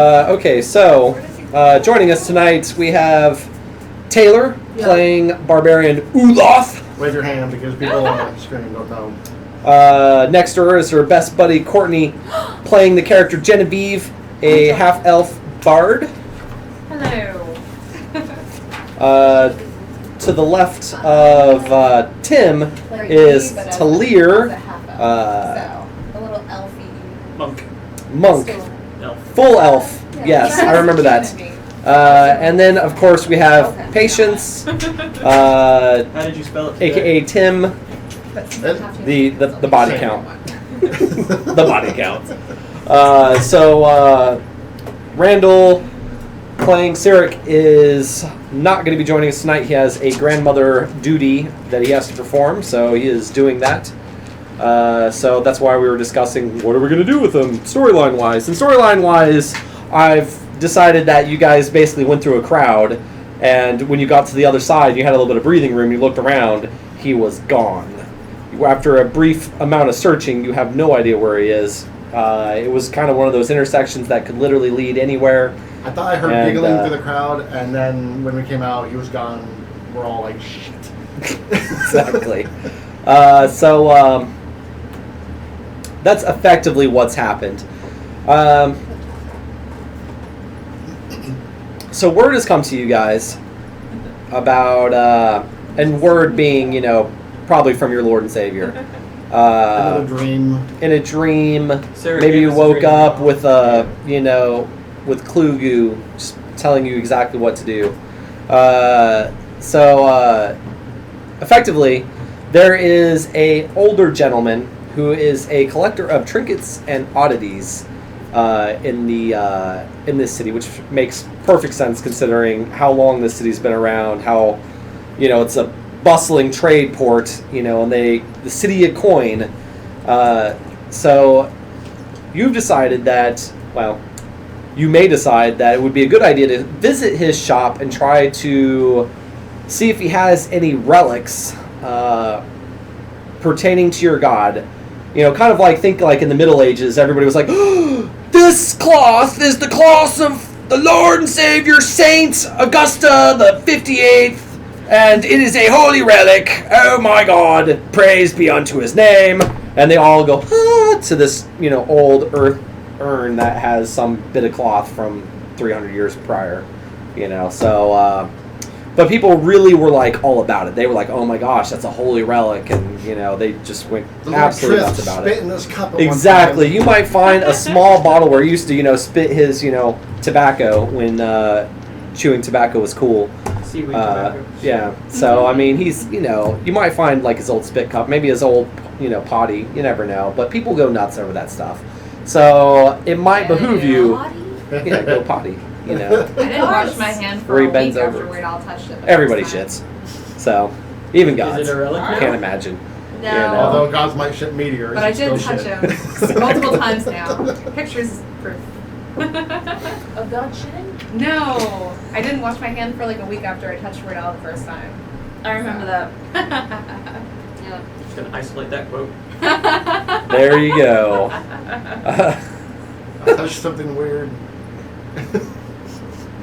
Okay, so joining us tonight we have Taylor playing Barbarian Ulath. Wave your hand because people on the screen don't know. Next to her is her best buddy Courtney playing the character Genevieve, a half-elf bard. Hello. To the left of Tim is Talir, A little elfy. monk. Full elf. Yes, I remember that. And then, of course, we have Patience, How did you spell it? aka Tim, the body count. The body count. So Randall playing Cerrac is not going to be joining us tonight. He has a grandmother duty that he has to perform, so he is doing that. So that's why we were discussing what are we going to do with him storyline-wise. And storyline-wise, I've decided that you guys basically went through a crowd, and when you got to the other side, you had a little bit of breathing room, you looked around, he was gone. After a brief amount of searching, you have no idea where he is. It was kind of one of those intersections that could literally lead anywhere. I thought I heard giggling through the crowd, and then when we came out, he was gone. We're all like, shit. Exactly. So that's effectively what's happened. So word has come to you guys about, and word being, probably from your Lord and Savior. Another dream. In a dream, Sarah maybe gave you us a woke dream. up with with Klugu just telling you exactly what to do. So effectively, there is a older gentleman who is a collector of trinkets and oddities in this city, which makes perfect sense considering how long this city's been around, how it's a bustling trade port, and the city of coin. So you've decided that, you may decide that it would be a good idea to visit his shop and try to see if he has any relics pertaining to your god. Kind of think like in the Middle Ages, everybody was like, this cloth is the cloth of the Lord and Savior Saint Augusta the 58th, and it is a holy relic. Oh my God, praise be unto his name. And they all go to this, old earth urn that has some bit of cloth from 300 years prior, So, but people really were all about it. They were like, "Oh my gosh, that's a holy relic," and they just went absolutely nuts about it. Spit in this cup at Exactly. one time. You might find a small bottle where he used to, spit his, tobacco when chewing tobacco was cool. Seaweed tobacco. Yeah. So I mean, he's you might find his old spit cup, maybe his old potty. You never know. But people go nuts over that stuff. So it might behoove you. Go potty. I didn't wash my hand for Where he a bends week over. after we'd all touched it. Everybody shits. So even gods. Is it a relic? Can't imagine. No. Although gods might shit meteors. But I still did touch shit. him multiple times now. Pictures is proof. Of God shitting? No. I didn't wash my hand for a week after I touched Riddell the first time. I remember that. Yeah. Just gonna isolate that quote. There you go. I touched something weird.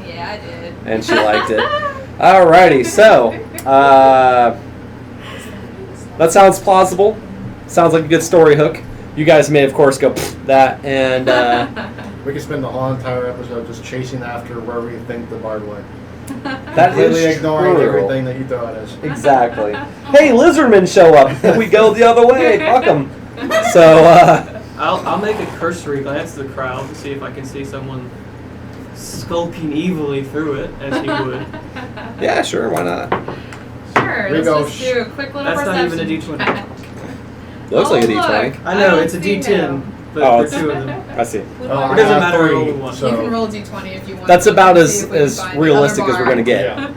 Yeah, I did. And she liked it. Alrighty, so that sounds plausible. Sounds like a good story hook. You guys may, of course, go that, and We could spend the whole entire episode just chasing after where we think the bard went. that Completely is ignoring true. everything that you throw at us. Exactly. Hey, lizardmen show up, and we go the other way. Fuck them. So, I'll make a cursory glance to the crowd to see if I can see someone skulking evilly through it, as he would. yeah, sure, why not? Sure, We let's go just do a quick little That's not perception. even a D20. Looks like a look. D20. I know, don't it's a see D10, him. but Oh, there's two of them. I see. I It doesn't have matter, three, roll one. so You can roll a d20 if you want. That's to, about and see if we can as find the realistic other as we're bar. going to get. yeah.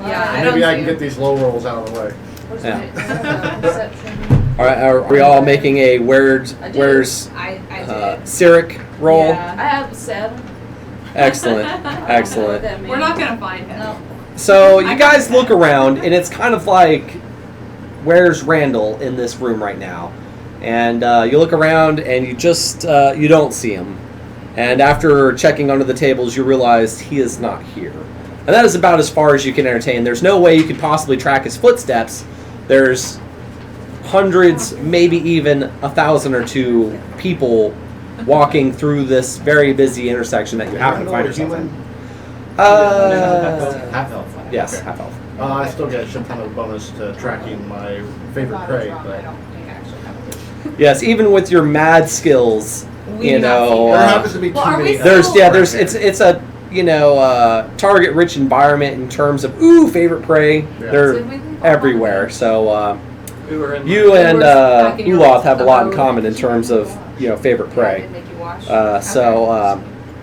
Yeah, I don't Maybe I see can it. get these low rolls out of the way. Yeah. Perception. All right, are we all making a where's I did. I did. Cyric roll? Yeah. I have 7. Excellent, I don't know what excellent. that means. We're not gonna find him. No. So you guys look around, and it's kind of like, where's Randall in this room right now? And you look around, and you just you don't see him. And after checking under the tables, you realize he is not here. And that is about as far as you can entertain. There's no way you could possibly track his footsteps. There's hundreds, maybe even 1,000 or 2 people walking through this very busy intersection that you happen to find yourself in. Half elf. Yes, Okay. half elf. I still get a shit ton of bonus to tracking my favorite prey, I but don't think I actually have a Yes, even with your mad skills, We you do not see know, there happens to be too Well, are we many. still- there's it's a target-rich environment in terms of favorite prey. Yeah. They're Did we leave all everywhere. of So We were in you and back in your Ulath have a lot in abode. common in terms of favorite Yeah, I prey. did make you wash.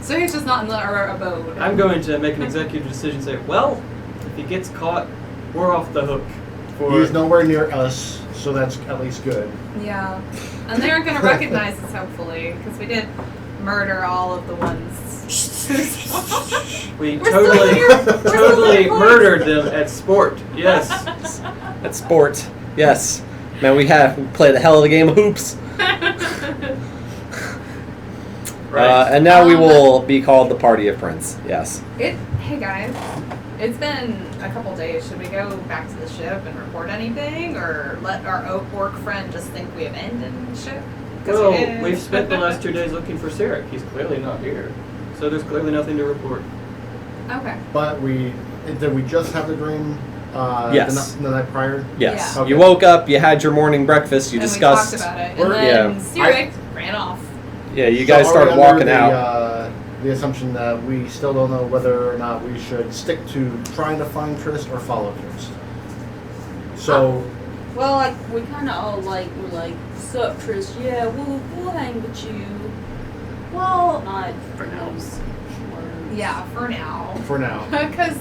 So he's just not in our abode. I'm going to make an executive decision. Say, well, if he gets caught, we're off the hook. He's nowhere near us, so that's at least good. Yeah, and they aren't going to recognize us hopefully because we did murder all of the ones. We We're still here. We're still totally here. murdered them at sport. Yes. At sport, yes. Man, we played a hell of a game of hoops. Right. And now we will be called the Party of Prince. Yes. Hey guys, it's been a couple days. Should we go back to the ship and report anything, or let our orc friend just think we abandoned the ship? 'Cause Well, we did. we've spent the last 2 days looking for Cerrac. He's clearly not here. So there's clearly nothing to report. Okay. But did we just have the dream Yes. the night prior? Yes. Yeah. Okay. You woke up, you had your morning breakfast, you And discussed. we talked about it, We're- and then yeah. Cerrac ran off. Yeah, you So guys are started we under walking the, out. The assumption that we still don't know whether or not we should stick to trying to find Trist or follow Trist. So, Well, like we kind of all were like, "Sup, Trist? Yeah, we'll hang with you." Well, Not For now. yeah, for now. for now. Because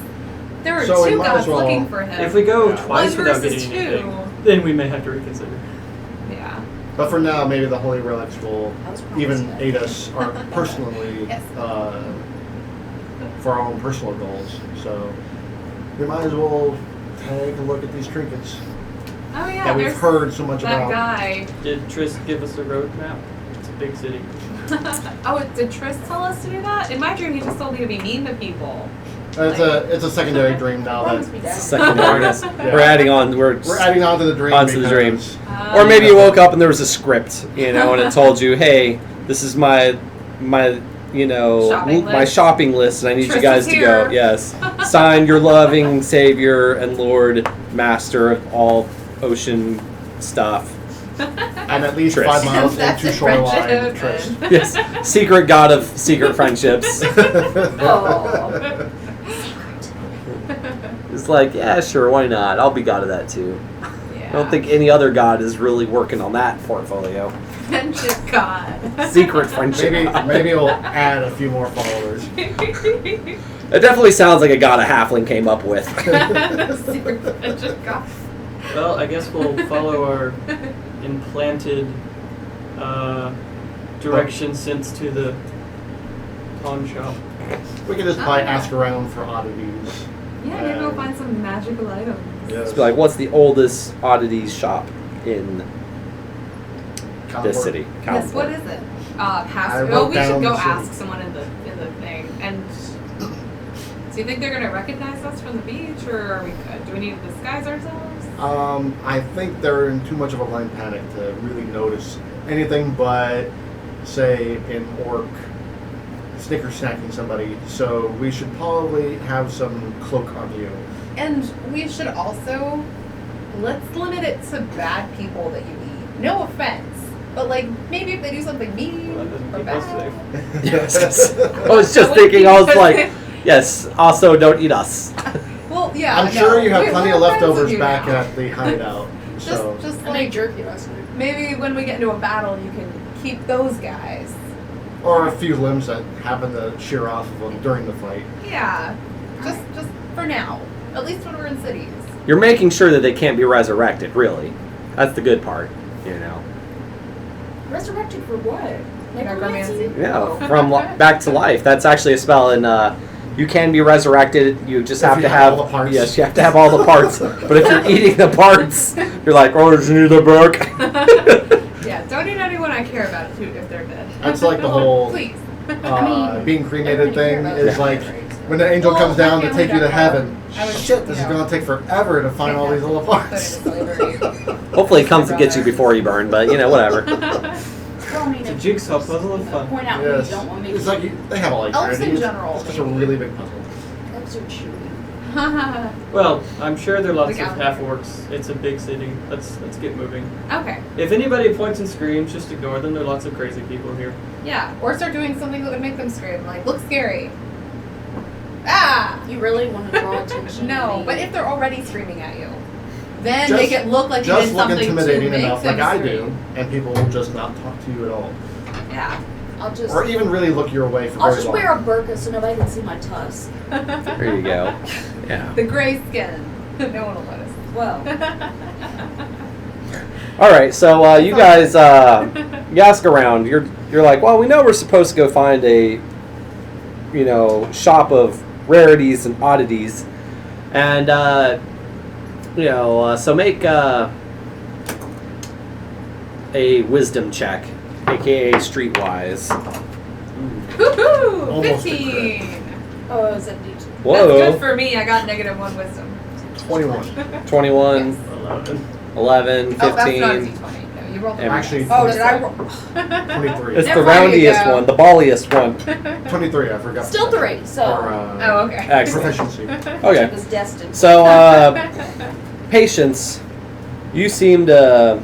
there were So we 2 might guys as well- looking for him. If we go Yeah. twice One without versus getting anything, 2. then we may have to reconsider. Yeah. But for now, maybe the Holy Relics will I was promised even that. aid us personally Yes. for our own personal goals. So we might as well take a look at these trinkets Oh yeah, that we've there's heard so much that about. guy. Did Trist give us a road map? It's a big city. Oh, did Trist tell us to do that? In my dream, he just told me to be mean to people. It's a secondary dream now Promise that me that. Secondariness. Yeah. We're adding on. we're adding on to the dream. Onto the because- dream. Or maybe you woke up and there was a script, and it told you, "Hey, this is my Shopping my list. shopping list, and I need you Trist guys is to go." here. Yes, sign your loving Savior and Lord, Master of all ocean stuff. And at least Trist. 5 miles That's into a shoreline, friendship Trist. and- Yes, secret god of secret friendships. Oh. It's like, yeah, sure, why not? I'll be god of that too. Yeah. I don't think any other god is really working on that portfolio. Friendship God. Secret friendship. Maybe we'll add a few more followers. It definitely sounds like a god a halfling came up with. Secret friendship God. Well, I guess we'll follow our implanted direction since to the pawn shop. We can just probably ask around for oddities. Yeah, maybe we'll find some magical items. Yes. Just be like, what's the oldest oddities shop in this city? Yes, what is it? I Pass. wrote Oh, we down should go the city. ask someone in the thing. And do you think they're gonna recognize us from the beach, or are we good? Do we need to disguise ourselves? I think they're in too much of a blind panic to really notice anything but, say, an orc snicker snacking somebody. So we should probably have some cloak on you. And we should also let's limit it to bad people that you meet. No offense, but like maybe if they do something mean Well, that doesn't or keep us bad. safe. Yes. I was just thinking, I was like, yes, also don't eat us. Well, yeah. I'm sure you have We're plenty of friends with leftovers you back now. at the hideout. So Just And I like jerk you last night. maybe when we get into a battle, you can keep those guys. or a few limbs that happen to shear off of them during the fight. Yeah, just for now. At least when we're in cities. You're making sure that they can't be resurrected, really. That's the good part, Resurrected for what? Necromancy? Yeah, from back to life. That's actually a spell, and you can be resurrected. You just If have you to have have all the parts. Yes, you have to have all the parts. But if you're eating the parts, you're like, oh, there's neither book. Yeah, don't eat anyone I care about if they're dead. That's like the whole- Please. being cremated thing hear is about like that. when the angel Well, comes down my to take you to family heaven. I was, Shit, this you is know, gonna take forever to find all these little parts. Hopefully it comes and gets you before you burn, but whatever. Well, I mean, It's a if jigsaw puzzle of fun. point out when Yes. you don't want me It's to. like they have all Elves in eternity. general, It's just a maybe. really big puzzle. Elves are chewy. Well, I'm sure there are lots Like of out half there. orcs. It's a big city. Let's get moving. Okay. If anybody points and screams, just ignore them. There are lots of crazy people here. Yeah. Or start doing something that would make them scream, like, look scary. Ah! You really want to draw attention? to No, me. but if they're already screaming at you, then Just- make it look like you Just did look something to intimidating make enough, them like I scream. do, and people will just not talk to you at all, Yeah. I'll just. or even really look your way for I'll very just long. wear a burqa so nobody can see my tusk. There you go. Yeah. The gray skin. No one will notice. Well, All right, so you guys, you ask around. You're like, well, we know we're supposed to go find a, shop of rarities and oddities, and so make a wisdom check, aka streetwise. Woohoo! Almost a 15! oh, is that D2? That's Whoa, good for me. I got -1 wisdom. 21. 21, Yes. 11, 15. Oh, that's not a D20. No, you rolled the Yeah, wrong actually, dice. Oh, did I roll? 23. It's Never the mind, roundiest go. one, the balliest one. 23, I forgot. Still 3, so. Or, Oh, okay. Excellent. proficiency. Okay. It was destined. So, Patience, you seem to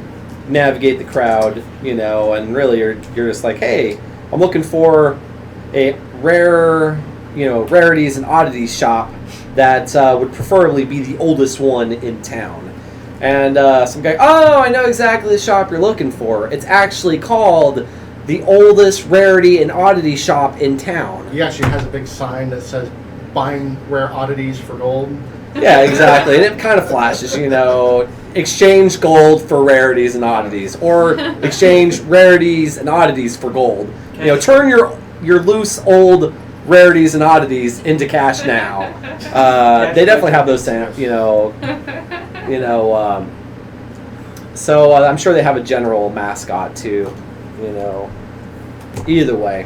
navigate the crowd, and really you're just like, hey, I'm looking for a rare, rarities and oddities shop that would preferably be the oldest one in town. And some guy, oh, I know exactly the shop you're looking for. It's actually called the oldest rarity and oddity shop in town. He actually has a big sign that says buying rare oddities for gold. Yeah, exactly. And it kind of flashes, exchange gold for rarities and oddities, or exchange rarities and oddities for gold. Turn your loose old rarities and oddities into cash now. They definitely have those, so I'm sure they have a general mascot too, Either way.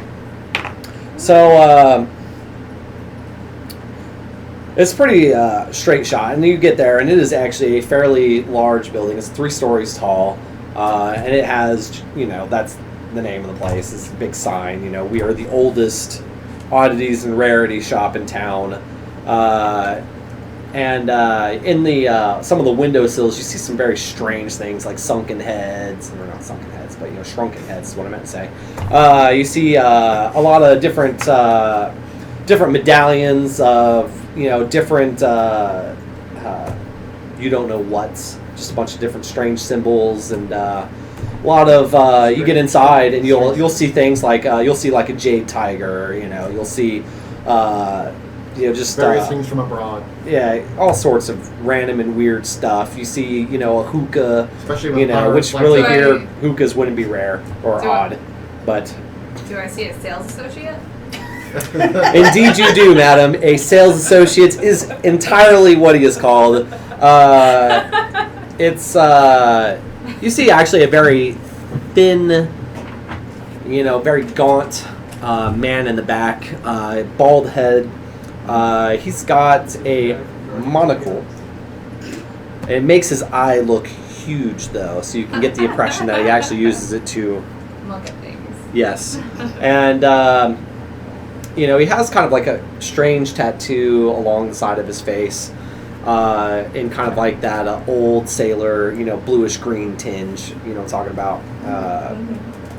So, it's pretty straight shot, and you get there, and it is actually a fairly large building. It's 3 stories tall, and it has, that's the name of the place. It's a big sign, we are the oldest oddities and rarity shop in town. And in the some of the windowsills, you see some very strange things like sunken heads, or not sunken heads, but shrunken heads is what I meant to say. You see a lot of different medallions of different you don't know what's, just a bunch of different strange symbols, and a lot of you get inside and you'll see things like you'll see like a jade tiger, you'll see just Various things from abroad. yeah, all sorts of random and weird stuff. You see a hookah, Especially when which like really Do I- here hookahs wouldn't be rare or Do I- odd, but Do I see a sales associate? indeed you do, madam. A sales associate is entirely what he is called. It's you see actually a very thin, very gaunt man in the back, bald head. He's got a monocle. It makes his eye look huge, though, so you can get the impression that he actually uses it to. Look at things. Yes, and he has kind of like a strange tattoo along the side of his face, in kind of like that old sailor, bluish green tinge. You know what I'm talking about,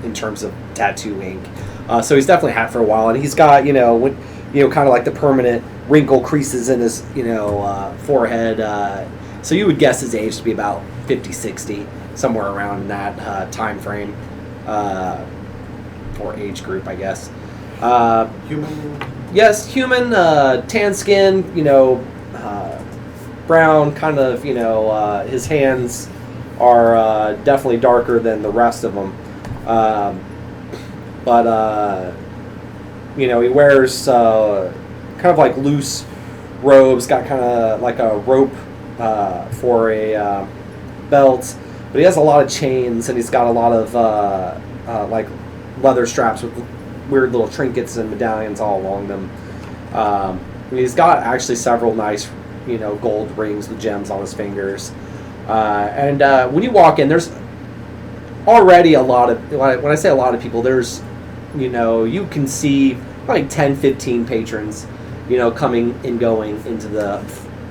in terms of tattoo ink. So he's definitely had it for a while, and he's got kind of like the permanent wrinkle creases in his forehead. So you would guess his age to be about 50, 60, somewhere around that time frame, or age group, I guess. Human. Yes, human, tan skin, brown, kind of, his hands are definitely darker than the rest of them. But he wears kind of like loose robes, got kind of like a rope for a belt, but he has a lot of chains, and he's got a lot of like leather straps with weird little trinkets and medallions all along them. He's got actually several nice, gold rings with gems on his fingers. And when you walk in, there's already a lot of, when I say a lot of people, there's, you can see like 10, 15 patrons, coming and going into the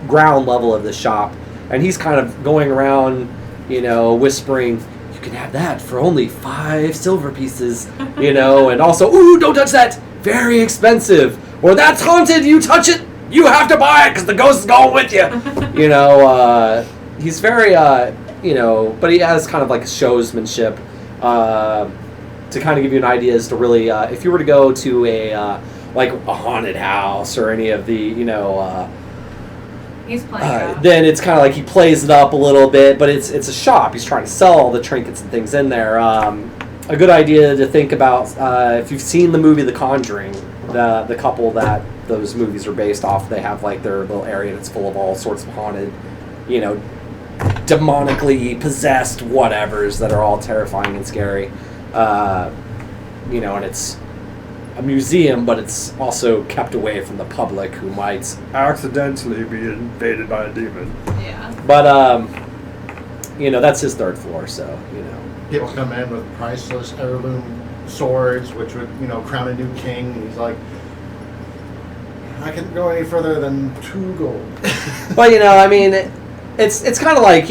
ground level of the shop. And he's kind of going around, whispering, "You can have that for only 5 silver pieces," and also, "Ooh, don't touch that, very expensive," or "That's haunted, you touch it, you have to buy it because the ghost is going with you." He's very, but he has kind of like showsmanship to kind of give you an idea as to really, if you were to go to a haunted house or any of the, He's playing it up. then it's kind of like he plays it up a little bit, but it's a shop. He's trying to sell all the trinkets and things in there. A good idea to think about, if you've seen the movie The Conjuring, the couple that those movies are based off, they have like their little area that's full of all sorts of haunted, demonically possessed whatevers that are all terrifying and scary. And it's a museum, but it's also kept away from the public who might accidentally be invaded by a demon. Yeah. But, that's his 3rd floor, so, People come in with priceless heirloom swords, which would, crown a new king. And he's like, "I can't go any further than 2 gold." Well, it's kind of like,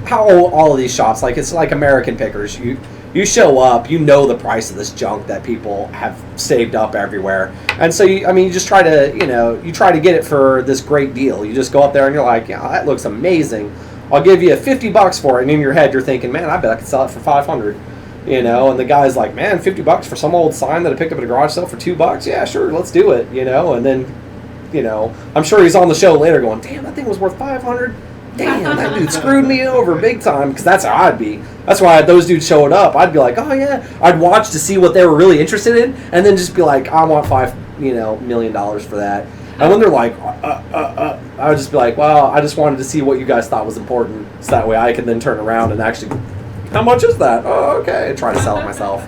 how all of these shops, like, it's like American Pickers. You show up, the price of this junk that people have saved up everywhere. And so, you just try to, you try to get it for this great deal. You just go up there and you're like, "Yeah, that looks amazing. I'll give you $50 for it." And in your head, you're thinking, "Man, I bet I could sell it for $500. And the guy's like, "Man, $50 for some old sign that I picked up at a garage sale for $2? Yeah, sure, let's do it." And then, I'm sure he's on the show later going, "Damn, that thing was worth $500. Damn, that dude screwed me over big time," because that's how I'd be. That's why those dudes showed up. I'd be like, "Oh yeah," I'd watch to see what they were really interested in, and then just be like, "I want $5 million for that." And when they're like, I would just be like, "Well, I just wanted to see what you guys thought was important, so that way I can then turn around and actually, how much is that? Oh, okay," and try to sell it myself.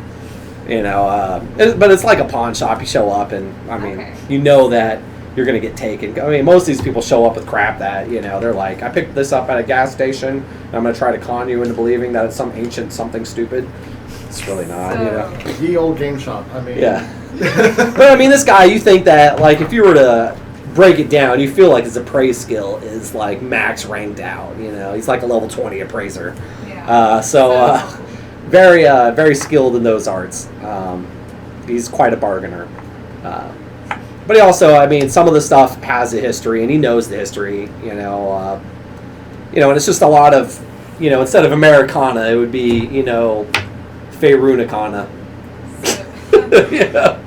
But it's like a pawn shop. You show up, and Okay. that you're going to get taken. Most of these people show up with crap that, they're like, "I picked this up at a gas station, and I'm going to try to con you into believing that it's some ancient something stupid." It's really not, The old game shop. Yeah. But, this guy, you think that, like, if you were to break it down, you feel like his appraise skill is, like, max ranked out, He's like a level 20 appraiser. Yeah. Very, very skilled in those arts. He's quite a bargainer. But he also, some of the stuff has a history, and he knows the history, and it's just a lot of, instead of Americana, it would be, Feyrunicana. Yeah.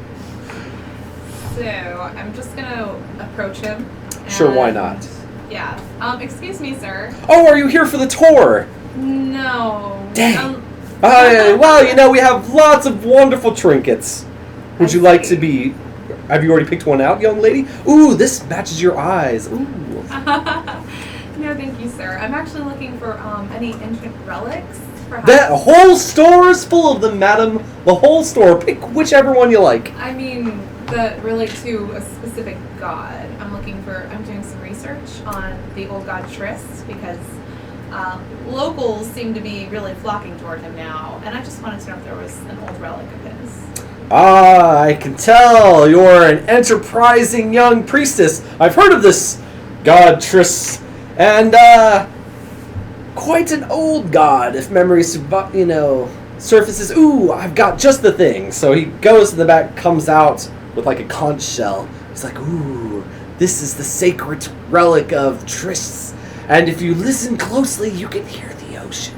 So I'm just gonna approach him. Sure, why and- not? Yeah. Excuse me, sir. Oh, are you here for the tour? No. Dang. Well, we have lots of wonderful trinkets. Would you like to be... Have you already picked one out, young lady? Ooh, this matches your eyes. Ooh. No, thank you, sir. I'm actually looking for any ancient relics, perhaps. That whole store is full of them, madam. The whole store. Pick whichever one you like. That relate to a specific god. I'm doing some research on the old god Trist, because locals seem to be really flocking toward him now, and I just wanted to know if there was an old relic of his. Ah, I can tell you're an enterprising young priestess. I've heard of this god Trist, and quite an old god, if memory surfaces. Ooh, I've got just the thing. So he goes to the back, comes out with like a conch shell. He's like, "Ooh, this is the sacred relic of Trist, and if you listen closely, you can hear the ocean."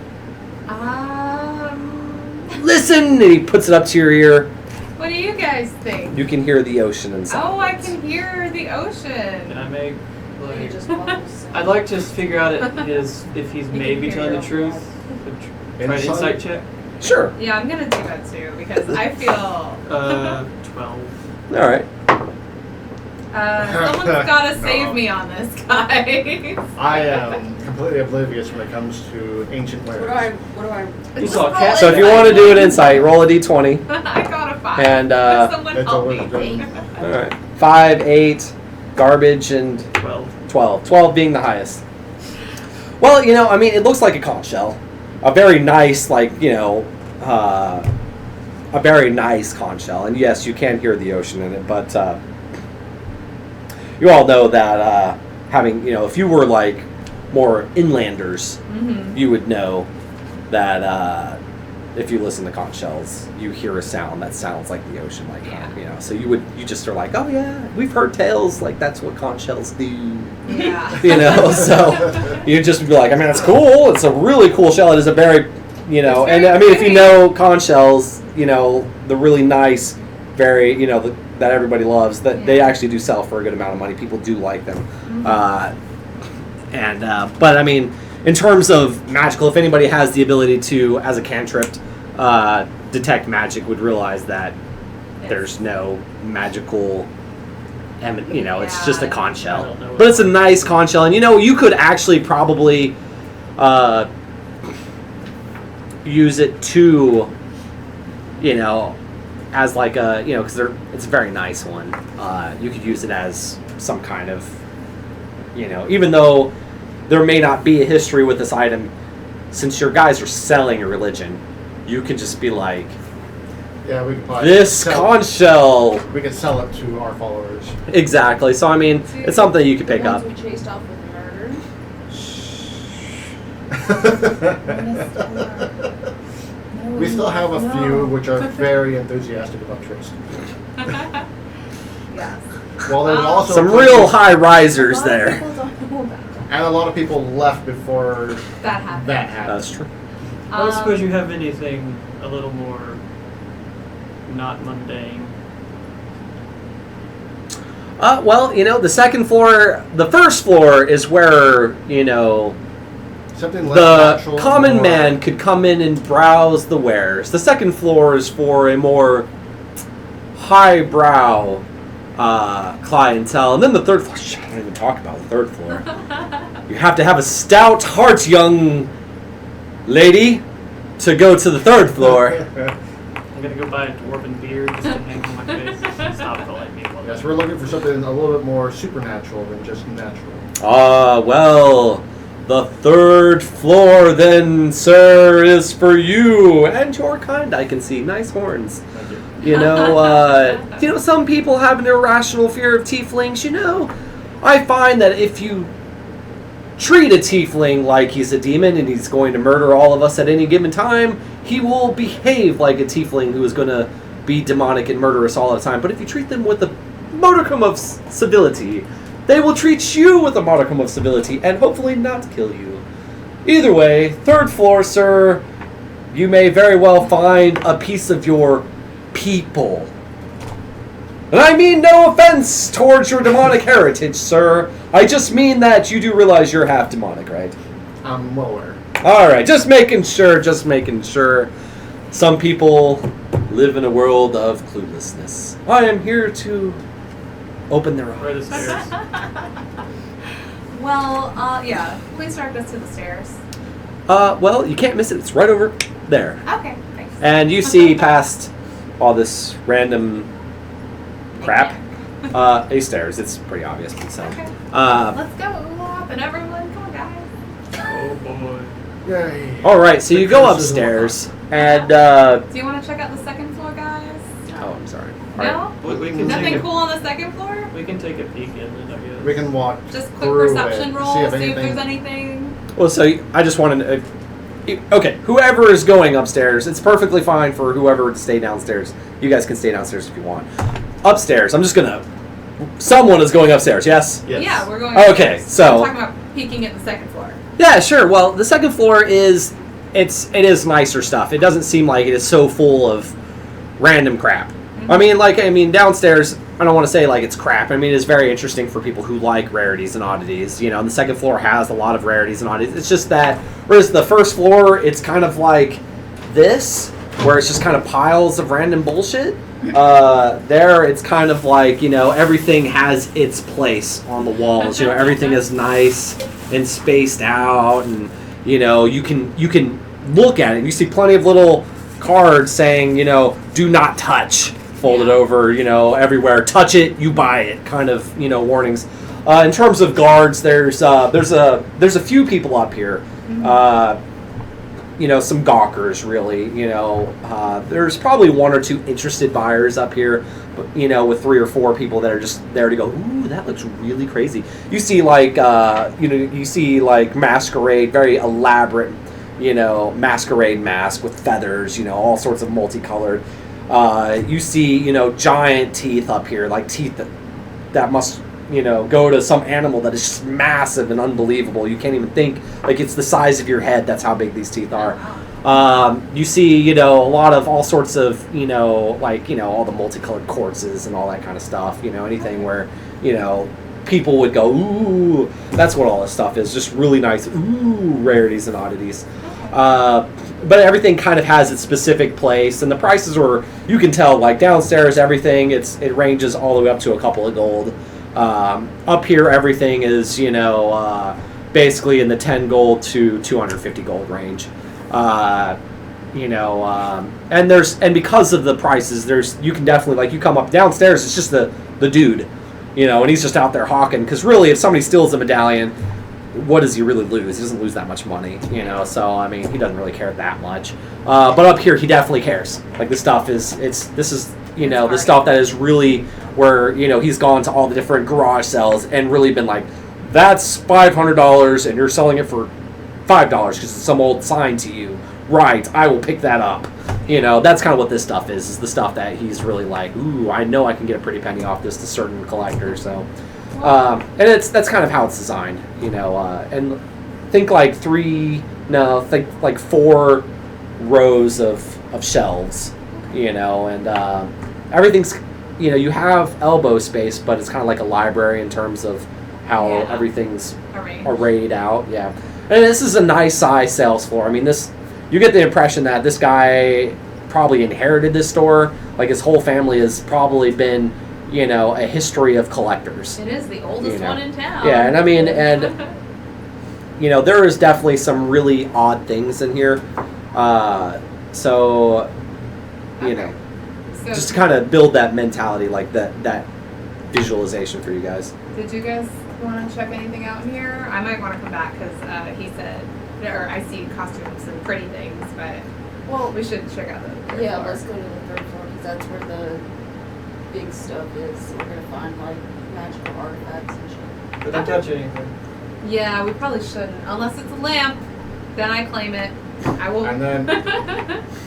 Listen, and he puts it up to your ear. What do you guys think? You can hear the ocean inside. Oh, I can hear the ocean. Can I make You like? just bubbles. I'd like to figure out if he's You maybe can hear telling your the truth. Try an insight check. Sure. Yeah, I'm gonna do that too, because I feel 12. All right. Someone's gotta No. save me on this, guys. I am completely oblivious when it comes to ancient wares. What do I? You saw a Just cat. roll So if you insight. want to do an insight, roll a d20. I got a 5. And, Someone It's help always me. good. All right. 5, 8, garbage, and 12. 12. 12 being the highest. Well, you know, I mean, it looks like a conch shell. A very nice, like, you know, a very nice conch shell. And yes, you can hear the ocean in it, but you all know that having, you know, if you were like more inlanders, Mm-hmm. you would know that if you listen to conch shells, you hear a sound that sounds like the ocean, like Yeah. you know. So you just are like, oh yeah, we've heard tales, like that's what conch shells do, Yeah. you know. So you just be like, I mean, it's cool. It's a really cool shell. It is a very, you know, It's and very I mean, if you pretty. know conch shells, you know the really nice, very, you know, that everybody loves. That they Yeah. actually do sell for a good amount of money. People do like them. Mhm. But I mean, in terms of magical, if anybody has the ability to, as a cantrip, detect magic, would realize that there's no magical, you know, it's just a Yeah. conch I shell. don't know what But it's a it is. nice conch shell, and you know, you could actually probably use it to, you know, as like a, you know, because it's a very nice one. You could use it as some kind of, you know, even though there may not be a history with this item, since your guys are selling a religion, you can just be like, Yeah, we could probably this conch shell. We could sell it to our followers. Exactly. So I mean, it's something you could pick the up. ones we chased off with murder. We still have a few which are very enthusiastic about Trist. Yes. Well, there's also Some real high risers there. and a lot of people left before That happened. that happened. That's true. I don't suppose Um, you have anything a little more not mundane. Well, you know, the second floor, the first floor is where, you know, Something less the natural, common more- man could come in and browse the wares. The second floor is for a more highbrow clientele. And then the third floor, I don't even talk about the third floor. You have to have a stout heart, young lady, to go to the third floor. I'm gonna go buy a dwarven beard just to hang on my face. Stop calling me woman. Yes, we're looking for something a little bit more supernatural than just natural. Well, the third floor then, sir, is for you and your kind. I can see nice horns. Thank you. You know, some people have an irrational fear of tieflings. You know, I find that if you treat a tiefling like he's a demon and he's going to murder all of us at any given time, he will behave like a tiefling who is going to be demonic and murder us all the time. But if you treat them with a modicum of civility, they will treat you with a modicum of civility and hopefully not kill you. Either way, third floor, sir, you may very well find a piece of your people. And I mean no offense towards your demonic heritage, sir. I just mean that you do realize you're half demonic, right? I'm well aware. Alright, just making sure. Some people live in a world of cluelessness. I am here to open their Where are the eyes. stairs? Well, yeah. Please direct us to the stairs. Well, you can't miss it. It's right over there. Okay, thanks. And you see past all this random crap, a stairs. It's pretty obvious. So, Okay. Let's go, Ulath, and everyone. Come on, guys. Oh boy. Yay. all right. So The you go curse is upstairs, and Do you want to check out the second floor, guys? oh, I'm sorry. All right. No? We can Nothing take cool on the second floor? we can take a peek in it, I guess. We can walk Just quick through perception it, roll, see if see if anything. there's anything. Well, so I just wanted to. Okay, whoever is going upstairs, it's perfectly fine for whoever to stay downstairs. You guys can stay downstairs if you want. Upstairs, I'm just gonna. Someone is going upstairs. Yes. Yes. Yeah, we're going Okay, upstairs. so- We're talking about peeking at the second floor. Yeah, sure. Well, the second floor is it is nicer stuff. It doesn't seem like it is so full of random crap. I mean, downstairs, I don't want to say like it's crap. I mean, it's very interesting for people who like rarities and oddities. You know, the second floor has a lot of rarities and oddities. It's just that, whereas the first floor, it's kind of like this, where it's just kind of piles of random bullshit. There, it's kind of like, everything has its place on the walls. Everything is nice and spaced out, and you can look at it. You see plenty of little cards saying, do not touch, folded over, everywhere. Touch it, you buy it, kind of, warnings. In terms of guards, there's a few people up here. Some gawkers, really. There's probably one or two interested buyers up here, but, with 3 or 4 people that are just there to go, ooh, that looks really crazy. You see, masquerade, very elaborate, masquerade mask with feathers, all sorts of multicolored. You see, giant teeth up here, like teeth that must, go to some animal that is just massive and unbelievable. You can't even think, like, it's the size of your head. That's how big these teeth are. You see, a lot of all sorts of, all the multicolored quartzes and all that kind of stuff, anything where, people would go, ooh, that's what all this stuff is, just really nice, ooh, rarities and oddities. But everything kind of has its specific place, and the prices are, you can tell, like, downstairs, everything, it ranges all the way up to a couple of gold. Up here, everything is, basically in the 10 gold to 250 gold range. And because of the prices, you can definitely, like, you come up downstairs, it's just the dude, and he's just out there hawking, because really, if somebody steals a medallion, what does he really lose? He doesn't lose that much money, so, I mean, he doesn't really care that much. But up here, he definitely cares. Like, this stuff the stuff that is really where, he's gone to all the different garage sales and really been like, that's $500 and you're selling it for $5 because it's some old sign to you. Right, I will pick that up. That's kind of what this stuff is the stuff that he's really like, ooh, I know I can get a pretty penny off this to certain collectors. So, and that's kind of how it's designed, and think like 4 rows of shelves, and everything's, you have elbow space, but it's kind of like a library in terms of how everything's arrayed out. Yeah. And this is a nice size sales floor. I mean, you get the impression that this guy probably inherited this store. Like, his whole family has probably been, a history of collectors. It is the oldest one in town. Yeah, and I mean, there is definitely some really odd things in here. So, just to kind of build that mentality, like that visualization for you guys. Did you guys want to check anything out in here? I might want to come back because he said, or I see costumes and pretty things, but we should check out the third floor. Let's go to the 3rd floor because that's where the big stuff is. We're gonna find like magical artifacts and shit. But don't touch anything. Yeah, we probably shouldn't, unless it's a lamp. Then I claim it. I will. And then,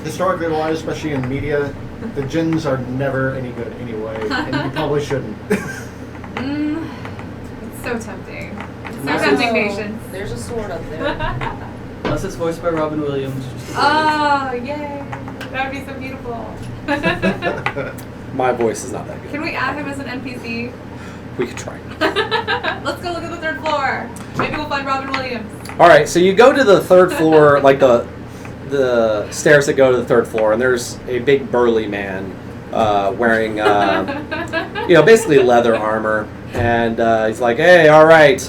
historically wise, especially in media, the djinns are never any good anyway, and you probably shouldn't. It's so tempting. It's so tempting, patience. There's a sword up there. Unless it's voiced by Robin Williams. Oh, yay! That would be so beautiful. My voice is not that good. Can we add him as an NPC? We could try. Let's go look at the 3rd floor. Maybe we'll find Robin Williams. All right, so you go to the 3rd floor, like the stairs that go to the 3rd floor, and there's a big burly man wearing, basically leather armor, and he's like, "Hey, all right,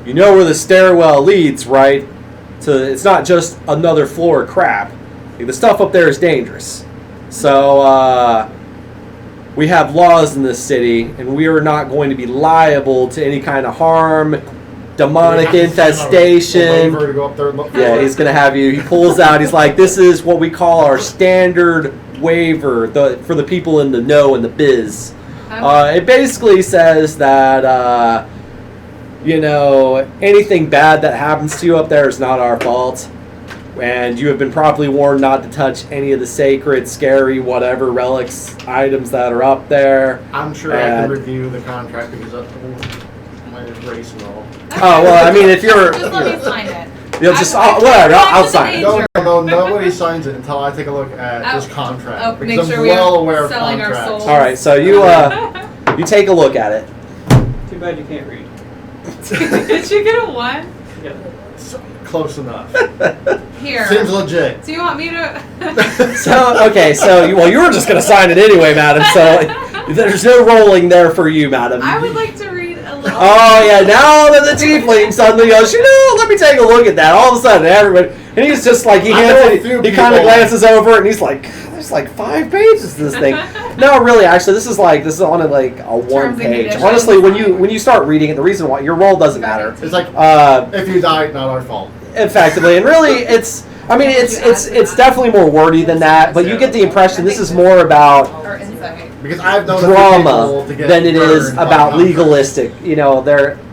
you know where the stairwell leads, right? It's not just another floor of crap. The stuff up there is dangerous. So we have laws in this city, and we are not going to be liable to any kind of harm." Demonic infestation. To go up there and look for he's gonna have you. He pulls out. He's like, "This is what we call our standard waiver for the people in the know and the biz. It basically says that anything bad that happens to you up there is not our fault, and you have been properly warned not to touch any of the sacred, scary, whatever relics, items that are up there." I'm sure I can review the contract because of my race and all. Oh, well, I mean, if you're... Just let me sign it. You'll just... whatever, I'll sign it. No, nobody signs it until I take a look at this contract. Make Because sure I'm we well are aware of selling our contracts. souls. All right, so you take a look at it. Too bad you can't read. Did you get a 1? Yeah. Close enough. Here. Seems legit. Do you want me to? You were just gonna sign it anyway, madam. So there's no rolling there for you, madam. I would like to read a little. Oh yeah, now that the tiefling suddenly goes, let me take a look at that. All of a sudden, everybody, and he's just like, he kind of glances over and he's like, there's like 5 pages to this thing. No, really, actually, this is on a 1 page. Honestly, when you start reading it, the reason why your roll doesn't matter. It's like if you die, not our fault. Effectively, and really, it's definitely more wordy than that. But you get the impression this is more about Or insight. Because I've known drama to get than it is burned by about contracts. legalistic.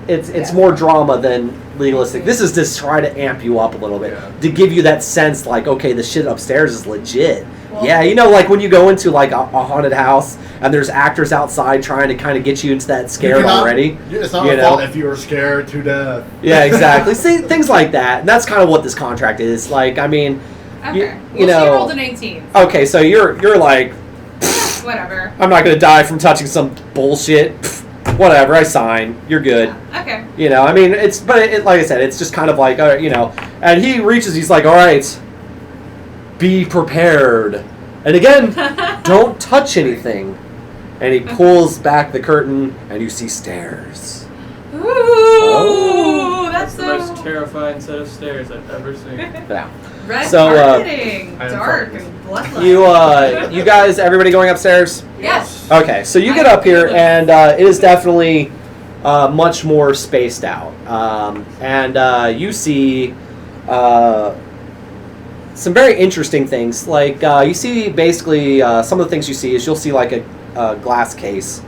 It's more drama than legalistic. This is just try to amp you up a little bit to give you that sense, like, okay, the shit upstairs is legit. Well, like when you go into like a haunted house and there's actors outside trying to kind of get you into that scared already. It's not your fault if you were scared to death. Yeah, exactly. See, things like that, and that's kind of what this contract is. Like, I mean, Okay. you know. She rolled an 18. Okay, so you're like, Whatever. I'm not gonna die from touching some bullshit. Whatever, I sign. You're good. Okay. I mean, like I said, it's just kind of like, and he reaches, he's like, all right, be prepared. And again, don't touch anything. And he pulls back the curtain, and you see stairs. Ooh, That's that's the most terrifying set of stairs I've ever seen. Yeah. red So, carpeting, I am dark frightened. and bloodlike. You guys, everybody going upstairs? Yes. Okay, so you get up here, and it is definitely much more spaced out. And you see some very interesting things. Like, you see basically some of the things you see is you'll see like a glass case,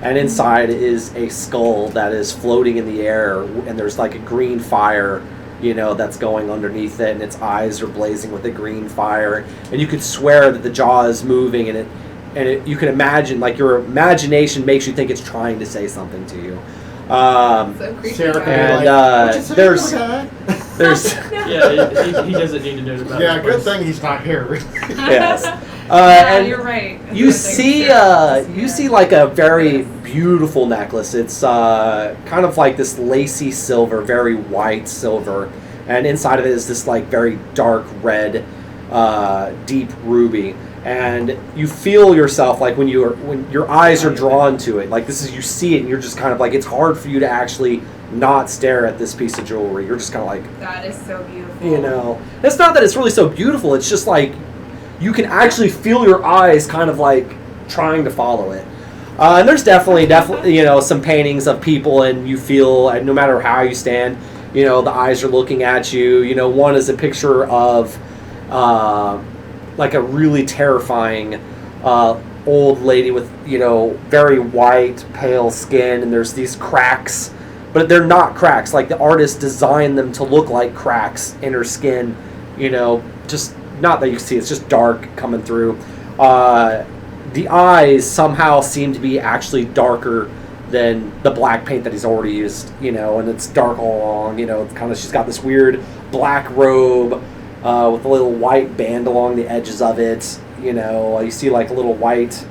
and inside is a skull that is floating in the air, and there's like a green fire, that's going underneath it, and its eyes are blazing with a green fire, and you could swear that the jaw is moving, and you can imagine, like, your imagination makes you think it's trying to say something to you. So creepy. Sarah can And be like, "What'd you say, there's okay?" Yeah, he doesn't need to know about Yeah, this good place. thing he's not here. yes. Yeah, And you're right. you see like a very beautiful necklace. It's kind of like this lacy silver, very white silver, and inside of it is this like very dark red, deep ruby. And you feel yourself like when your eyes are drawn to it, like you see it, and you're just kind of like, it's hard for you to actually not stare at this piece of jewelry. You're just kind of like, That is so beautiful. it's not that it's really so beautiful. It's just like you can actually feel your eyes kind of like trying to follow it. And there's definitely some paintings of people, and you feel, no matter how you stand, the eyes are looking at you. One is a picture of like a really terrifying old lady with very white, pale skin, and there's these cracks, but they're not cracks. Like, the artist designed them to look like cracks in her skin. Just not that you can see, it's just dark coming through. The eyes somehow seem to be actually darker than the black paint that he's already used, and it's dark all along. It's kind of, she's got this weird black robe with a little white band along the edges of it. You see like a little white,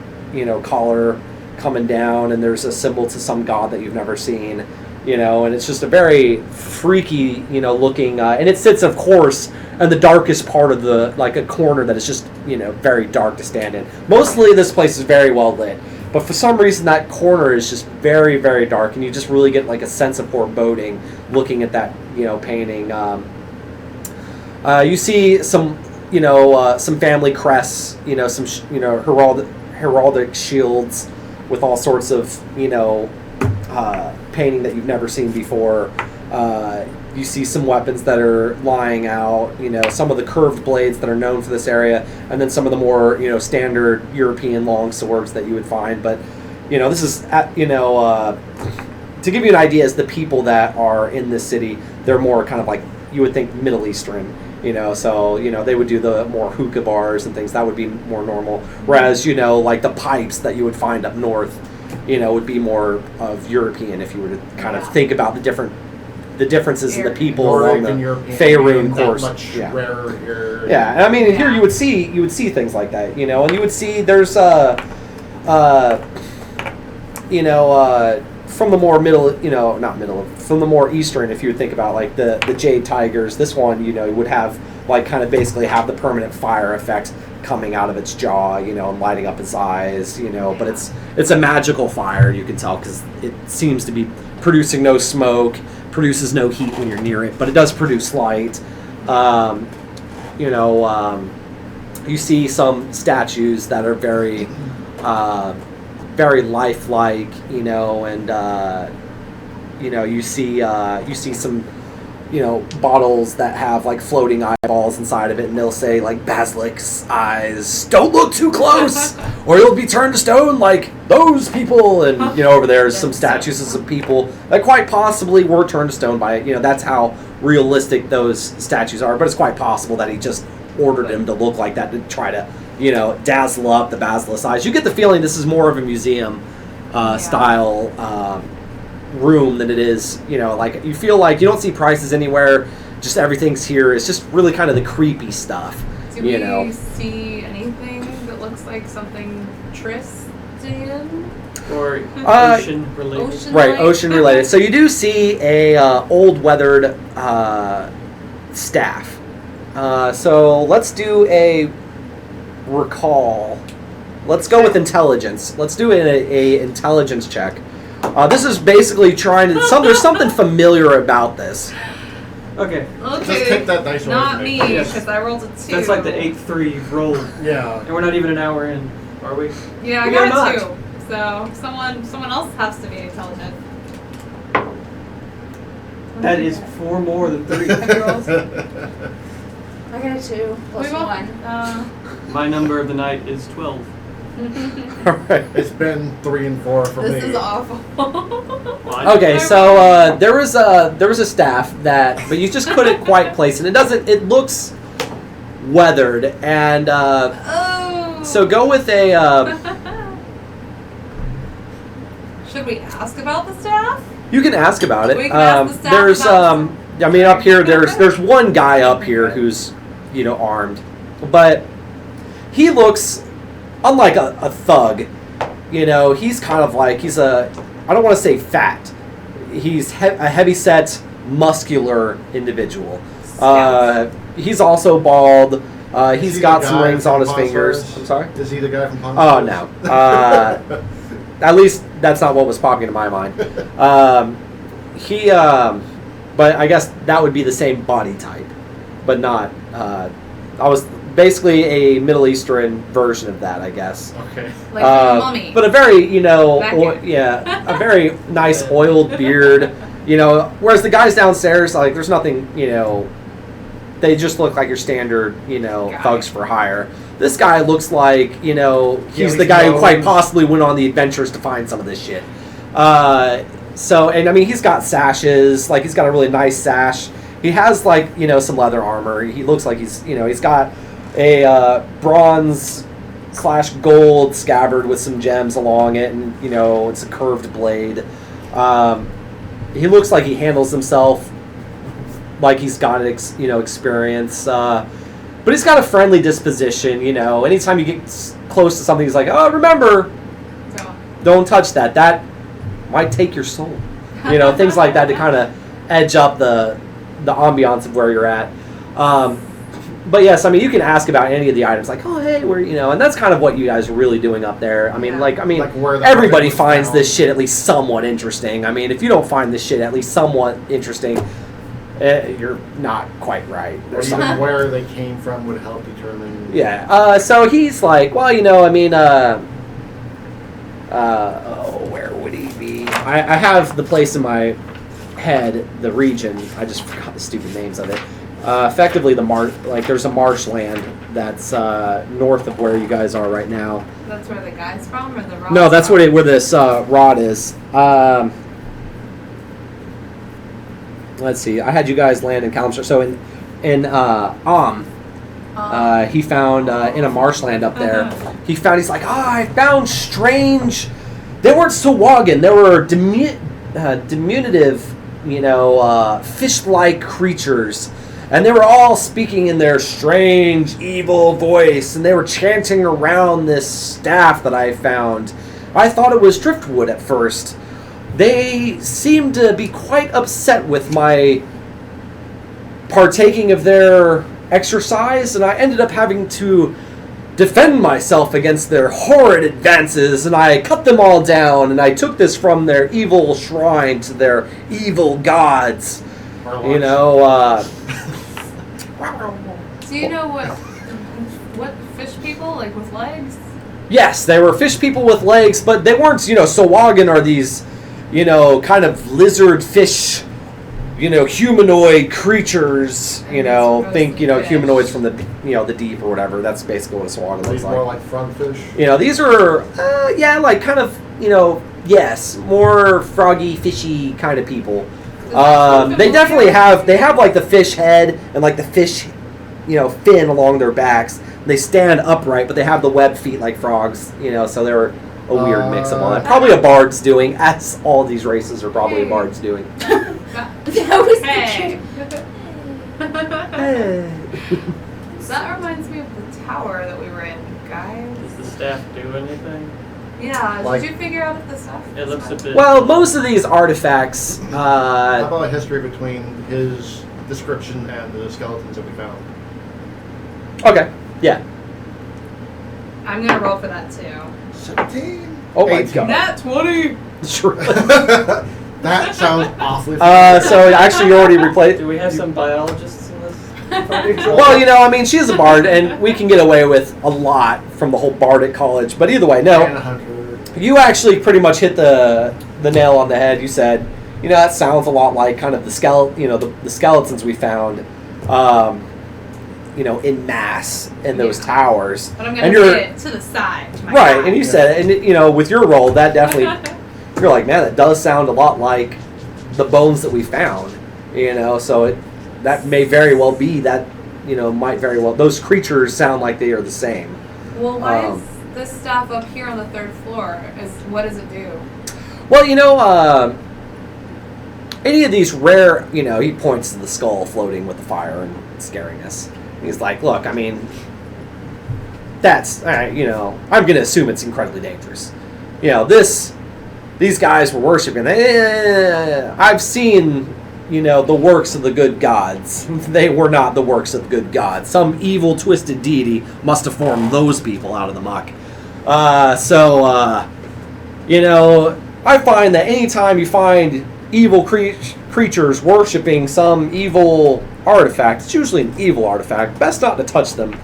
collar coming down, and there's a symbol to some god that you've never seen. And it's just a very freaky, looking, and it sits, of course, in the darkest part of a corner that is just, very dark to stand in. Mostly this place is very well lit, but for some reason that corner is just very, very dark, and you just really get like a sense of foreboding looking at that, painting. You see some, some family crests, some, heraldic shields with all sorts of, painting that you've never seen before. You see some weapons that are lying out, some of the curved blades that are known for this area, and then some of the more, standard European long swords that you would find. But, this is, to give you an idea, is the people that are in this city, they're more kind of like, you would think, Middle Eastern. So, they would do the more hookah bars and things. That would be more normal. Whereas, like the pipes that you would find up north, would be more of European, if you were to kind of think about the differences in the people along the Faerun course. Much rarer here. Yeah, and I mean, here you would see things like that, and you would see there's from the more middle, from the more eastern, if you would think about like the jade tigers, this one, would have like kind of basically have the permanent fire effect coming out of its jaw, and lighting up its eyes, but it's a magical fire, you can tell, because it seems to be producing no smoke, produces no heat when you're near it, but it does produce light. You see some statues that are very very lifelike, and you see some bottles that have like floating eyeballs inside of it, and they'll say like Basilic's eyes, don't look too close or you'll be turned to stone like those people. And over there's some statues of some people that quite possibly were turned to stone by it. That's how realistic those statues are, but it's quite possible that he just ordered him to look like that to try to dazzle up the Basilic's eyes. You get the feeling this is more of a museum style room than it is, like you feel like you don't see prices anywhere, just everything's here. It's just really kind of the creepy stuff. Do we see anything that looks like something Trist did? Or ocean related? Right, ocean related. So you do see a old weathered staff. So let's do a recall. Let's go with intelligence. Let's do a intelligence check. This is basically trying to. There's something familiar about this. Okay. Just take that dice away Not from me, me. because I rolled a 2. That's like the 8-3 roll. Yeah. And we're not even an hour in, are we? Yeah, I We got are a not. 2. So someone else has to be intelligent. That is 4 more than 3. I got a 2 plus We both- 1. My number of the night is 12. All right. It's been 3 and 4 for me. This is awful. Well, Okay, so there was a staff but you just couldn't quite place it. It looks weathered, and Oh. so go with a. Should we ask about the staff? You can ask about it. We can ask the staff There's about up here there's one guy up here who's armed, but he looks unlike a thug. He's kind of like I don't want to say fat. He's a heavy-set, muscular individual. He's also bald. He's got some rings on his fingers. I'm sorry? Is he the guy from Pawn Oh, no. At least that's not what was popping into my mind. But I guess that would be the same body type, but not. I was basically a Middle Eastern version of that, I guess. Okay. Like the mummy. But a very, Vacuum. a very nice oiled beard. Whereas the guys downstairs, like, there's nothing, they just look like your standard, thugs for hire. This guy looks like, he's the guy who quite possibly went on the adventures to find some of this shit. He's got sashes, like, he's got a really nice sash. He has, like, some leather armor. He looks like he's got a bronze/gold scabbard with some gems along it, and, it's a curved blade. He looks like he handles himself like he's got experience. But he's got a friendly disposition, Anytime you get close to something, he's like, oh, remember, don't touch that. That might take your soul. Things like that to kind of edge up the ambiance of where you're at. But yes, you can ask about any of the items, like, oh, hey, where, and that's kind of what you guys are really doing up there. Everybody finds this shit at least somewhat interesting. If you don't find this shit at least somewhat interesting, you're not quite right. Or even where they came from would help determine. Yeah. So he's like, well, where would he be? I have the place in my head, the region. I just forgot the stupid names of it. Effectively, there's a marshland that's north of where you guys are right now. That's where the guy's from, or the rod? No, that's where this rod is. Let's see. I had you guys land in Kalimstar. So in he found in a marshland up there. He's like, I found strange. They weren't Sawagan. They were diminutive, fish-like creatures. And they were all speaking in their strange, evil voice, and they were chanting around this staff that I found. I thought it was Driftwood at first, they seem to be quite upset with my partaking of their exercise, and I ended up having to defend myself against their horrid advances, and I cut them all down, and I took this from their evil shrine to their evil gods. You know, Do you know what fish people, like with legs? yes, they were fish people with legs, but they weren't, you know, Sawagan are these, you know, kind of lizard fish, you know, humanoid creatures, you know, think, you know, humanoids from the, you know, the deep or whatever. That's basically what a Sawagan looks These like. more like frogfish. You know, these are, yeah, like kind of, you know, yes, more froggy, fishy kind of people. They definitely have, they have like the fish head and like the fish, you know, fin along their backs. They stand upright, but they have the web feet like frogs, you know, so they're a weird mix of all that. Probably a bard's doing, as all these races are probably a bard's doing. That was Hey. Hey. That reminds me of the tower that we were in, guys. Does the staff do anything? Yeah, Like- did you figure out if the stuff? It looks a bit. Well, most of these artifacts, How about a history between his description and the skeletons that we found? okay, yeah. I'm gonna roll for that too. 17. Oh my 18. god. Nat 20! Sure. That sounds awfully. So actually you already replayed. Do we have some biologists in this party? Well, you know, I mean, she's a bard, and we can get away with a lot from the whole bard at college. But either way, And no. a hunter. You actually pretty much hit the nail on the head. You said, you know, that sounds a lot like kind of the skeletons we found, you know, in mass in those Yeah. towers. But I'm And gonna you're- hit it to the side. To my Right, side. and you said it, and you know, with your roll, that definitely, you're like, man, that does sound a lot like the bones that we found, you know, so that may very well be that, you know, might very well, those creatures sound like they are the same. Well, why Um, is this stuff up here on the 3rd floor? What does it do? Well, you know, any of these rare, you know, he points to the skull floating with the fire and scaring us. He's like, look, I mean, that's, you know, I'm going to assume it's incredibly dangerous. You know, these guys were worshiping. I've seen, you know, the works of the good gods. They were not the works of the good gods. Some evil, twisted deity must have formed those people out of the muck. You know, I find that anytime you find evil creatures worshiping some evil artifact, it's usually an evil artifact, best not to touch them.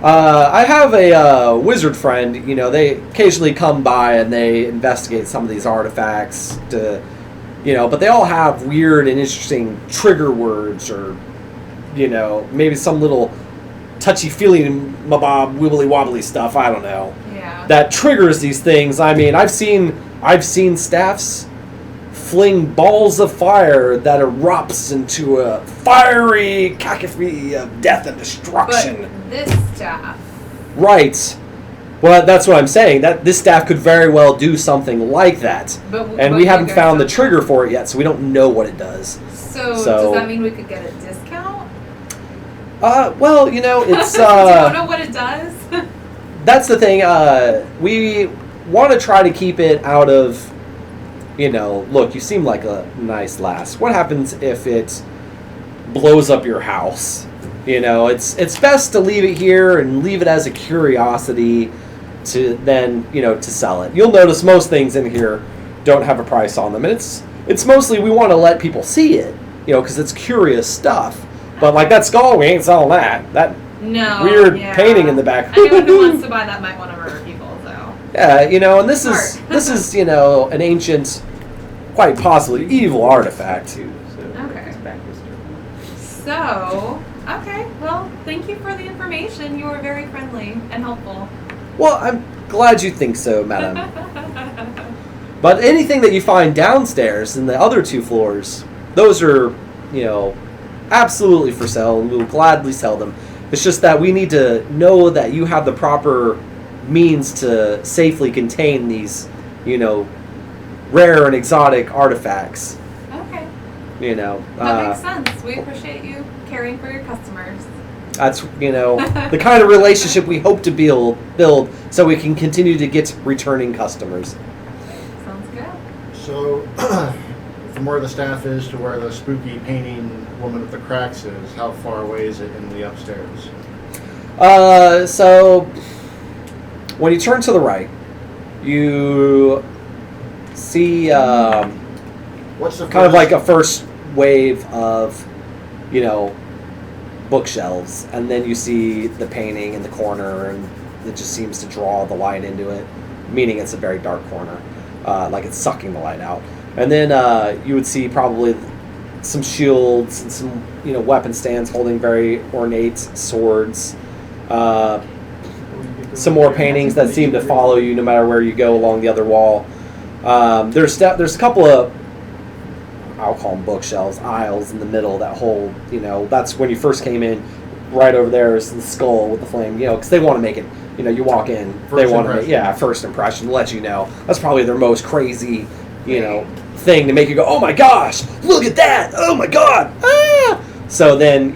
I have a wizard friend, you know, they occasionally come by and they investigate some of these artifacts to, you know, but they all have weird and interesting trigger words or, you know, maybe some little touchy-feely mabob wibbly-wobbly stuff, I don't know, Yeah. that triggers these things. I mean, I've seen staffs fling balls of fire that erupts into a fiery cacophony of death and destruction. But this staff. Right. Well, that's what I'm saying. That this staff could very well do something like that, and we haven't found the trigger for it yet, so we don't know what it does. So So- does that mean we could get a discount? Well, you know, it's Do you know what it does? that's the thing. We want to try to keep it out of, you know, look, you seem like a nice lass. What happens if it blows up your house? You know, it's best to leave it here and leave it as a curiosity to then, you know, to sell it. You'll notice most things in here don't have a price on them. And it's mostly we want to let people see it, you know, because it's curious stuff. But like that skull, we ain't selling that. That No. weird yeah. painting in the back. Anyone who wants to buy that might want to murder people, though. Yeah, you know, and this Smart. is you know, an ancient, quite possibly evil artifact. Too, so Okay. it's backwards to- So, okay. Well, thank you for the information. You were very friendly and helpful. Well, I'm glad you think so, madam. But anything that you find downstairs in the other 2 floors, those are, you know, absolutely for sale, and we'll gladly sell them. It's just that we need to know that you have the proper means to safely contain these, you know, rare and exotic artifacts. Okay. You know, That makes sense. We appreciate you caring for your customers. that's, you know, the kind of relationship we hope to build so we can continue to get returning customers. Sounds good. So from where the staff is to where the spooky painting woman with the cracks is, how far away is it in the upstairs? So when you turn to the right, you see What's the kind of furthest- like a first wave of, bookshelves, and then you see the painting in the corner, and it just seems to draw the light into it, meaning it's a very dark corner, like it's sucking the light out. And then you would see probably some shields and some, weapon stands holding very ornate swords. Some more paintings that seem to follow you no matter where you go along the other wall. There's a couple of, I'll call them bookshelves, aisles in the middle that hold, that's when you first came in. Right over there is the skull with the flame, because they want to make it, you walk in, they want to make, first impression, let you know. That's probably their most crazy, thing to make you go, oh my gosh, look at that, oh my god, ah! So then,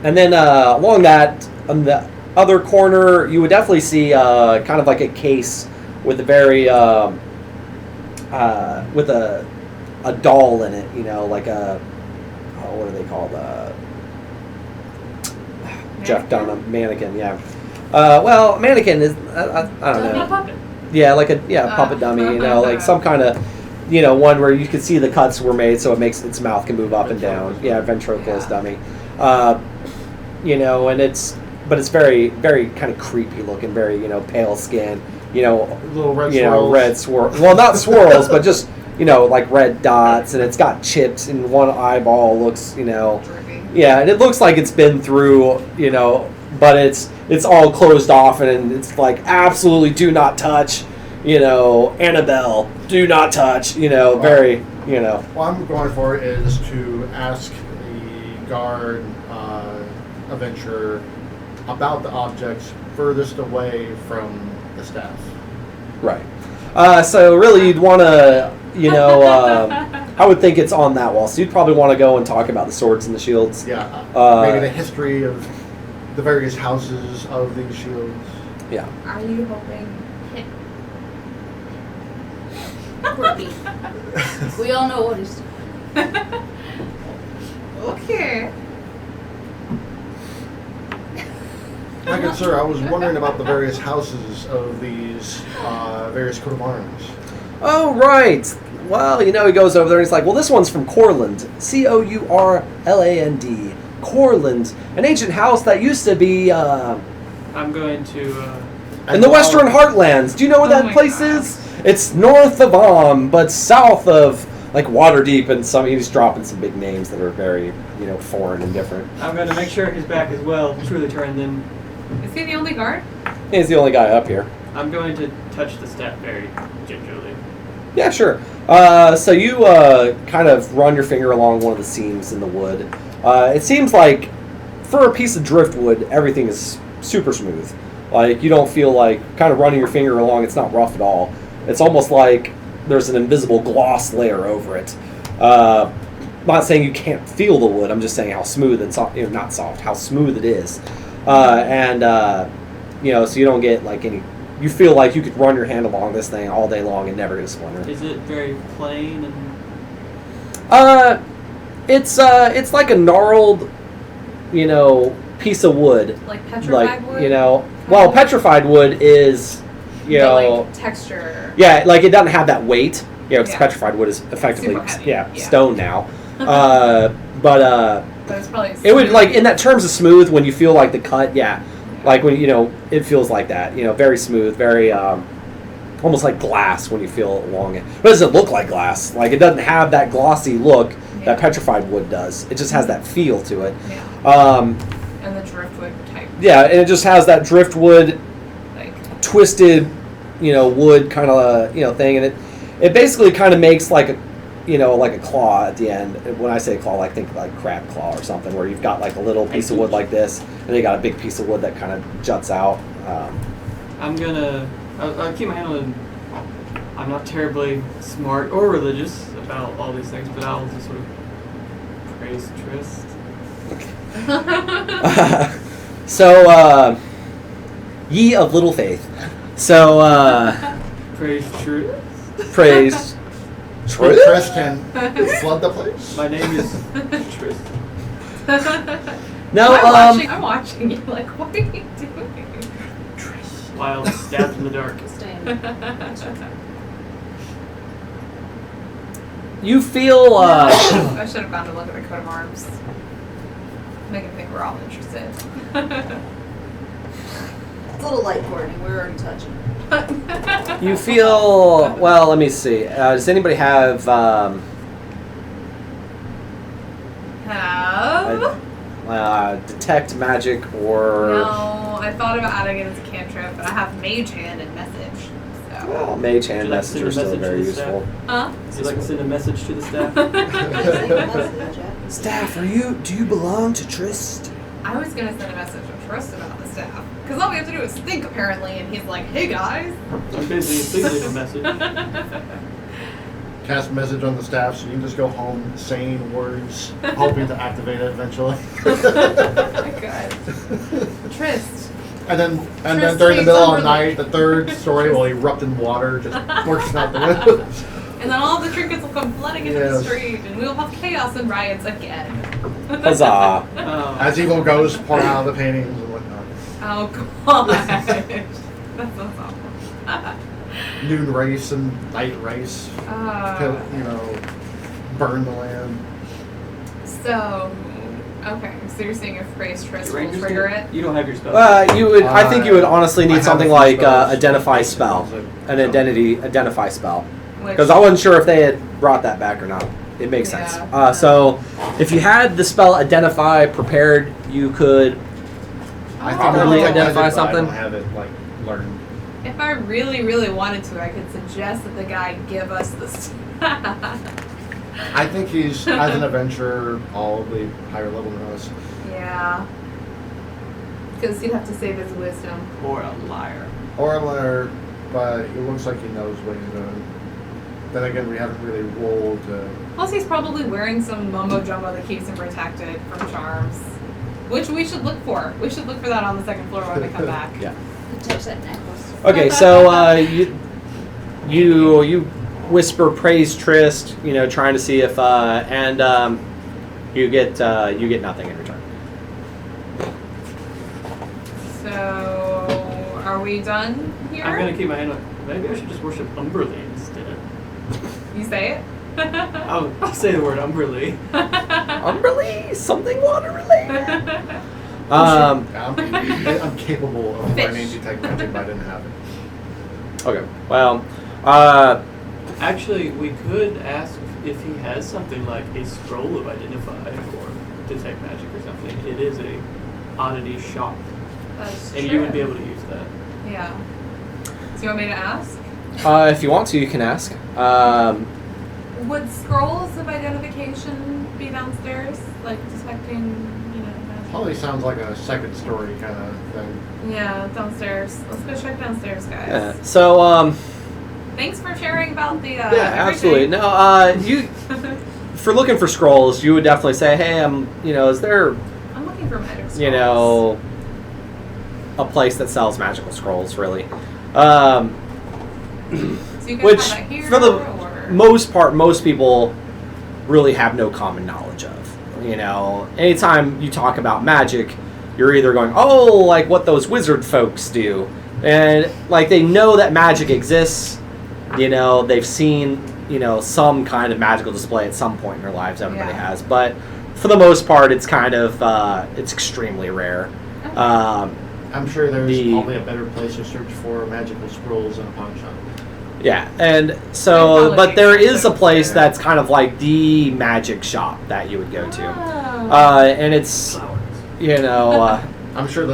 and then along that, on the other corner, you would definitely see kind of like a case with a very, with a doll in it, like a, what are they called? Jeff Dunham, mannequin, yeah. Well, mannequin is, I don't know. A puppet. Yeah, like a puppet dummy, like some kind of, one where you can see the cuts were made so it makes its mouth can move up and down. Yeah, ventriloquist dummy. And it's very, very kind of creepy looking, very, pale skin, little red swirls. red swirl. Well, not swirls, but just, like red dots, and it's got chips, and one eyeball looks, Dripping. yeah, and it looks like it's been through, but it's all closed off, and it's like, absolutely do not touch, Annabelle, do not touch, very, What I'm going for is to ask the guard adventurer about the objects furthest away from the staff. Right. So really you'd want to, I would think it's on that wall, so you'd probably want to go and talk about the swords and the shields. Yeah, maybe the history of the various houses of these shields. Yeah. Are you hoping? We all know what he's Okay. My good sir, I was wondering about the various houses of these various coat of arms. Oh, right. Well, he goes over there and he's like, well, this one's from Courland. Courland. Courland. An ancient house that used to be I'm going to. in the Western Heartlands. Do you know where that my place God. is? It's north of but south of, like, Waterdeep, and he's dropping some big names that are very, foreign and different. I'm going to make sure he's back as well. Truly turned in. Is he the only guard? He's the only guy up here. I'm going to touch the staff very gingerly. Yeah, sure. So you kind of run your finger along one of the seams in the wood. It seems like for a piece of driftwood, everything is super smooth. Like, you don't feel like kind of running your finger along, it's not rough at all. It's almost like there's an invisible gloss layer over it. I'm not saying you can't feel the wood, I'm just saying how smooth and soft, not soft, how smooth it is. So you don't get like any, you feel like you could run your hand along this thing all day long and never get a splinter. Is it very plain and? It's like a gnarled, piece of wood. Like petrified wood? Well, petrified wood is, Like texture. yeah, like it doesn't have that weight, because Yeah. petrified wood is effectively, Super heavy, yeah. stone now. But it's probably it would, like, in that terms of smooth, when you feel like the cut, like when, it feels like that, very smooth, very, almost like glass when you feel it along it. But it doesn't look like glass. Like, it doesn't have that glossy look that petrified wood does. It just has that feel to it. Yeah. And the driftwood type. Yeah, and it just has that driftwood, Like. twisted, wood kind of, thing, and it basically kind of makes like a, like a claw at the end. When I say claw, like, think like crab claw or something, where you've got like a little piece of wood like this, and then you got a big piece of wood that kind of juts out. I'll keep my hand on it. I'm not terribly smart or religious about all these things, but I'll just sort of praise Trist. So, ye of little faith. So, Praise Trist. praise Trist? Trist can flood the place. My name is Trist. No, I'm watching you like, what are you doing? Trist. Wild, stabbed in the dark. Staying. you feel, I should have gone to look at the coat of arms. Make him think we're all interested. It's a little light, Courtney. We're already touching. you feel, well, let me see. Does anybody have, detect magic or... No, I thought about adding it as a cantrip, but I have mage hand and message. So. Well, mage hand Would you like to message send a are still message very to the useful. Huh? Would you like to send a message to the staff? Message, yeah. Staff, do you belong to Trist? I was gonna send a message to Trist about the staff. Because all we have to do is think, apparently, and he's like, hey guys. I'm busy. Please leave a message. Cast message on the staff so you can just go home saying words, hoping to activate it eventually. Oh my god. Trist. And then Trist during the takes middle over of the night, the third story will erupt in water, just bursting out the windows. And then all the trinkets will come flooding into the Yes. street, and we will have chaos and riots again. Huzzah. As evil ghosts pour out the paintings and whatnot. Oh gosh. That sounds awful. Noon race and night race. Burn the land. So, okay, so you're saying if praise Trist will Rangers trigger do- it? You don't have your spell. I think you would honestly I need have something a few like spells. identify spell, an So- identify spell. Which- Because I wasn't sure if they had brought that back or not. It makes sense. Yeah. So, if you had the spell identify prepared, you could. I Probably I identify but something. I don't have it learned. If I really, really wanted to, I could suggest that the guy give us the I think he's, as an adventurer, probably higher level than us. Yeah. Because he'd have to save his wisdom. Or a liar. Or a liar, but he looks like he knows what he's doing. Then again, we haven't really rolled. Plus, he's probably wearing some mumbo jumbo that keeps him protected from charms. Which we should look for. We should look for that on the second floor when we come back. Yeah. Touch that necklace. Okay, so you whisper praise Trist, trying to see if you get nothing in return. So, are we done here? I'm gonna keep my hand on. Maybe I should just worship Umberly instead. You say it? I'll say the word Umberly. Umberly, something water related. I'm capable of Fish. learning detect magic, but I didn't have it. Okay, well, Actually, we could ask if he has something like a scroll of identify or detect magic or something. It is a oddity shop, That's and true. you would be able to use that. Yeah. So you want me to ask? if you want to, you can ask. Would scrolls of identification be downstairs? Like detecting, magic? Probably sounds like a second story kind of thing. Yeah, downstairs. Let's go check downstairs, guys. Yeah. So, Thanks for sharing about the, yeah, absolutely. everything. No, you for looking for scrolls, you would definitely say, hey, is there, I'm looking for magic scrolls. a place that sells magical scrolls, really. So you guys Which, have that here, for the or? most part, most people really have no common knowledge of. Anytime you talk about magic, you're either going, oh, like what those wizard folks do. And, like, they know that magic exists. They've seen, some kind of magical display at some point in their lives. Everybody Yeah. has. But for the most part, it's kind of, it's extremely rare. Okay. I'm sure there's The- probably a better place to search for magical scrolls in a pawn shop. Yeah, and They're so, probably but there is a expensive place there. that's kind of like the magic shop that you would go to. Oh. And it's, I'm sure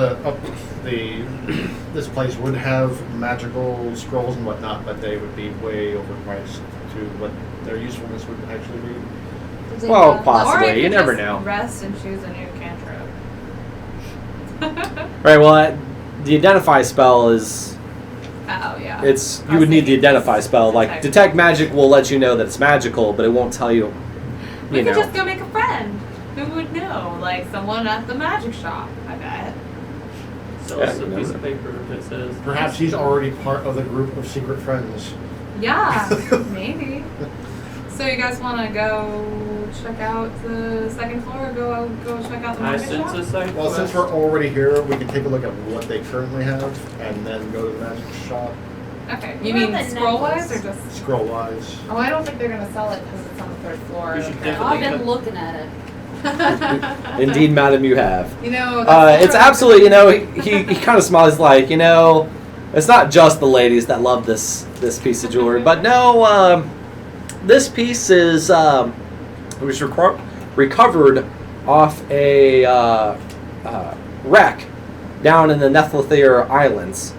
this place would have magical scrolls and whatnot, but they would be way overpriced to what their usefulness would actually be. Does it Well, have- possibly. Or I You could never just know. Rest and choose a new cantrip. right, well, the identify spell is, Oh yeah. you would need the identify spell. Like, detect magic will let you know that it's magical, but it won't tell you, We could just go make a friend who would know, like someone at the magic shop. I bet. Sell Yeah, us a you piece know. of paper that says. Perhaps he's already part of the group of secret friends. Yeah, maybe. So you guys want to go check out the second floor, or go check out the I market sense shop? a side Well, since quest. we're already here, we can take a look at what they currently have and then go to the magic shop, Okay. What You mean about the scroll-wise, or necklace? just? scroll-wise. Oh, I don't think they're gonna sell it because it's on the third floor. You should apparently. I've definitely been looking at it. Indeed, madam, you have. You know, that's It's absolutely, he kind of smiles like, it's not just the ladies that love this piece of jewelry, but no, this piece is, it was recovered off a wreck down in the Nethlethir Islands,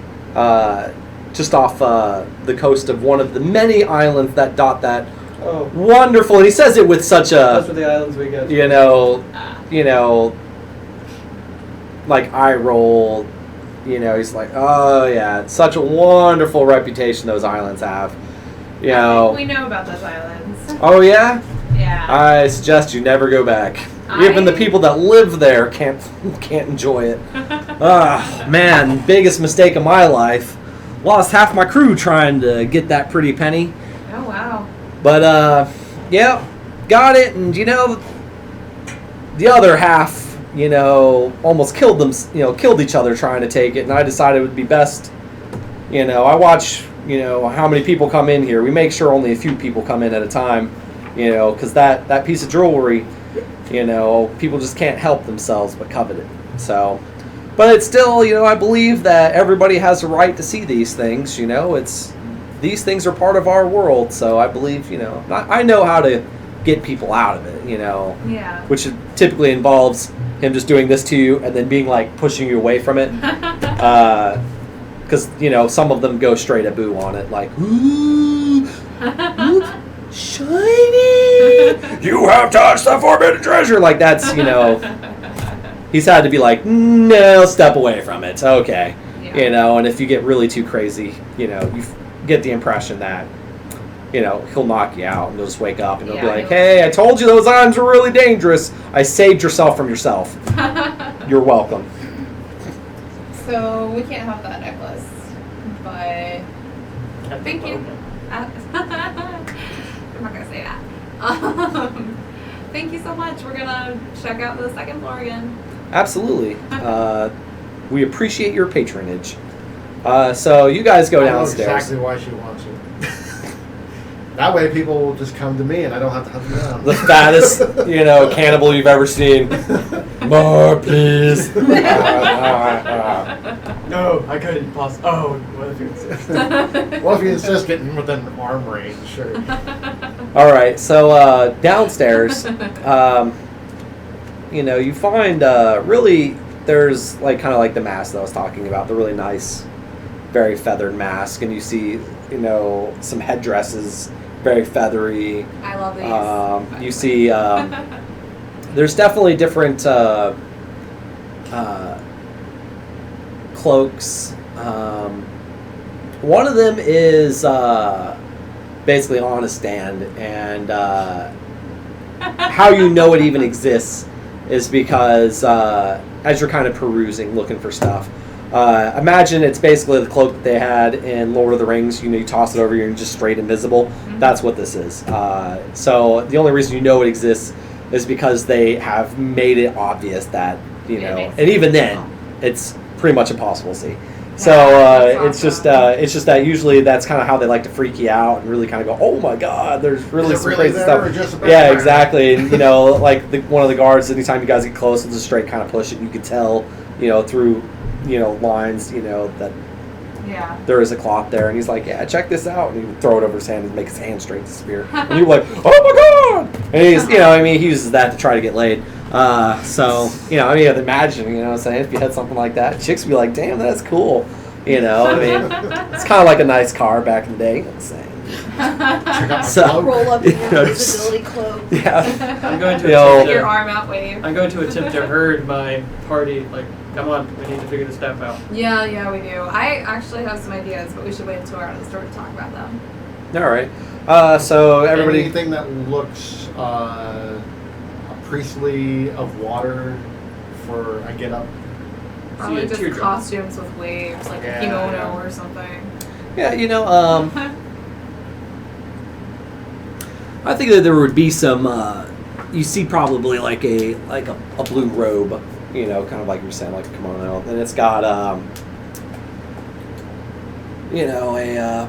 just off the coast of one of the many islands that dot that Oh, wonderful, and he says it with such those a, are the islands we go to. like eye roll. He's like, oh yeah, it's such a wonderful reputation those islands have. we know about those islands. Oh yeah? Yeah. I suggest you never go back. Even the people that live there can't enjoy it. Ah, man, biggest mistake of my life. Lost half my crew trying to get that pretty penny. Oh wow. But yeah, got it, and the other half, almost killed them, killed each other trying to take it, and I decided it would be best, I watch, how many people come in here. We make sure only a few people come in at a time, because that piece of jewelry, people just can't help themselves but covet it. So, but it's still, I believe that everybody has a right to see these things, these things are part of our world, so I believe, I know how to get people out of it, Yeah. which typically involves him just doing this to you and then being like pushing you away from it. Because, some of them go straight a boo on it, like, ooh, shiny, you have touched the forbidden treasure. Like, that's, he's had to be like, no, step away from it. Okay. Yeah. And if you get really too crazy, you get the impression that, he'll knock you out and you'll just wake up and he'll be Yeah, like, he'll- hey, I told you those items were really dangerous. I saved yourself from yourself. You're welcome. So we can't have that necklace, but thank you. I'm not gonna say that. Thank you so much. We're gonna check out the second floor again. Absolutely. We appreciate your patronage. So you guys go I know downstairs. exactly why she wants it. That way people will just come to me and I don't have to hunt them down. The fattest, cannibal you've ever seen. More, please. No, I couldn't possibly. Oh, what if you insist? Well, if you insist getting within arm range, sure. All right, so downstairs, you find really there's kind of like the mask that I was talking about, the really nice, very feathered mask, and you see some headdresses, very feathery. I love these. You see, there's definitely different cloaks. One of them is basically on a stand, and how you know it even exists is because as you're kind of perusing, looking for stuff, imagine it's basically the cloak that they had in Lord of the Rings. You toss it over, you're just straight invisible. Mm-hmm. That's what this is. So the only reason you know it exists is because they have made it obvious that and even then, it's pretty much impossible to see. So that's it's awesome. just that usually that's kind of how they like to freak you out and really kind of go, oh my god, there's really Is it some really crazy there stuff. or just a Yeah, background? exactly. And like one of the guards, anytime you guys get close, will just straight kind of push it. You can tell, through lines, that Yeah. there is a cloth there, and he's like, yeah, check this out, and he would throw it over his hand and make his hand straight disappear. And you're like, oh my god! And he's, he uses that to try to get laid. So, imagine, what I'm saying, if you had something like that, chicks would be like, damn, that's cool. It's kind of like a nice car back in the day. I'm saying. Check out my So- cloak. Roll up in Yeah, your just- invisibility cloak. Yeah. I'm going to Yo. Your attempt arm out wave. I'm going to attempt to herd my party. Like, come on, we need to figure this stuff out. Yeah, we do. I actually have some ideas, but we should wait until we're out of the store to talk about them. All right. So everybody. Anything that looks priestly of water for a get up. Probably a just teardrop. costumes with waves, like Yeah, a kimono yeah. or something. Yeah, I think that there would be some. You see, probably like a blue robe, you know, kind of like you're saying, like a kimono, and it's got you know, a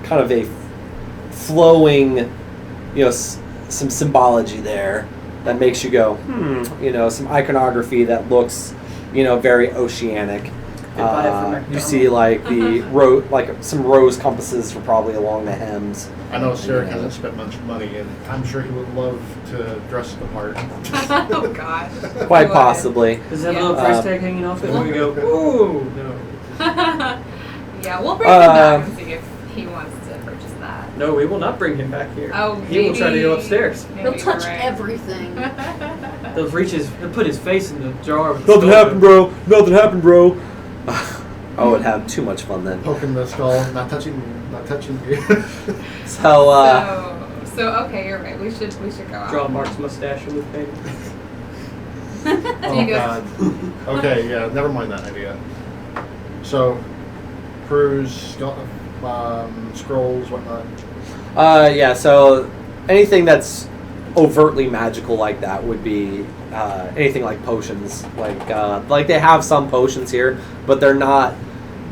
kind of a flowing, you know, some symbology there that makes you go, you know, some iconography that looks, you know, very oceanic. You see like the some rose compasses are probably along the hems. I know Cerrac hasn't spent much money, and I'm sure he would love to dress the part. Oh gosh. Quite possibly. Does it have a little price tag hanging off it? And we go, ooh, no. Yeah, we'll bring him back and see if he wants to purchase that. No, we will not bring him back here. Oh, he will try to go upstairs. He'll touch everything. He'll put his face in the jar. With Nothing happened, bro. Nothing happened, bro. I would have too much fun then. Poking the skull, not touching me. So okay, you're right. We should go out. Draw Mark's mustache with paint. Oh God. Okay, yeah, never mind that idea. So, cruise, scrolls, whatnot. Yeah. So anything that's overtly magical like that would be anything like potions. Like they have some potions here, but they're not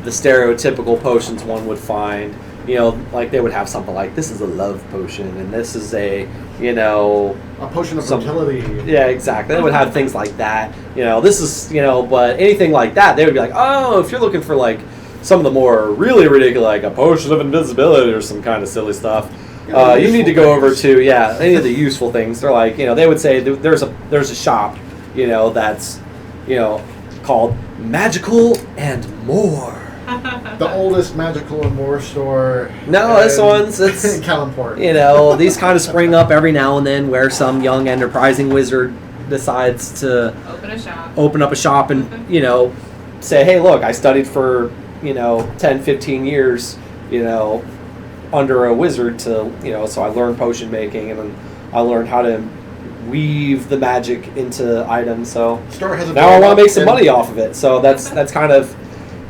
the stereotypical potions one would find. You know, like they would have something like, this is a love potion, and this is a, you know... A potion of fertility. Yeah, exactly. They would have things like that. You know, this is, you know, but anything like that, they would be like, oh, if you're looking for, like, some of the more really ridiculous, like a potion of invisibility or some kind of silly stuff, you need to go over to, any of the useful things. They're like, you know, they would say there's a shop, you know, that's, you know, called Magical and More. The oldest Magical and More store. No, this one's it's in Kalimport. You know, these kind of spring up every now and then where some young enterprising wizard decides to open up a shop and, you know, say, hey, look, I studied for, you know, 10, 15 years, you know, under a wizard to, you know, so I learned potion making and then I learned how to weave the magic into items. So now I want to make some money off of it. So that's kind of,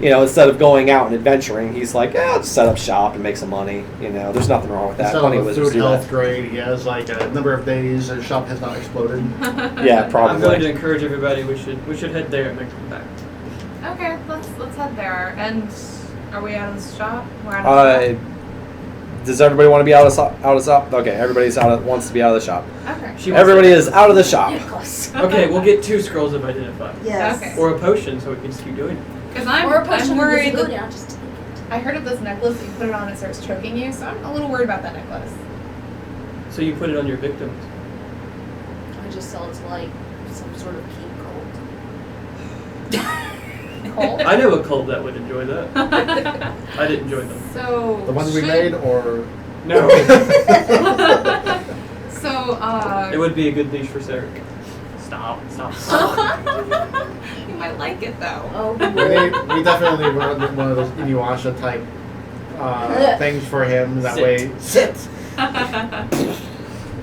you know, instead of going out and adventuring, he's like, I'll just set up shop and make some money. You know, there's nothing wrong with that. Instead of a food health grade, he has like a number of days his shop has not exploded. Yeah, probably. I'm going to encourage everybody. We should head there and then come back. Okay, let's head there. And are we out of the shop? We're out of the shop. Does everybody want to be out of shop? Okay, everybody's wants to be out of the shop. Okay. Everybody is out of the shop. Okay, we'll get 2 scrolls of identify. Yes. Okay. Or a potion, so we can just keep doing it. Because I'm worried that I'll just take it. I heard of this necklace that you put it on, it starts choking you, so I'm a little worried about that necklace. So you put it on your victims. I just sell it to like some sort of key cult. Cold? I know a cult that would enjoy that. I didn't enjoy them. So the ones we made, or no? So it would be a good niche for Cerrac. Stop. You might like it though. Oh. we definitely need one of those Inuyasha type things for him. That way, sit.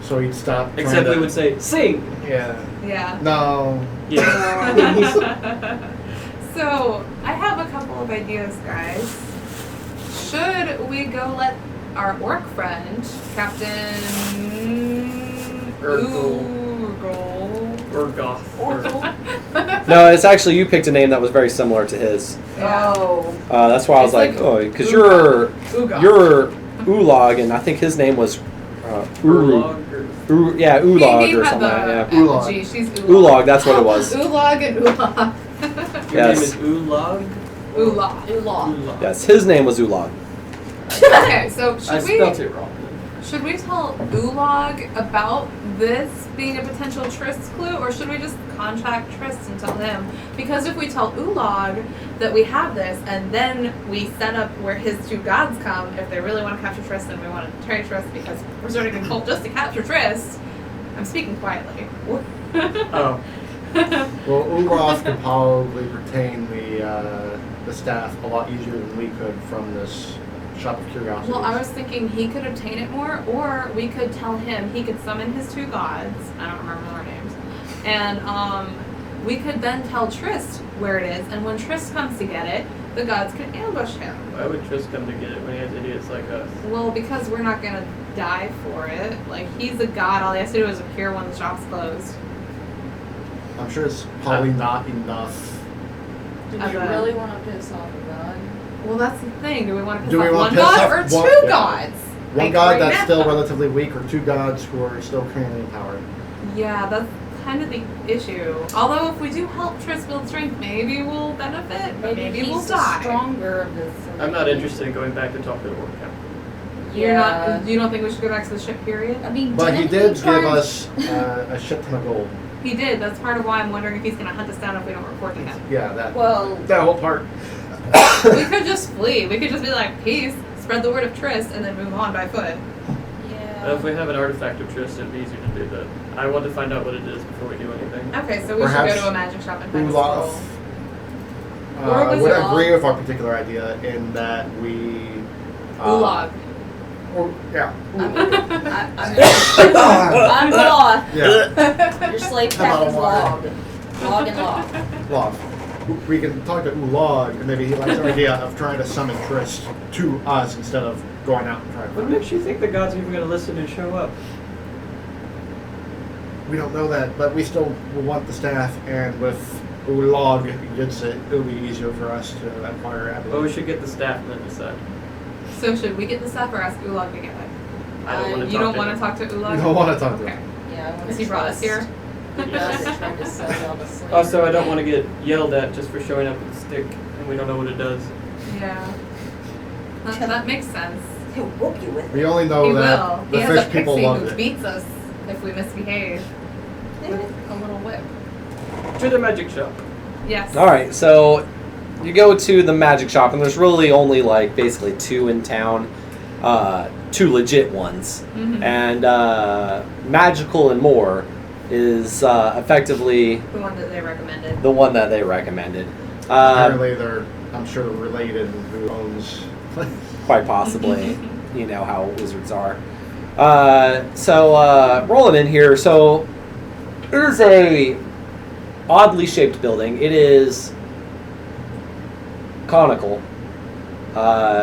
So he'd stop. Except we would say, sing. Yeah. Yeah. No. Yeah. So I have a couple of ideas, guys. Should we go let our orc friend, Captain No, it's actually you picked a name that was very similar to his. Yeah. Oh. That's why I was like, because you're Ulag, and I think his name was Ulag. Ulag or something. Yeah. Ulag. She's Ulag, that's what it was. Ulag and Ulag. Your name is Ulag? Ulath. Yes, his name was Ulag. Okay, so I spelled it wrong. Should we tell Ulag about this being a potential Trist clue, or should we just contact Trist and tell him? Because if we tell Ulag that we have this, and then we set up where his 2 gods come, if they really want to capture Trist, then we want to trade Trist because we're starting a cult just to capture Trist. I'm speaking quietly. Oh. Well, Ulath could probably retain the staff a lot easier than we could from this shop of curiosities. Well, I was thinking he could obtain it more, or we could tell him he could summon his 2 gods. I don't remember their names. And we could then tell Trist where it is, and when Trist comes to get it, the gods can ambush him. Why would Trist come to get it when he has idiots like us? Well, because we're not gonna die for it. Like, he's a god, all he has to do is appear when the shop's closed. I'm sure it's probably not enough. Do we Okay. really want to piss off a god? Well, that's the thing. Do we want to piss Do we off wanna one piss god off or one- two yeah. gods? One Like, god right that's now. still relatively weak, or two gods who are still currently in power. Yeah, that's kind of the issue. Although, if we do help Trist build strength, maybe we'll benefit, but maybe he's we'll the die. stronger of this. I'm not interested in going back to talk to the orc camp. You're Yeah. not. You don't think we should go back to the ship? Period. I mean, But he didn't did try give and- us a shit ton of gold. He did. That's part of why I'm wondering if he's gonna hunt us down if we don't report to him. Yeah, that Well, that whole part. We could just flee. We could just be like, peace, spread the word of Trist, and then move on by foot. yeah. If we have an artifact of Trist, it'd be easier to do that. I want to find out what it is before we do anything. Okay, so we Perhaps should go to a magic shop and find a Ulath scroll. Or was would it agree with our particular idea in that we. Ulath. Or, yeah. I'm Law. Yeah. Your slave How about captain's a Log. Log and Law. Well, we can talk to Ulag, and maybe he likes our idea of trying to summon Trist to us instead of going out and trying to What find makes you think the gods are even going to listen and show up? We don't know that, but we still will want the staff, and with Ulag, if he gets it, it'll be easier for us to acquire Well, we ability. should get the staff and then decide. So should we get the stuff or ask Ulag to get it? I don't want to You talk don't to want him. to talk to Ulag? We don't want to talk to Okay. him. Yeah, I want Because to he brought us here? Yes, trying to sell y'all to slaves. Also, I don't want to get yelled at just for showing up with a stick and we don't know what it does. Yeah. That makes sense. He'll whoop you with it. We only He know that will. the He has fish a people pixie love who it. beats us if we misbehave. With a little whip. To the magic shop. Yes. All right, so you go to the magic shop, and there's really only like basically two in town, two legit ones, Mhm. and magical and more is effectively The one that they recommended. the one that they recommended. Apparently, they're, I'm sure, related in who owns. Quite possibly, you know how wizards are. So rolling in here, so it is a oddly shaped building. It is conical.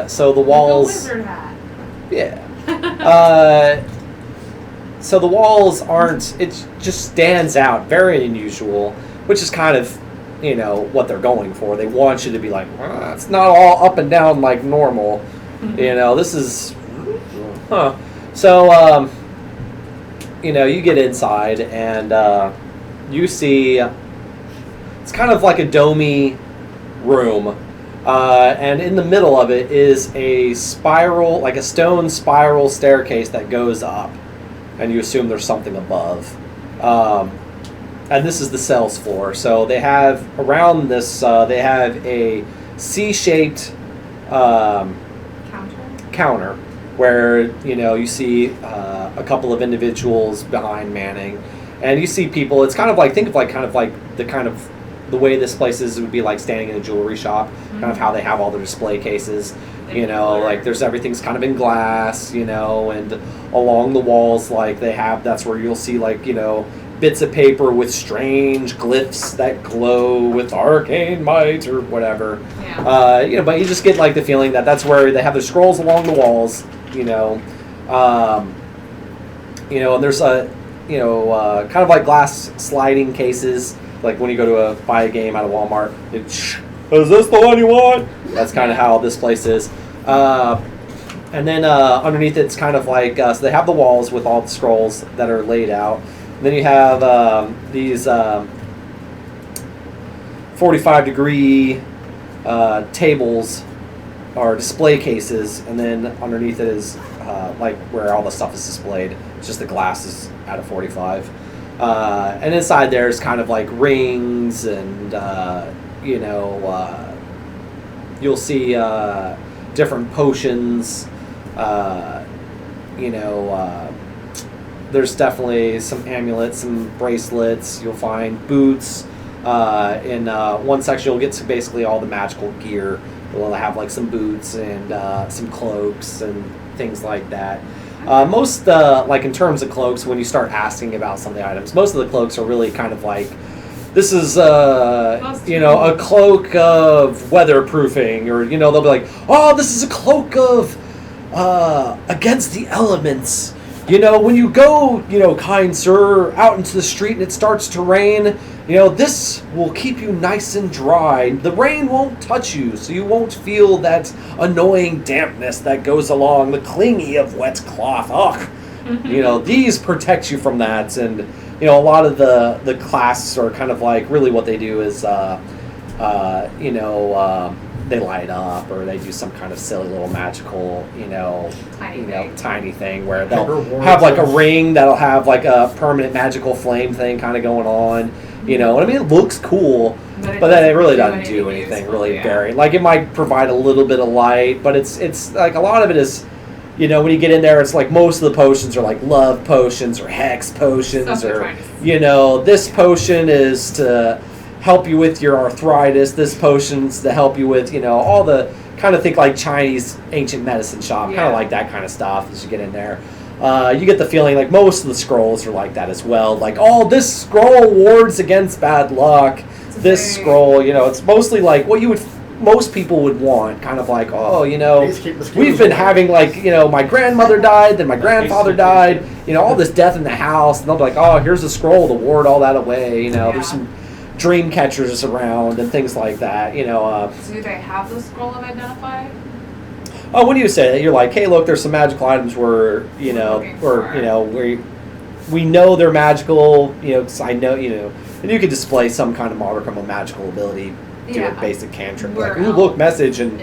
So the walls, Like a wizard hat. yeah. So the walls aren't. It just stands out, very unusual, which is kind of, you know, what they're going for. They want you to be like, well, it's not all up and down like normal. You know, this is, huh. So, you know, you get inside and you see, it's kind of like a domey room. And in the middle of it is a spiral, like a stone spiral staircase that goes up. And you assume there's something above. And this is the cells floor. So they have, around this, they have a C-shaped counter where, you know, you see a couple of individuals behind Manning. And you see people, it's kind of like, think of like kind of like the way this place is would be like standing in a jewelry shop, kind of how they have all the display cases, you know, like there's everything's kind of in glass, you know, and along the walls, like they have, that's where you'll see like, you know, bits of paper with strange glyphs that glow with arcane might or whatever. Yeah. You know, but you just get like the feeling that that's where they have the scrolls along the walls, you know, and there's a, you know, kind of like glass sliding cases, like when you go to buy a game out of Walmart. Is this the one you want? That's kind of how this place is. And then underneath it's kind of like, so they have the walls with all the scrolls that are laid out. And then you have these 45-degree tables or display cases, and then underneath it is like where all the stuff is displayed. It's just the glass is at a 45. And inside there's kind of like rings and, you know, you'll see different potions, you know, there's definitely some amulets, some bracelets. You'll find boots. In one section, you'll get to basically all the magical gear. We'll have like some boots and some cloaks and things like that. Most, like in terms of cloaks, when you start asking about some of the items, most of the cloaks are really kind of like this is a cloak of weatherproofing, or they'll be like, oh, this is a cloak of against the elements. When you go, kind sir, out into the street and it starts to rain, this will keep you nice and dry. The rain won't touch you, so you won't feel that annoying dampness that goes along the clingy of wet cloth. Ugh. These protect you from that, and a lot of the classes are kind of like, really what they do is they light up, or they do some kind of silly little magical tiny thing where they'll have like a ring that'll have like a permanent magical flame thing kind of going on. And I mean, it looks cool, but then it really doesn't do anything really very. Like, it might provide a little bit of light, but it's like a lot of it is, when you get in there, it's like most of the potions are like love potions or hex potions, or this potion is to help you with your arthritis. This potion's to help you with all the kind of think like Chinese ancient medicine shop, kind of like that kind of stuff as you get in there. You get the feeling like most of the scrolls are like that as well. Like, oh, this scroll wards against bad luck. This scroll, it's mostly like what most people would want. Kind of like, oh, we've been having like, my grandmother died, then my grandfather died. All this death in the house, and they'll be like, oh, here's a scroll to ward all that away. There's some dream catchers around and things like that. Do they have the scroll of identify? Oh, when you say that, you're like, hey, look, there's some magical items where, where we know they're magical, 'cause I know, and you can display some kind of modicum of magical ability, do a basic cantrip, like, ooh, look, message, and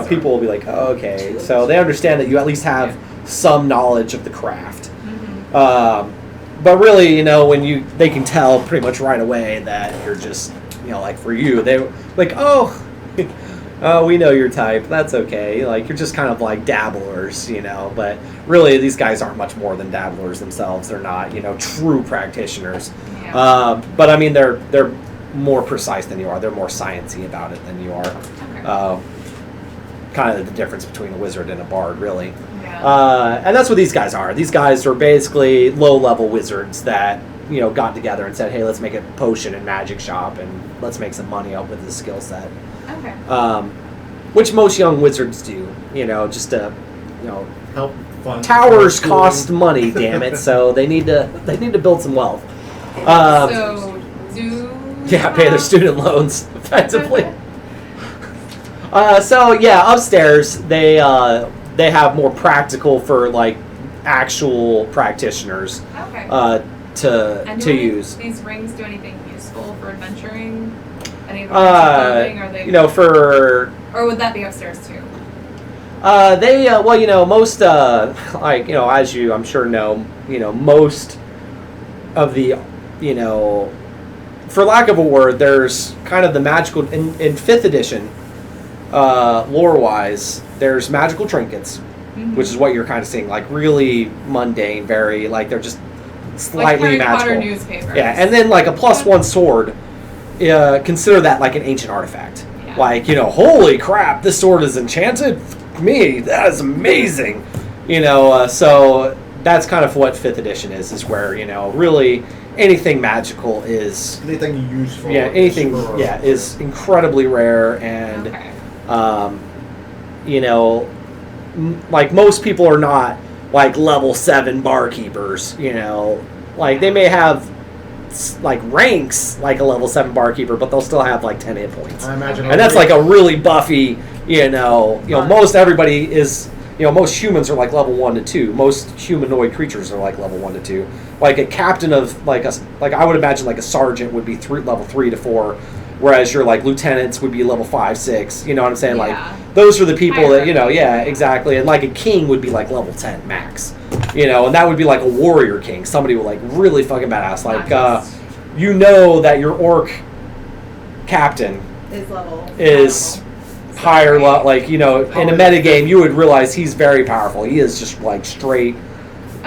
people will be like, oh, okay, so they understand that you at least have some knowledge of the craft. But really, when they can tell pretty much right away that you're just, like for you, they like, oh, we know your type. That's okay. Like, you're just kind of like dabblers, But really, these guys aren't much more than dabblers themselves. They're not, true practitioners. Yeah. But I mean, they're more precise than you are. They're more sciencey about it than you are. Okay. Kind of the difference between a wizard and a bard, really. Yeah. And that's what these guys are. These guys are basically low-level wizards that, got together and said, hey, let's make a potion and magic shop, and let's make some money up with this skill set. Okay. Which most young wizards do, just to, Help fund towers schooling. cost money, damn it, so they need to build some wealth. So Pay their student loans effectively. Upstairs they have more practical for like actual practitioners to use. These rings do anything useful for adventuring? Any of the clothing? Are they or would that be upstairs too? Most as you I'm sure know, most of the for lack of a word, there's kind of the magical in 5th edition, lore-wise, there's magical trinkets, which is what you're kind of seeing, like really mundane, very like they're just slightly like Harry magical. Potter newspapers. Yeah, and then like a +1 sword, consider that like an ancient artifact. Yeah. Like, holy crap, this sword is enchanted. Me, that is amazing. So that's kind of what 5th edition is where really anything magical is anything useful. Yeah, anything. Is incredibly rare, and like most people are not like level 7 barkeepers. Like they may have like ranks like a level 7 barkeeper, but they'll still have like 10 hit points. I imagine, and that's like a really buffy. Most everybody is. Most humans are like level 1 to 2. Most humanoid creatures are like level 1 to 2. Like a captain of like I would imagine like a sergeant would be level 3 to 4, whereas your like lieutenants would be level 5, 6. You know what I'm saying? Yeah. Like those are the people that exactly. And like a king would be like level 10 max. And that would be like a warrior king, somebody with like really fucking badass. Like that your orc captain is higher like in a metagame you would realize he's very powerful. He is just like straight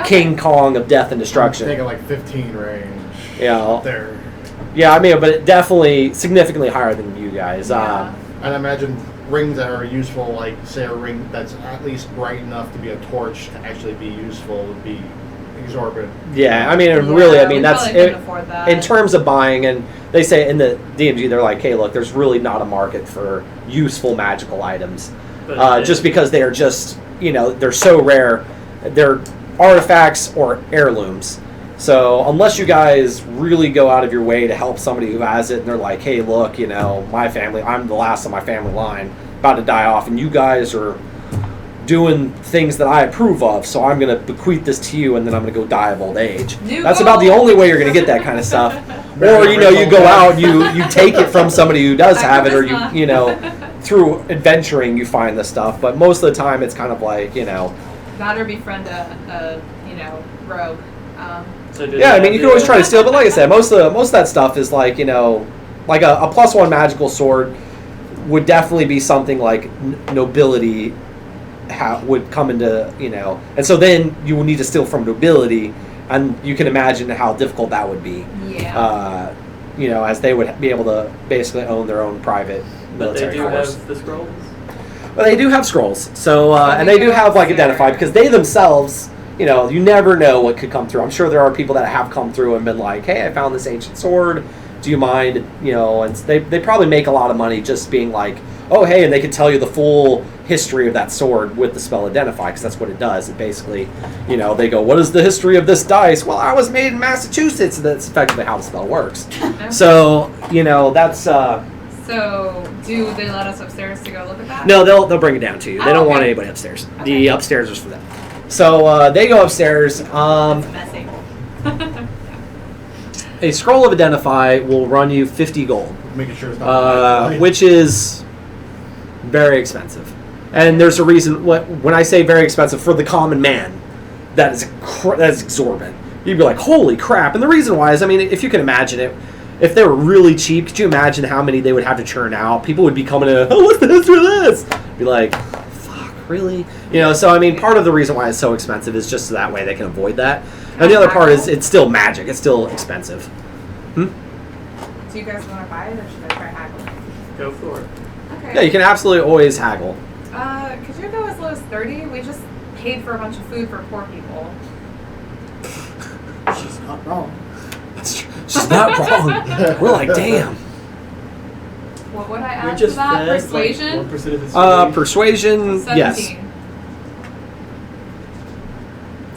King Kong of death and destruction. I'm thinking like 15 range. There. Yeah, I mean, but it definitely significantly higher than you guys. Yeah. And I imagine rings that are useful, like say a ring that's at least bright enough to be a torch to actually be useful would be exorbitant. Yeah, I mean, Yeah, really, I we mean, that's probably couldn't afford that. in terms of buying, and they say in the DMG, they're like, hey, look, there's really not a market for useful magical items, But just because they are just, they're so rare. They're artifacts or heirlooms. So unless you guys really go out of your way to help somebody who has it, and they're like, hey, look, my family, I'm the last of my family line, about to die off, and you guys are doing things that I approve of, so I'm going to bequeath this to you, and then I'm going to go die of old age. That's about the only way you're going to get that kind of stuff. Or, you go out and you take it from somebody who does have it, or through adventuring you find the stuff. But most of the time it's kind of like, That or befriend a rogue. So yeah, I mean, you can always try to steal, but like I said, most of that stuff is like, like a +1 magical sword would definitely be something like nobility would come into, and so then you will need to steal from nobility, and you can imagine how difficult that would be. Yeah. As they would be able to basically own their own private But they military do force. have the scrolls. Well, they do have scrolls, so and they they do go have like upstairs. identified, because they themselves, you never know what could come through. I'm sure there are people that have come through and been like, hey, I found this ancient sword. Do you mind? And they probably make a lot of money just being like, oh, hey, and they can tell you the full history of that sword with the spell Identify, because that's what it does. It basically, they go, what is the history of this dice? Well, I was made in Massachusetts. That's effectively how the spell works. So, that's... So, do they let us upstairs to go look at that? No, they'll bring it down to you. They Oh, don't want okay. anybody upstairs. Okay. The upstairs is for them. So they go upstairs. It's messy. A scroll of Identify will run you 50 gold, Making sure it's not which is very expensive. And there's a reason. When I say very expensive for the common man, that's exorbitant. You'd be like, holy crap! And the reason why is, I mean, if you can imagine it. If they were really cheap, could you imagine how many they would have to churn out? People would be coming in, oh, what's this for this? Be like, fuck, really? So, I mean, part of the reason why it's so expensive is just so that way they can avoid that. And the other part is it's still magic. It's still expensive. Do you guys want to buy it, or should I try haggling? Go for it. Okay. Yeah, you can absolutely always haggle. Could you go as low as 30? We just paid for a bunch of food for poor people. She's not wrong. That's true. She's not wrong. We're like, damn. What would I We add to just that? fed, Persuasion? Like, 1% of the Persuasion, 17. yes.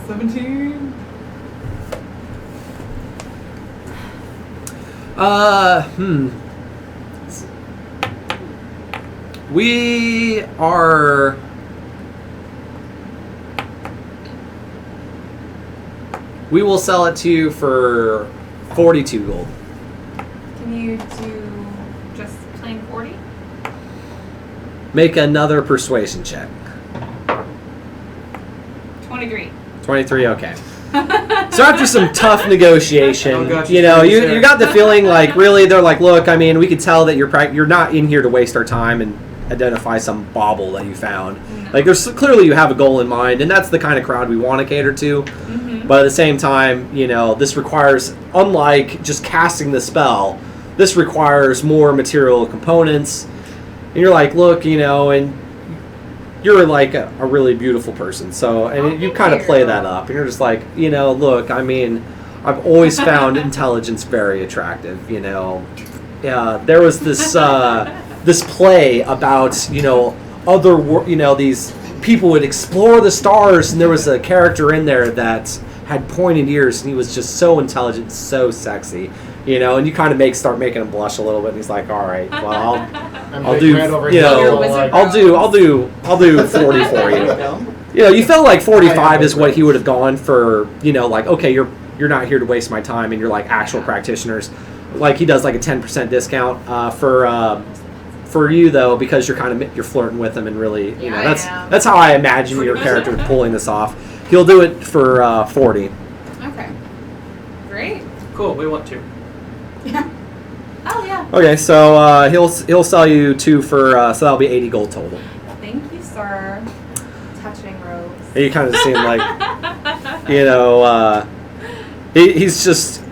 17. We are... We will sell it to you for 42 gold. Can you do just plain 40? Make another persuasion check. 23. 23, okay. So after some tough negotiation, Oh, gotcha. you got the feeling like, really, they're like, look, I mean, we could tell that you're not in here to waste our time and identify some bauble that you found. No. Like, there's clearly you have a goal in mind, and that's the kind of crowd we want to cater to. Mm-hmm. But at the same time, this requires, unlike just casting the spell, this requires more material components. And you're like, look, and you're like a really beautiful person. So, and Oh, you thank kind of you. play that up. And you're just like, look, I mean, I've always found intelligence very attractive, there was this this play about, these people would explore the stars, and there was a character in there that had pointed ears, and he was just so intelligent, so sexy, and you kind of start making him blush a little bit, and he's like, all right, well, I'll do, I'll do 40 for you. You felt like 45 is what he would have gone for, like, okay, you're not here to waste my time, and you're like actual practitioners. Like, he does like a 10% discount for you, though, because you're flirting with him, and really, Yeah, I am. that's how I imagine your character pulling this off. He'll do it for 40. Okay. Great. Cool, we want to. Yeah. Oh, yeah. Okay, so he'll sell you 2 for so that'll be 80 gold total. Thank you, sir. Touching robes. And you kind of seem like, he's just,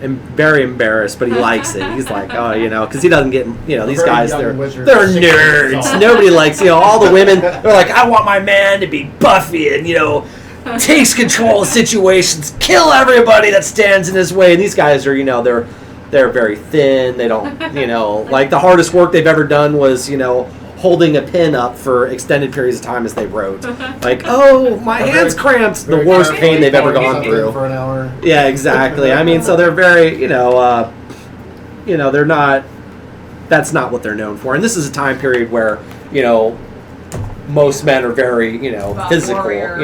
very embarrassed, but he likes it. He's like, oh, because he doesn't get, these very guys, young they're wizard, nerds. 6 Nobody likes, all the women, they're like, I want my man to be Buffy and, takes control of situations, kill everybody that stands in his way. And these guys are, they're very thin. They don't, like the hardest work they've ever done was, holding a pen up for extended periods of time as they wrote. Like, oh, my hand's cramped. The worst pain they've ever gone through. For an hour. Yeah, exactly. I mean, so they're very, they're not, that's not what they're known for. And this is a time period where, most men are very, physical, warrior.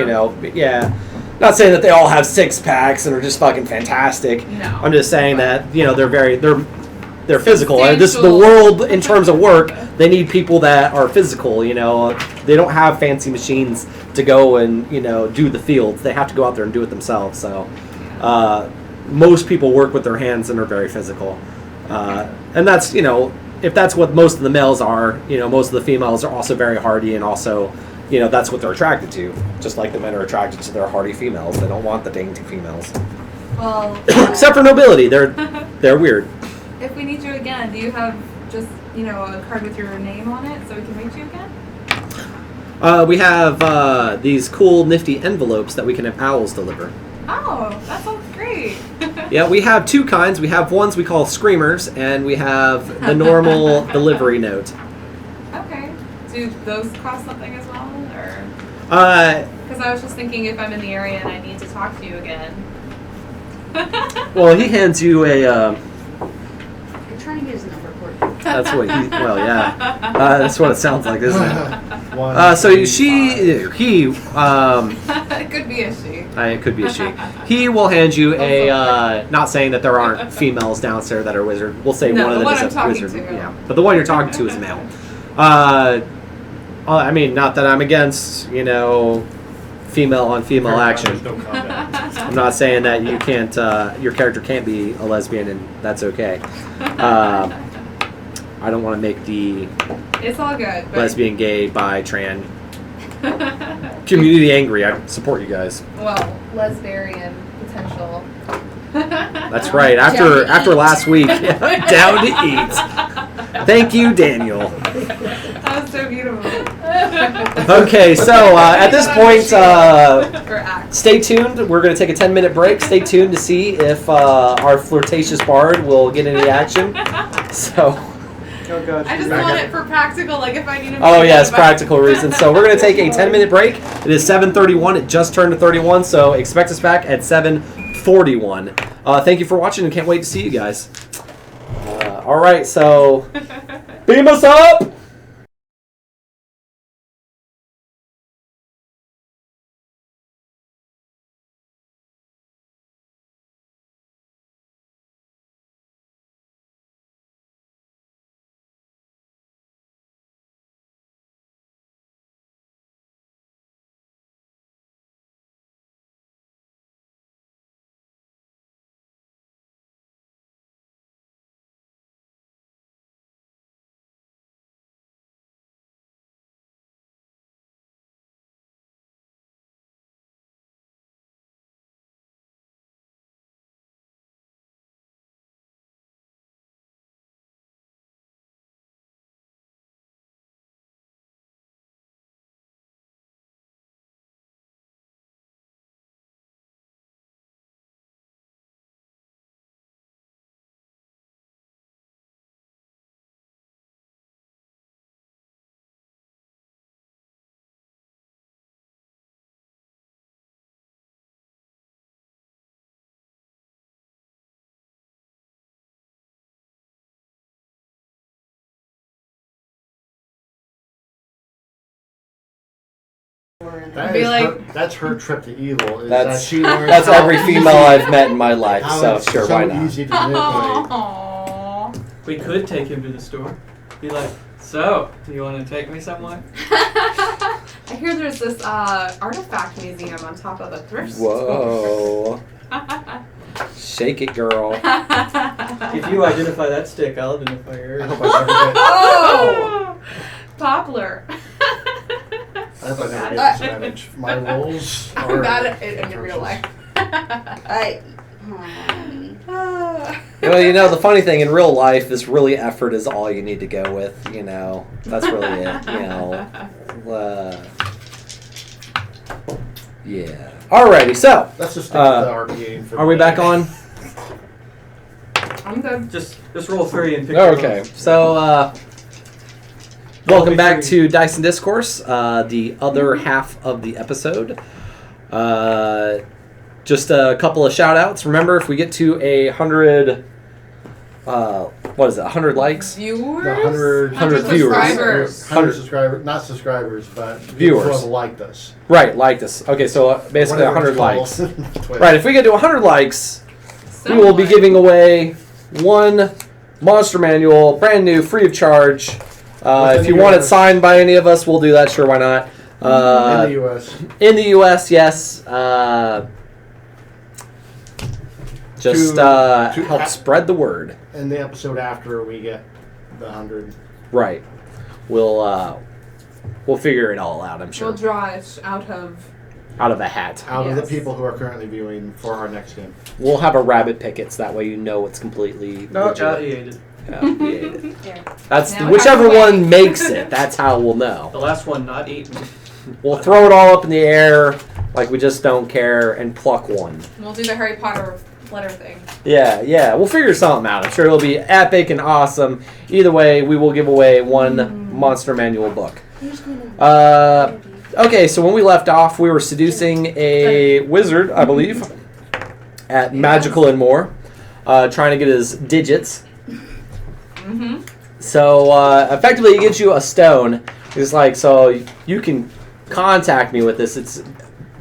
Yeah. Not saying that they all have 6-packs and are just fucking fantastic. No. I'm just saying that, they're physical. This the Substantial. world in terms of work. They need people that are physical. They don't have fancy machines to go and do the fields. They have to go out there and do it themselves. So most people work with their hands and are very physical. And that's if that's what most of the males are. Most of the females are also very hardy and also that's what they're attracted to. Just like the men are attracted to their hardy females. They don't want the dainty females. Well, Except for nobility, they're weird. if we need you again, do you have just, a card with your name on it so we can reach you again? We have these cool, nifty envelopes that we can have owls deliver. Oh, that sounds great. Yeah, we have 2 kinds. We have ones we call screamers, and we have the normal delivery note. Okay. Do those cost something as well, or? Uh, Because I was just thinking if I'm in the area and I need to talk to you again. well, he hands you a. You're trying to get his number for you. That's what he. Well, yeah. That's what it sounds like, isn't it? So He. he. It could be a she. It could be a she. He will hand you a. Not saying that there aren't females downstairs that are wizard. We'll say No, one of the them one is I'm a talking wizard. to. Yeah, but the one you're talking to is male. I mean, not that I'm against female on female action. There's no comment. I'm not saying that you can't. Your character can't be a lesbian, and that's okay. I don't want to make the It's all good. But lesbian, gay, bi, trans community angry. I support you guys. Well, lesbian potential. That's right. Down After to last week, down to eat. Thank you, Daniel. That was so beautiful. Okay, so at this point, Or act. stay tuned. We're going to take a 10-minute break. Stay tuned to see if our flirtatious bard will get any action. So. Oh god. I just want it for practical, like if I need to. Oh yes, practical reasons. So we're going to take a 10-minute break. It is 7:31. It just turned to 31, so expect us back at 7:41. Thank you for watching and can't wait to see you guys. All right, so beam us up! That Be is like- that's her trip to evil. Is That's that she learns that's how every easy- female I've met in my life. how So it's sure, so why not? easy to manipulate. Aww. We could take him to the store. Be like, so, do you want to take me somewhere? I hear there's this artifact museum on top of a thrift Whoa! Shake it, girl. If you identify that stick, I'll identify I yours. hope I never get. Oh! Poplar. I hope I never get disadvantage. My rolls are. Not in real life. Well, the funny thing in real life is really effort is all you need to go with. That's really it. Yeah. Alrighty, so Let's just stick with the RPA. For are we back on? I'm good. Just roll 3 and pick. Oh, okay. So, welcome back to Dice and Discourse, the other half of the episode. Just a couple of shout outs. Remember, if we get to 100, 100 likes? Viewers? 100 viewers. Subscribers. 100 subscribers, not subsibers, but Viewers. people who have liked us. Right, liked us. Okay, so basically Whatever 100 it's likes. called. Right, if we get to 100 likes, we will be giving away one monster manual, brand new, free of charge. If you want it signed by any of us, we'll do that. Sure, why not? in the U.S. In the U.S., yes. Just To help spread the word. In the episode after we get the 100. Right. We'll figure it all out, I'm sure. We'll draw it out of a hat. Out of the Yes. people who are currently viewing for our next game. We'll have a rabbit pickets. That way you know it's completely No, legit. he ate it. Yeah, he ate it. Here. That's Now we whichever have to wait. one makes it. That's how we'll know. The last one not eaten. We'll throw it all up in the air like we just don't care and pluck one. We'll do the Harry Potter letter thing. Yeah. We'll figure something out. I'm sure it'll be epic and awesome. Either way, we will give away one monster manual book. Okay, so when we left off, we were seducing a wizard, I believe, at Magical and More, trying to get his digits. Mm-hmm. So, effectively, he gives you a stone. He's like, so you can contact me with this. It's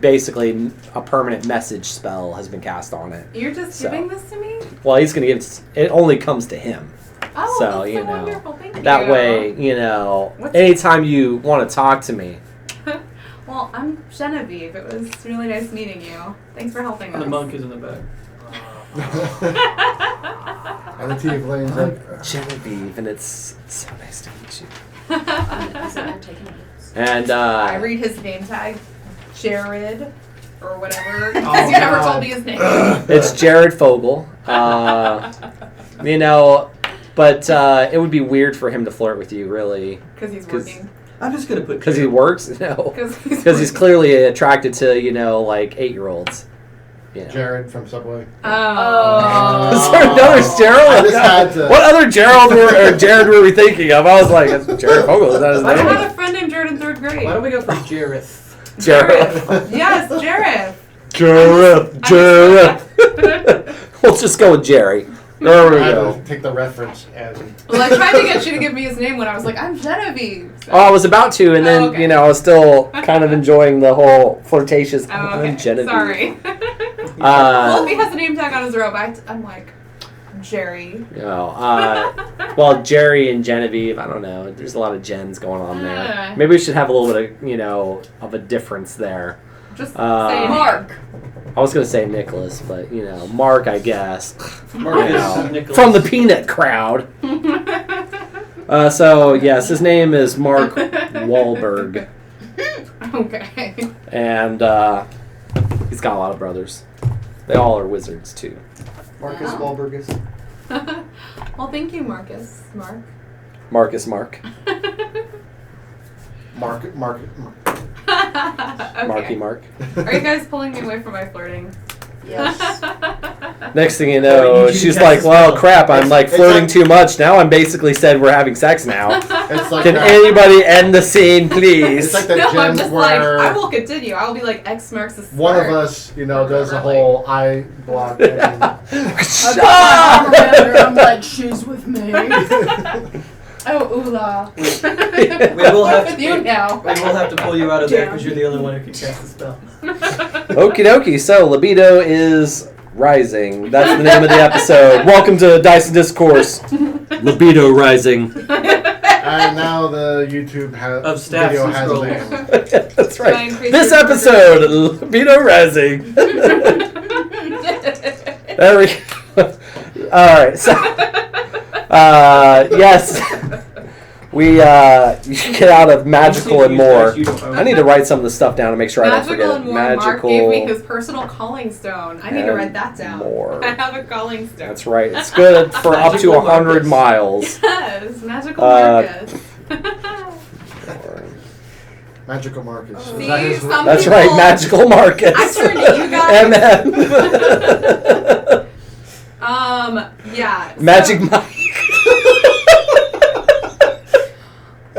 basically a permanent message spell has been cast on it. You're just giving this to me? Well, he's going to give it only comes to him. Oh, So, that's you so know, wonderful. Thank you. That way, anytime you want to talk to me. Well, I'm Genevieve. It was really nice meeting you. Thanks for helping And us. the monk is in the back. And the tiefling's like, Genevieve, and it's so nice to meet you. I'm sitting there taking notes. And I read his name tag, Jared, or whatever, because Oh, you never God. told me his name. it's Jared Fogel. But it would be weird for him to flirt with you, really. Because he's 'Cause- working. I'm just gonna put. Because he works? No. Because he's clearly attracted to, like 8-year-olds. Jared from Subway. Oh. Is there another Gerald? I just had to- What other Jared were we thinking of? I was like, it's Jared Fogel. Is that his I name? had a friend named Jared in 3rd grade. Why don't we go for Jareth? Jared. Yes, Jared. Jared. We'll just go with Jerry. There we I had go. to take the reference as Well, I tried to get you to give me his name when I was like, I'm Genevieve. So. Oh, I was about to, and then, Oh, okay. I was still kind of enjoying the whole flirtatious. Oh, I'm okay. Genevieve. Sorry. Well, if he Uh, has a name tag on his robe, I'm like, Jerry. well, Jerry and Genevieve, I don't know. There's a lot of Jens going on there. Maybe we should have a little bit of, of a difference there. Just say Mark. I was going to say Nicholas, but, Mark, I guess. Marcus Nicholas. From the Peanut crowd. So, yes, his name is Mark Wahlberg. Okay. And he's got a lot of brothers. They all are wizards, too. Marcus Wow. Wahlbergus. Well, thank you, Marcus. Mark. Marcus Mark. Mark. Okay. Marky Mark. Are you guys pulling me away from my flirting? Yes. Next thing you I know, need you to she's cast like, a well, spell. crap, I'm It's flirting like- too much. Now I'm basically said we're having sex now. It's like Can that, anybody end the scene, please? It's like that No, I'm gem just like, where I will continue. I will be like, X marks the one of start. us, does the Really? whole eye block. And I'm like, she's with me. Oh, Ulath. We will have with to. you now. We will have to pull you out of there because you're the only one who can cast the spell. Okie dokie. So, Libido is rising. That's the name of the episode. Welcome to Dice and Discourse. Libido rising. And now the YouTube Of staffs video and has a scrolls. name. That's Try and right. increase This your episode, Libido rising. There we go. All right. So, yes. we get out of magical and more. You don't own. I need to write some of the stuff down to make sure I don't forget Magical it. and more. Mark gave me his personal calling stone. I need to write that down. More. I have a calling stone. That's right. It's good for up to 100 miles. Yes, magical Marcus. Magical Marcus. See, Is that his- some That's people- right, Magical Marcus. I turned to you guys. Yeah. so- Magic Mike.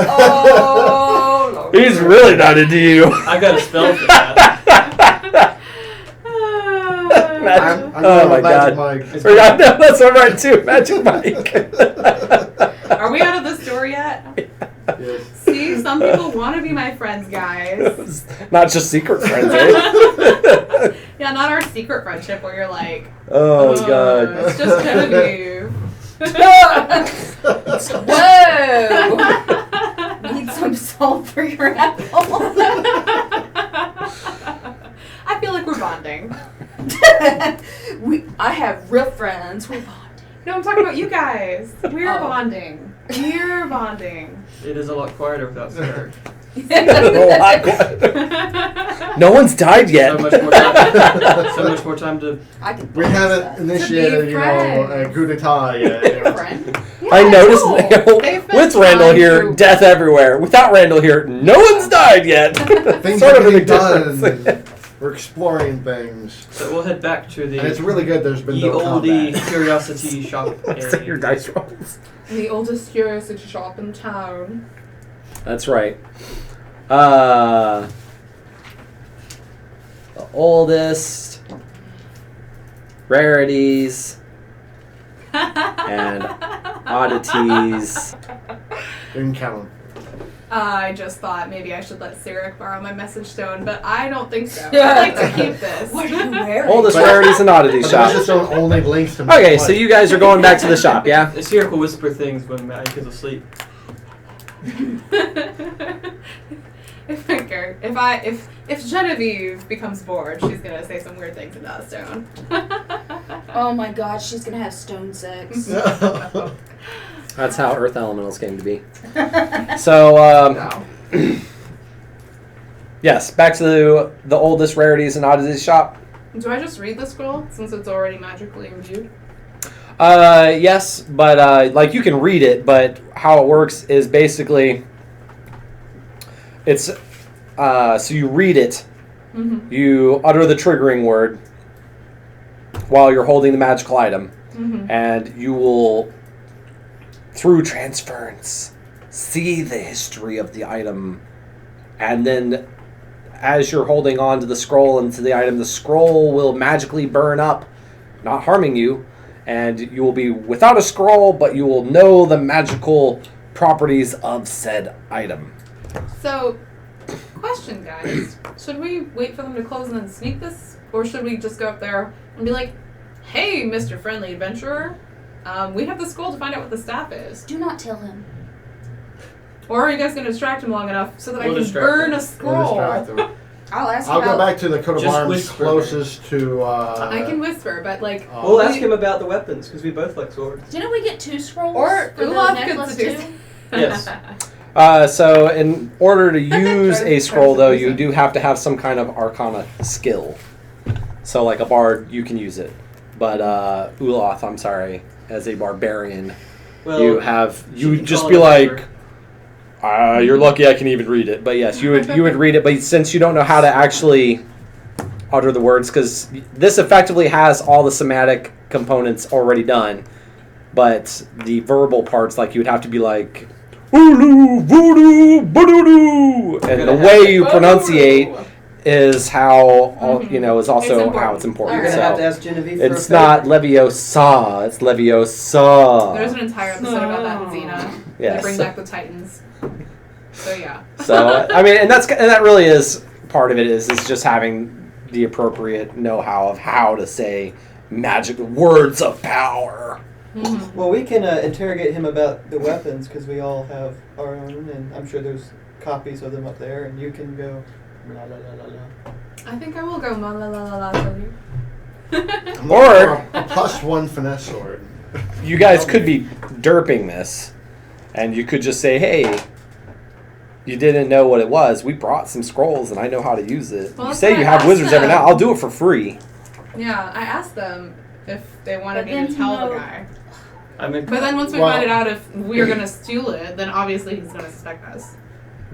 Oh, Lord. He's really not into you. I got a spell for that. Magic- I'm oh going my with god. Magic Mike. I know, that's all right too. Magic Mike. Are we out of the store yet? Yes. See, some people want to be my friends, guys. Not just secret friends, eh? Yeah, not our secret friendship where you're like, Oh god. it's just Genevieve. Whoa! Need some salt for your apple. I feel like we're bonding. I have real friends. We're bonding. No, I'm talking about you guys. We're Oh. bonding. We're bonding. It is a lot quieter without Cerrac. No one's died yet. So much more time. So much more time to. I can We haven't initiated, a friends. coup d'etat yet. friend. I noticed They've been with Randall trying here, to- death everywhere. Without Randall here, no one's died yet. Things Sort are of a getting big difference. done. We're exploring things. So we'll head back to the. And it's really good there's been the no oldie combat. curiosity shop Say your area. dice rolls. The oldest curiosity shop in town. That's right. The oldest rarities and oddities. Didn't count 'em. I just thought maybe I should let Cerrac borrow my message stone, but I don't think so. I'd like to keep this. What are you wearing? Oldest But- rarities and oddities But the message shop. stone only links to Okay, so you guys are going back to the shop, yeah? The Cerrac will whisper things when Mike is asleep. If Genevieve becomes bored, she's gonna say some weird things about stone. Oh my god, she's gonna have stone sex. That's how Earth Elementals came to be. So, No. yes, back to the oldest rarities and oddities shop. Do I just read the scroll since it's already magically imbued? Yes, but like you can read it, but how it works is basically it's so you read it, Mm-hmm. you utter the triggering word while you're holding the magical item, Mm-hmm. and you will, through transference, see the history of the item, and then as you're holding on to the scroll and to the item, the scroll will magically burn up, not harming you. And you will be without a scroll, but you will know the magical properties of said item. So, question, guys. Should we wait for them to close and then sneak this? Or should we just go up there and be like, hey, Mr. Friendly Adventurer, we have the scroll to find out what the staff is. Do not tell him. Or are you guys going to distract him long enough so that We'll I can distract burn him. a We'll scroll? distract them. I'll ask I'll about... go back to the coat of Just arms whisper. closest to. I can whisper, but like... We'll ask him about the weapons because we both like swords. Didn't we get 2 scrolls? Or for the Ulath could necklace seduce. too? Yes. So in order to use Try a to scroll, though, you listen. do have to have some kind of arcana skill. So like a bard, you can use it. But Ulath, I'm sorry, as a barbarian, Well, you would can just call be it a like, favor. you're lucky I can even read it. But yes, you would read it. But since you don't know how to actually utter the words, because this effectively has all the somatic components already done, but the verbal parts, like you would have to be like, Ulu, voodoo, boodoo, and the gonna way have you pronunciate is how is also It's how it's important. important. You're gonna have to So ask Genevieve for it's a not favor. Leviosa, it's Leviosa. There's an entire episode about that in Xena. They Yes. bring back the Titans. So yeah. So I mean, and that really is part of it. Is just having the appropriate know-how of how to say magic words of power. Mhm. Well, we can interrogate him about the weapons because we all have our own, and I'm sure there's copies of them up there, and you can go. La la la la la. I think I will go la la la la la for you. I'm looking Or- for a +1 finesse sword. You guys could be derping this, And you could just say, hey, you didn't know what it was. We brought some scrolls, and I know how to use it. Well, You that's say what you I have asked wizards every them. now. I'll do it for free. Yeah, I asked them if they wanted But me then to you tell the know- guy. I mean, But then once we Well- find it out if we're gonna steal it, then obviously he's gonna suspect us.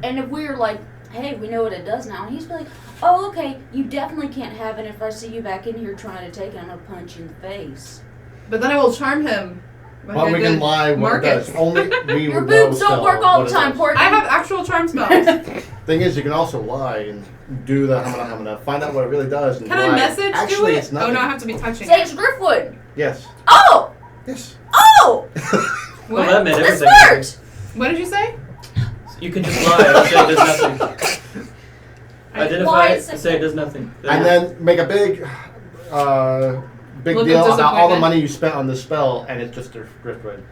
And if we're like, hey, we know what it does now, and he's like, oh, okay, you definitely can't have it. If I see you back in here trying to take it, I'm gonna punch you in the face. But then I will charm him. Like But I we can did lie what it Marcus. does. Only we Your would know boobs don't still work all what the it time, does. Porky. I have actual charm spells. Thing is, you can also lie and do the hamana, find out what it really does. And Can I lie. message Actually, do it? it's nothing. Oh no, I have to be touching Say it. it's Driftwood. Yes. Oh! Yes. Oh! well, What? that made That's everything. smart! What did you say? You can just lie and say it does nothing. Identify Why it is and it- say it does nothing. And then make a big Look deal of about all the disappointment. money you spent on the spell, and it's just a driftwood.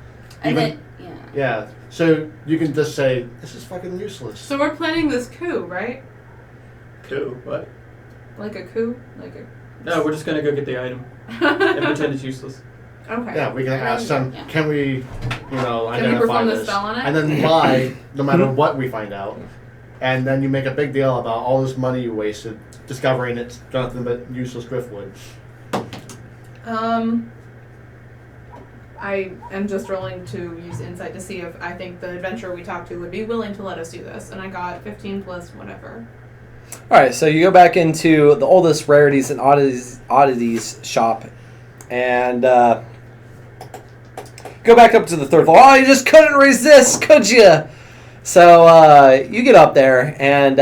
And Even- then, yeah. Yeah. So you can just say, this is fucking useless. So we're planning this coup, right? Cool. What? Like a coup? Like a No, we're just gonna go get the item and pretend it's useless. Okay. Yeah, we can ask them, Yeah. can we, identify Can we perform the this? spell on it? And then lie, no matter what we find out. And then you make a big deal about all this money you wasted discovering it's nothing but useless driftwood. I am just rolling to use insight to see if I think the adventurer we talked to would be willing to let us do this. And I got 15 plus whatever. All right, so you go back into the oldest rarities and oddities shop, and go back up to the third floor. Oh, you just couldn't resist, could you? So you get up there, and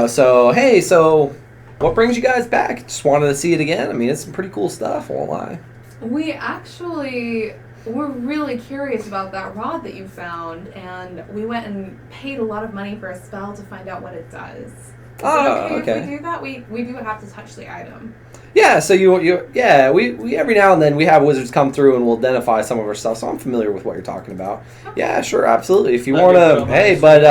so hey, so what brings you guys back? Just wanted to see it again. I mean, it's some pretty cool stuff. I won't lie. We actually were really curious about that rod that you found, and we went and paid a lot of money for a spell to find out what it does. Is it okay okay. if we do that? We do have to touch the item. Yeah, so we every now and then we have wizards come through and we'll identify some of our stuff. So I'm familiar with what you're talking about. Yeah, sure, absolutely. If you want to, hey, but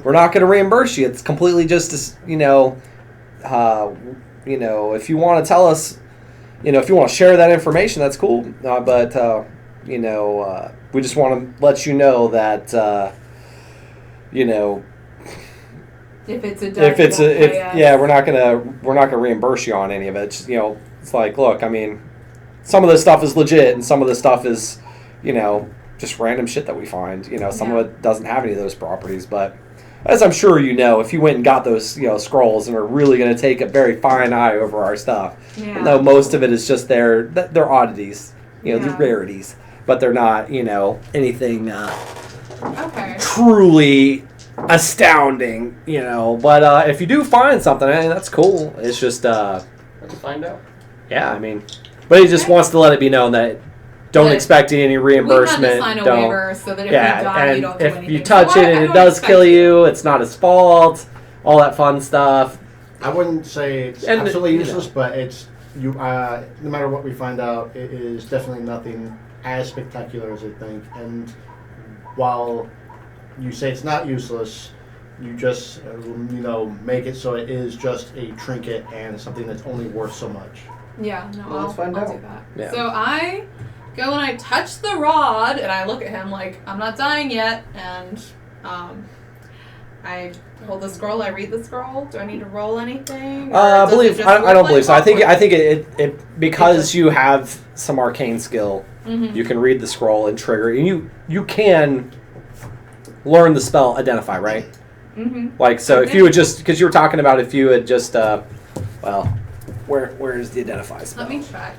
we're not going to reimburse you. It's completely just if you want to tell us, if you want to share that information, that's cool. But we just want to let you know that we're not gonna reimburse you on any of it. Just, it's like, look, I mean, some of this stuff is legit, and some of this stuff is, just random shit that we find. Some of it doesn't have any of those properties, but as I'm sure if you went and got those, scrolls and are really gonna take a very fine eye over our stuff, no, most of it is just they're oddities, they're rarities, but they're not, anything truly astounding, but if you do find something, that's cool. It's just Let's find out. yeah, I mean, but he just wants to let it be known that don't expect any reimbursement. We had to sign a don't waiver so that if we die, and you don't do if anything. you touch So it I and it don't does expect kill you, it's not his fault, all that fun stuff. I wouldn't say it's And, absolutely useless, but it's no matter what we find out, it is definitely nothing as spectacular as I think. And while you say it's not useless, you just make it so it is just a trinket and something that's only worth so much. Yeah, no, Well, I'll let's find do out. that. Yeah. So I go and I touch the rod, and I look at him like, I'm not dying yet, and I hold the scroll, I read the scroll. Do I need to roll anything? Or I does it just don't look believe so. like I think it because you have some arcane skill, Mhm. you can read the scroll and trigger, and you can learn the spell identify, right? Mm-hmm. Like, so if Okay. you would just, because you were talking about if you had just, where is the identify spell? Let me check.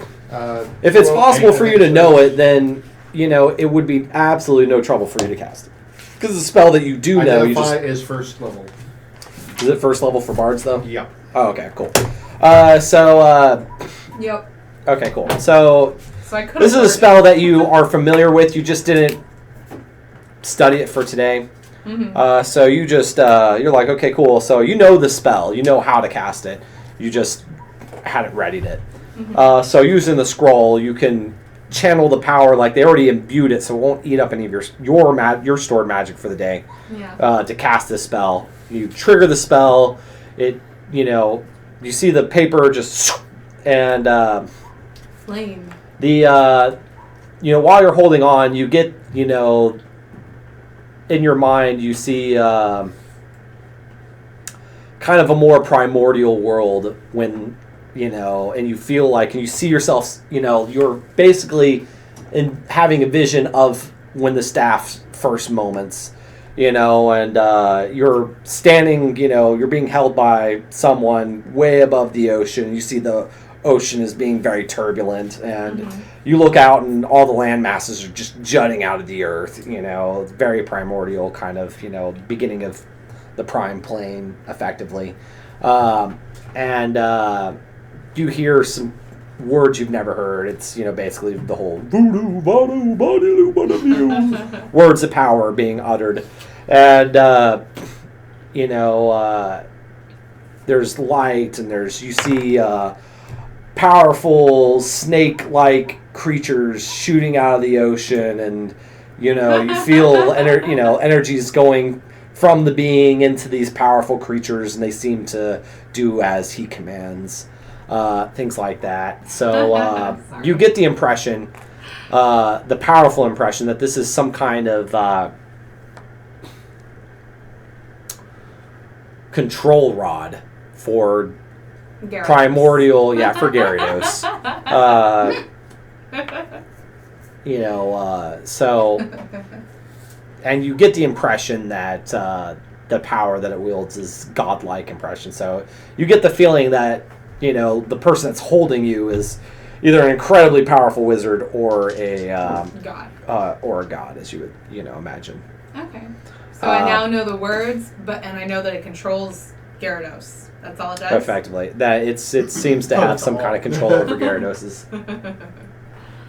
If it's possible for you to know it, then, it would be absolutely no trouble for you to cast it. Because it's a spell that you do know, you Identify just... is first level. Is it first level for bards, though? Yep. Oh, okay, cool. Yep. Okay, cool. So, So I could. this is a spell that you are familiar with, you just didn't study it for today. Mm-hmm. So you just, you're like, okay, cool. So you know the spell. You know how to cast it. You just hadn't readied it. Mm-hmm. So using the scroll, you can channel the power. Like, they already imbued it, so it won't eat up any of your stored magic for the day. Yeah. To cast this spell. You trigger the spell. It, you see the paper just... And Flame. you while you're holding on, you get, in your mind, you see kind of a more primordial world when, and you feel like, and you see yourself, you're basically having a vision of when the staff's first moments, and you're standing, you're being held by someone way above the ocean. You see the ocean is being very turbulent, and you look out and all the land masses are just jutting out of the earth, very primordial kind of, beginning of the prime plane, effectively. And you hear some words you've never heard. It's, basically the whole voodoo, voodoo, voodoo, voodoo, words of power being uttered. And, there's light, and you see powerful snake-like creatures shooting out of the ocean, and, you feel, energies going from the being into these powerful creatures, and they seem to do as he commands. Things like that. So you get the impression, the powerful impression, that this is some kind of control rod for Gyarados. primordial, for Gyarados. So, and you get the impression that the power that it wields is godlike impression. So you get the feeling that the person that's holding you is either an incredibly powerful wizard or a God. Or a god, as you would imagine. Okay. So I now know the words, and I know that it controls Gyarados. That's all it does. Effectively, that it seems to have some kind of control over Gyaradoses.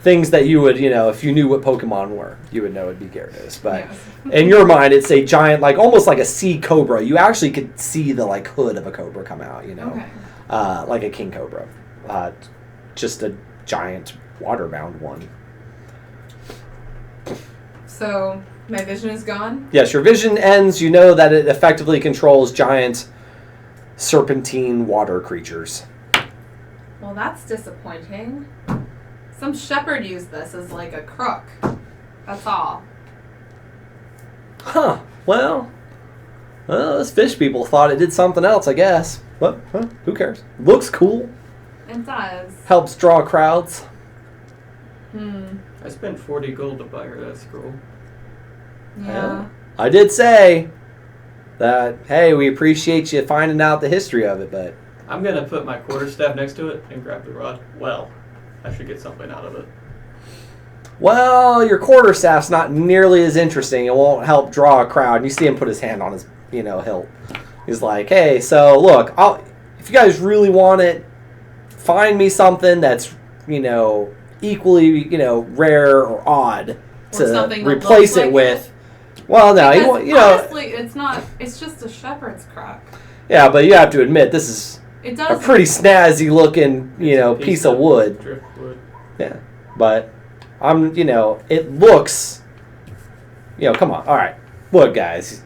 Things that you would, if you knew what Pokemon were, you would know it'd be Gyarados. But in your mind, it's a giant, almost like a sea cobra. You actually could see the hood of a cobra come out. Okay. Like a king cobra, just a giant water-bound one. So my vision is gone? Yes, your vision ends. You know that it effectively controls giant serpentine water creatures. Well, that's disappointing. Some shepherd used this as a crook. That's all. Huh. Well, those fish people thought it did something else, I guess. But who cares? Looks cool. It does. Helps draw crowds. I spent 40 gold to buy her that scroll. Yeah. I did say that, hey, we appreciate you finding out the history of it, but... I'm going to put my quarterstaff next to it and grab the rod. Well, I should get something out of it. Well, your quarterstaff's not nearly as interesting. It won't help draw a crowd. And you see him put his hand on his, hilt. He's like, hey, so look, if you guys really want it, find me something that's, equally, rare or odd to replace it with. Well, no, honestly, it's not. It's just a shepherd's crook. Yeah, but you have to admit this is a pretty snazzy looking, piece of wood. Driftwood. Yeah, but it looks. Come on, all right, look, guys,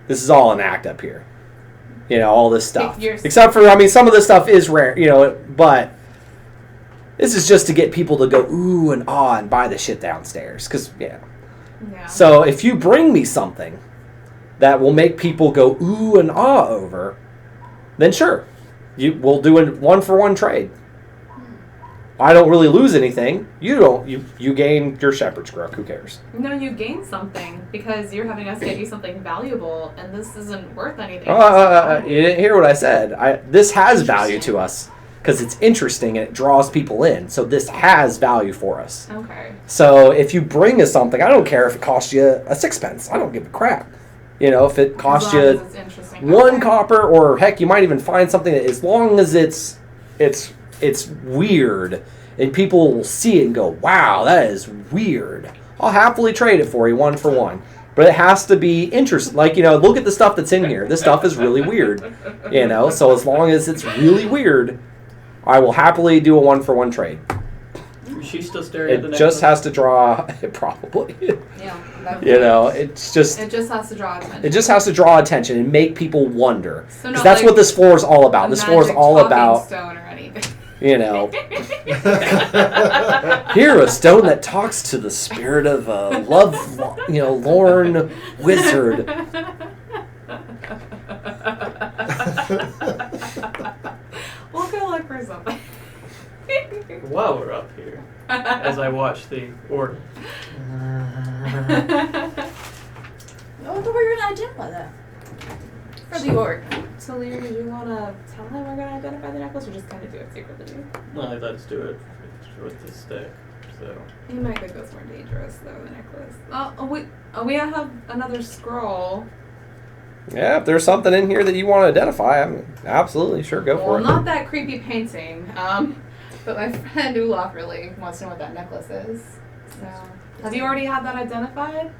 this is all an act up here. All this stuff, except for some of this stuff is rare, but this is just to get people to go ooh and ah and buy the shit downstairs, because Yeah. So if you bring me something that will make people go ooh and ah over, then sure, we'll do a 1-for-1 trade. I don't really lose anything. You don't. You gain your shepherd's crook. Who cares? No, you gain something because you're having us get you something valuable, and this isn't worth anything. You didn't hear what I said. This has value to us because it's interesting and it draws people in. So this has value for us. Okay. So if you bring us something, I don't care if it costs you a sixpence. I don't give a crap. If it costs you 1 copper, or heck, you might even find something that, as long as it's weird and people will see it and go, wow, that is weird, I'll happily trade it for you 1-for-1. But it has to be interesting. Look at the stuff that's in here. This stuff is really weird. So as long as it's really weird, I will happily do a 1-for-1 trade. Is she still staring at the It next just one? has to draw, probably. Yeah. It's just... It just has to draw attention. It just has to draw attention and make people wonder. So Because that's what this floor is all about. This floor is all about... stone or anything. You know, here a stone that talks to the spirit of a lorn wizard. We'll go look for something. While we're up here, as I watch the order. Oh, but we're gonna identify that for the orc. So, Lear, do you want to tell him we're going to identify the necklace, or just kind of do it secretly? Well, let's do it with the stick. So. You might think that's more dangerous, though, the necklace. We have another scroll. Yeah, if there's something in here that you want to identify, I'm absolutely sure, go for Well, it. not that creepy painting. But my friend Ulath really wants to know what that necklace is. So, have you already had that identified?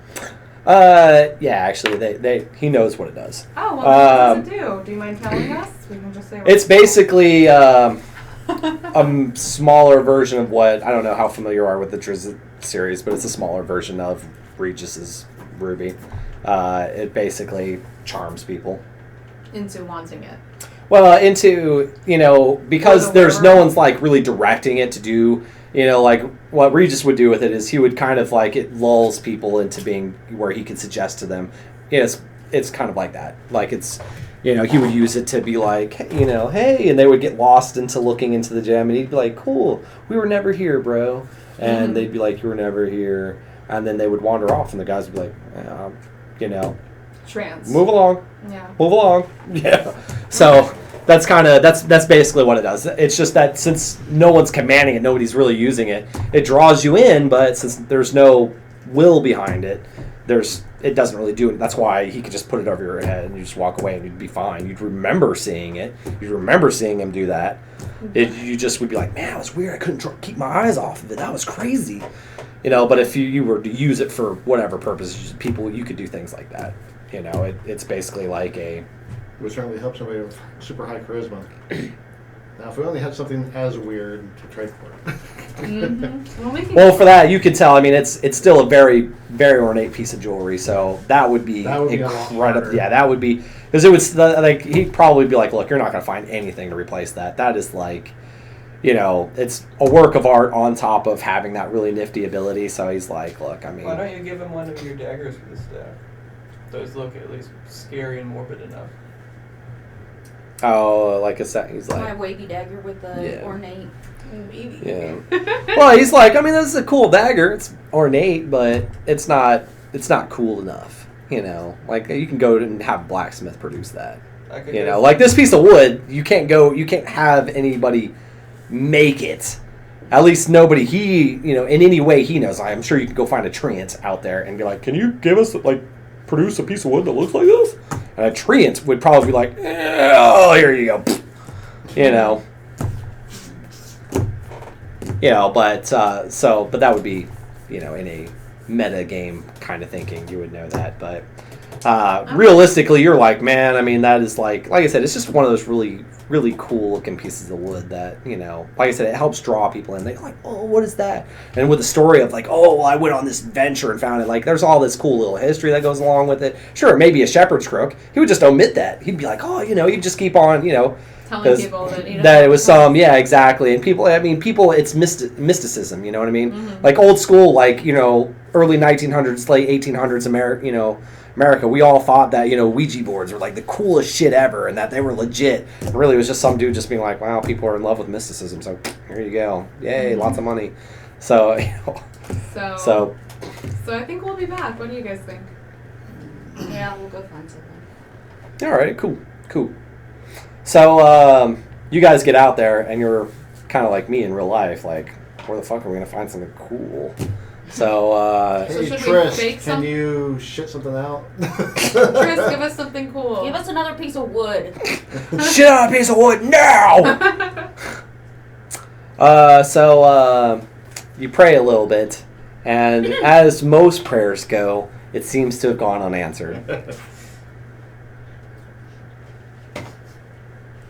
Yeah, actually, he knows what it does. Oh, well, what does it do? Do you mind telling us? We can just say what It's basically a smaller version of what, I don't know how familiar you are with the Trist series, but it's a smaller version of Regis's ruby. It basically charms people. into wanting it. Well, because there's no one's like really directing it to do, like what Regis would do with it is he would kind of like, it lulls people into being where he could suggest to them. It's kind of like that. Like it's, he would use it to be like, hey, and they would get lost into looking into the gem, and he'd be like, cool, we were never here, bro. And they'd be like, you were never here. And then they would wander off, and the guys would be like, Trans. move along. Yeah. Move along. Yeah. So that's basically what it does. It's just that since no one's commanding it, nobody's really using it, it draws you in, but since there's no will behind it, it doesn't really do it. That's why he could just put it over your head and you just walk away and you'd be fine. You'd remember seeing it. You'd remember seeing him do that. You just would be like, man, it was weird. I couldn't keep my eyes off of it. That was crazy. But if you were to use it for whatever purpose, you could do things like that. It's basically like a... It would certainly help somebody with super high charisma. Now, if we only had something as weird to trade for. Well, for that, you could tell. I mean, it's still a very, very ornate piece of jewelry, so that would be incredible. Yeah, that would be... Because it would... he'd probably be like, look, you're not going to find anything to replace that. That is like... it's a work of art on top of having that really nifty ability, so he's like, look, I mean... Why don't you give him one of your daggers for the staff? Those look at least scary and morbid enough. Oh, like a set. He's like my wavy dagger with the ornate. Maybe. Yeah. Well, he's like, I mean, this is a cool dagger. It's ornate, but it's not cool enough. Like you can go and have a blacksmith produce that. Like this piece of wood, you can't have anybody make it. At least nobody in any way he knows. I'm sure you can go find a treant out there and be like, can you give us produce a piece of wood that looks like this? And a treant would probably be like, oh, here you go. But that would be, in a meta game kind of thinking, you would know that. But realistically, you're like, man, I mean, that is like I said, it's just one of those really, really cool looking pieces of wood that, like I said, it helps draw people in. They're like, oh, what is that? And with the story of like, oh, well, I went on this adventure and found it. Like, there's all this cool little history that goes along with it. Sure, maybe a shepherd's crook. He would just omit that. He'd be like, oh, he'd just keep on, telling people that it was some, yeah, exactly. And people, it's mysticism, you know what I mean? Mm-hmm. Like old school, like, early 1900s, late 1800s America, we all thought that, Ouija boards were like the coolest shit ever and that they were legit. And really, it was just some dude just being like, wow, people are in love with mysticism, so here you go. Yay, lots of money. So, So I think we'll be back. What do you guys think? Yeah, we'll go find something. All right, cool. So, you guys get out there and you're kind of like me in real life, like, where the fuck are we going to find something cool? So, hey, should we Trist, bake can you shit something out? Trist, give us something cool. Give us another piece of wood. shit on a piece of wood now! You pray a little bit, and as most prayers go, it seems to have gone unanswered.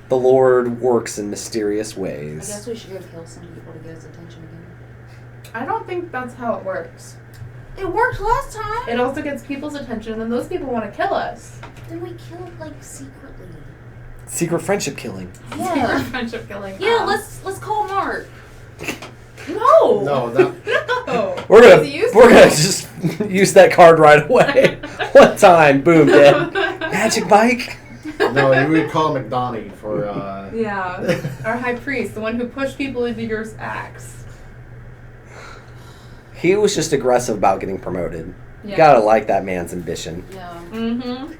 The Lord works in mysterious I ways. guess we should go kill some people to get his attention again. I don't think that's how it works. It worked last time. It also gets people's attention, and then those people want to kill us. Then we killed, secretly. Secret friendship killing. Yeah. Friendship killing. Yeah, let's call Mark. No. No, that. No. We're gonna He's just use that card right away. One time, boom, dead. Magic Mike. No, you would call McDonnie for. Yeah. Our high priest, the one who pushed people into your axe. He was just aggressive about getting promoted. Yeah. You gotta like that man's ambition. Yeah. Mm-hmm.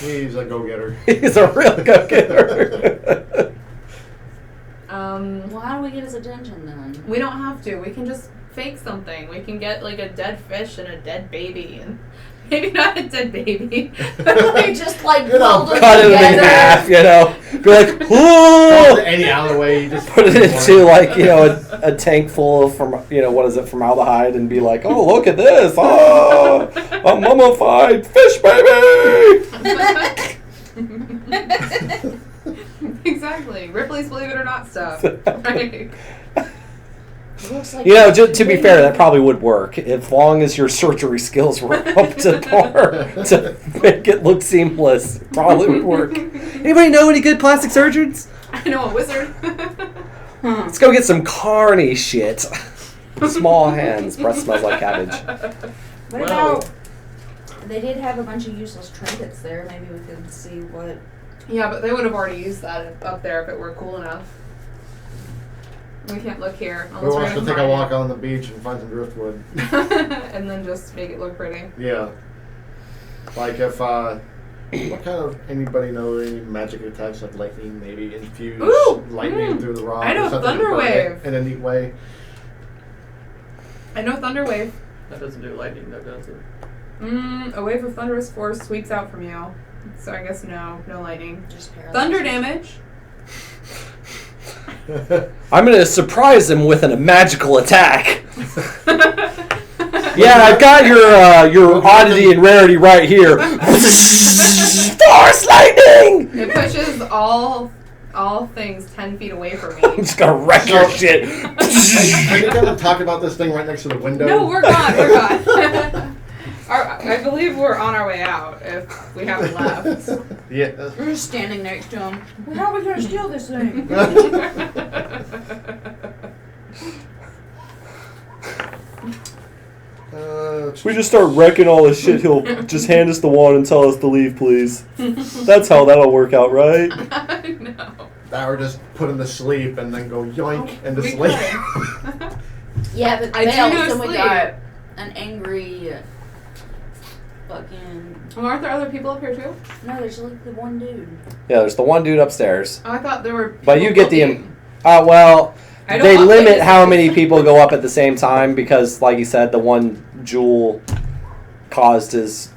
He's a go-getter. He's a real go-getter. Well, how do we get his attention then? We don't have to. We can just fake something. We can get like a dead fish and a dead baby, and maybe not a dead baby. Like, just like You know, weld them Cut it in together. half, you know. Be like, Go ooh! to any alleyway, you just Put it into like, you know, a tank full of formaldehyde and be like, oh, look at this. Oh, a mummified fish baby. Exactly. Ripley's Believe It or Not stuff. Right. Looks like You know, to be fair, that probably would work as long as your surgery skills were up to par to make it look seamless. Probably would work. Anybody know any good plastic surgeons? I know a wizard. Let's go get some carny shit. Small hands. Breath smells like cabbage. What about? They did have a bunch of useless trinkets there. Maybe we could see what. Yeah, but they would have already used that up there if it were cool enough. We can't look here. Who Unless wants we're to gonna take a find walk on the beach and find some driftwood? it. And then just make it look pretty. Yeah. Like if, what kind of, anybody know any magic attacks like lightning, maybe infuse Ooh, lightning through the rock I know or something Thunder to burn Wave. it in a neat way? I know Thunderwave. That doesn't do lightning, though, does it? A wave of thunderous force sweeps out from you. So I guess no lightning. Just paralysis. Thunder damage. I'm gonna surprise him with a magical attack. Yeah, I've got your oddity and rarity right here. Force lightning! It pushes all things 10 feet away from I'm me. just gonna wreck your shit. Are you going to talk about this thing right next to the window? No, we're gone. We're gone. I believe we're on our way out if we haven't left. Yeah. We're just standing next to him. Well, how are we gonna steal this thing? We just start wrecking all this shit. He'll just hand us the wand and tell us to leave, please. That's how that'll work out, right? No. Or just put him to sleep and then go yoink into We sleep. could. Yeah, but I do failed, know so we sleep. got an angry fucking. Well, aren't there other people up here too? No, there's like the one dude. Yeah, there's the one dude upstairs. Oh, I thought there were. But you people get the... looking. well, I don't they want limit witnesses. how many people go up at the same time because, like you said, the one jewel caused his,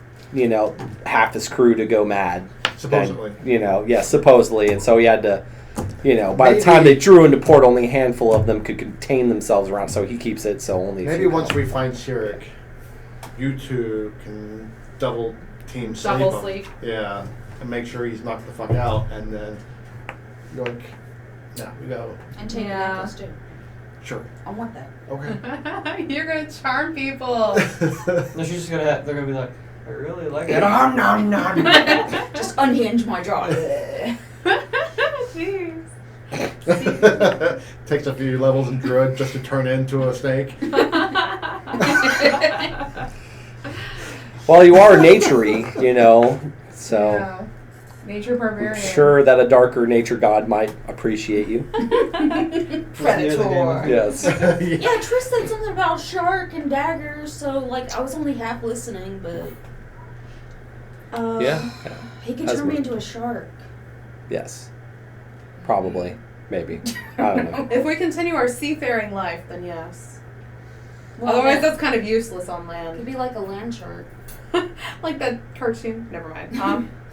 half his crew to go mad. Supposedly. And, supposedly. And so he had to, by the time they drew into port, only a handful of them could contain themselves around. So he keeps it so only a Maybe few once go. we find Cerrac, you two can double team sleep Double him. sleep. Yeah, and make sure he's knocked the fuck out, and then yoink. Now we go. And take Yeah. the necklace too. Sure. I want that. Okay. You're gonna charm people. No, she's just gonna they're gonna be like, I really like it. Just unhinge my jaw. Jeez. Takes a few levels in Druid just to turn into a snake. Well, you are naturey, so Yeah. Nature barbarian. I'm sure that a darker nature god might appreciate you. Predator. Yes. Yeah, Trist said something about shark and daggers, so I was only half listening, but Yeah. he could That's turn me weird. into a shark. Yes. Probably. Maybe. I don't know. If we continue our seafaring life, then yes. Well, Otherwise, yeah. that's kind of useless on Could land. be like a land shark. Like that cartoon. Never mind.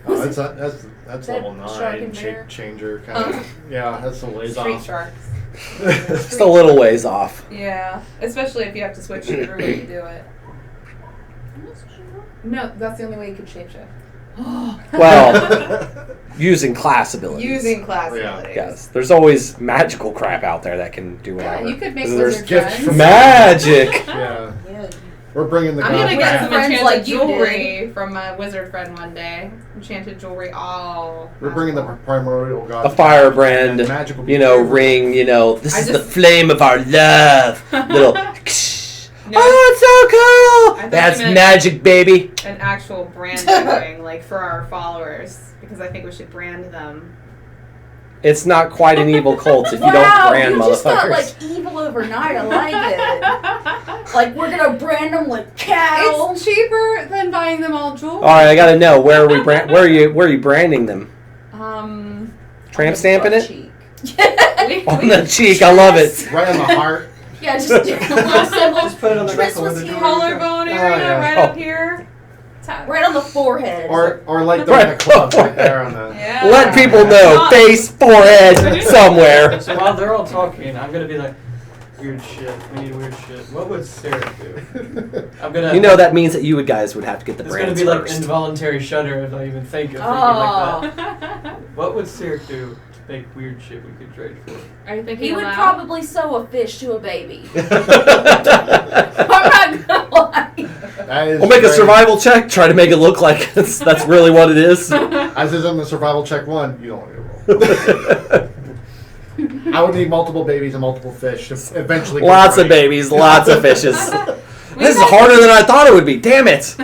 Oh, that's That level shark 9 and shape bear? changer kind of. Yeah, that's a ways Street off. sharks. Just a little ways off. Yeah, especially if you have to switch to Druid to do it. No, that's the only way you could shapeshift. Well, using class abilities. Using class Yeah. abilities. Yes. There's always magical crap out there that can do Yeah, whatever. you could make There's wizard gifts friends. from- magic. Yeah, Yeah. we're bringing the I'm gods gonna get back. some Friends enchanted like you jewelry from my wizard friend one day. Enchanted jewelry, all. We're bringing the primordial god. A firebrand, and magical ring, this I is the just- flame of our love. Little, No. oh, it's so I cool! thought That's you meant- magic, baby. An actual branding ring, like for our followers, because I think we should brand them. It's not quite an evil cult if you Wow, don't brand you just got motherfuckers. like evil overnight. I like it. Like we're gonna brand them like cattle. It's cheaper than buying them all jewelry. All right, I gotta know where are we where are you branding them? Tramp stamping it on the cheek. I love it. Right on the heart. Yeah, just little symbols. Just put it on the Trist knuckle was with the here. door. Collarbone area, yeah. right up here. Right on the forehead. Or like the Right. club right there on the. Yeah. Let people know. Not- Face, forehead, somewhere. So while they're all talking, I'm gonna be like, weird shit. We need weird shit. What would Cerrac do? I'm gonna. You know that means that you guys would have to get the It's gonna brands be like first. involuntary shudder if I even think of thinking Oh. like that. What would Cerrac do to make weird shit we could trade for? Are you thinking He would aloud? probably sew a fish to a baby. I'm not gonna lie. That is We'll make a great. survival check. Try to make it look like that's really what it is. As is in the survival check 1, you don't want to roll. I would need multiple babies and multiple fish to eventually. get Lots right. of babies, lots of fishes. This is harder than I thought it would be. Damn it,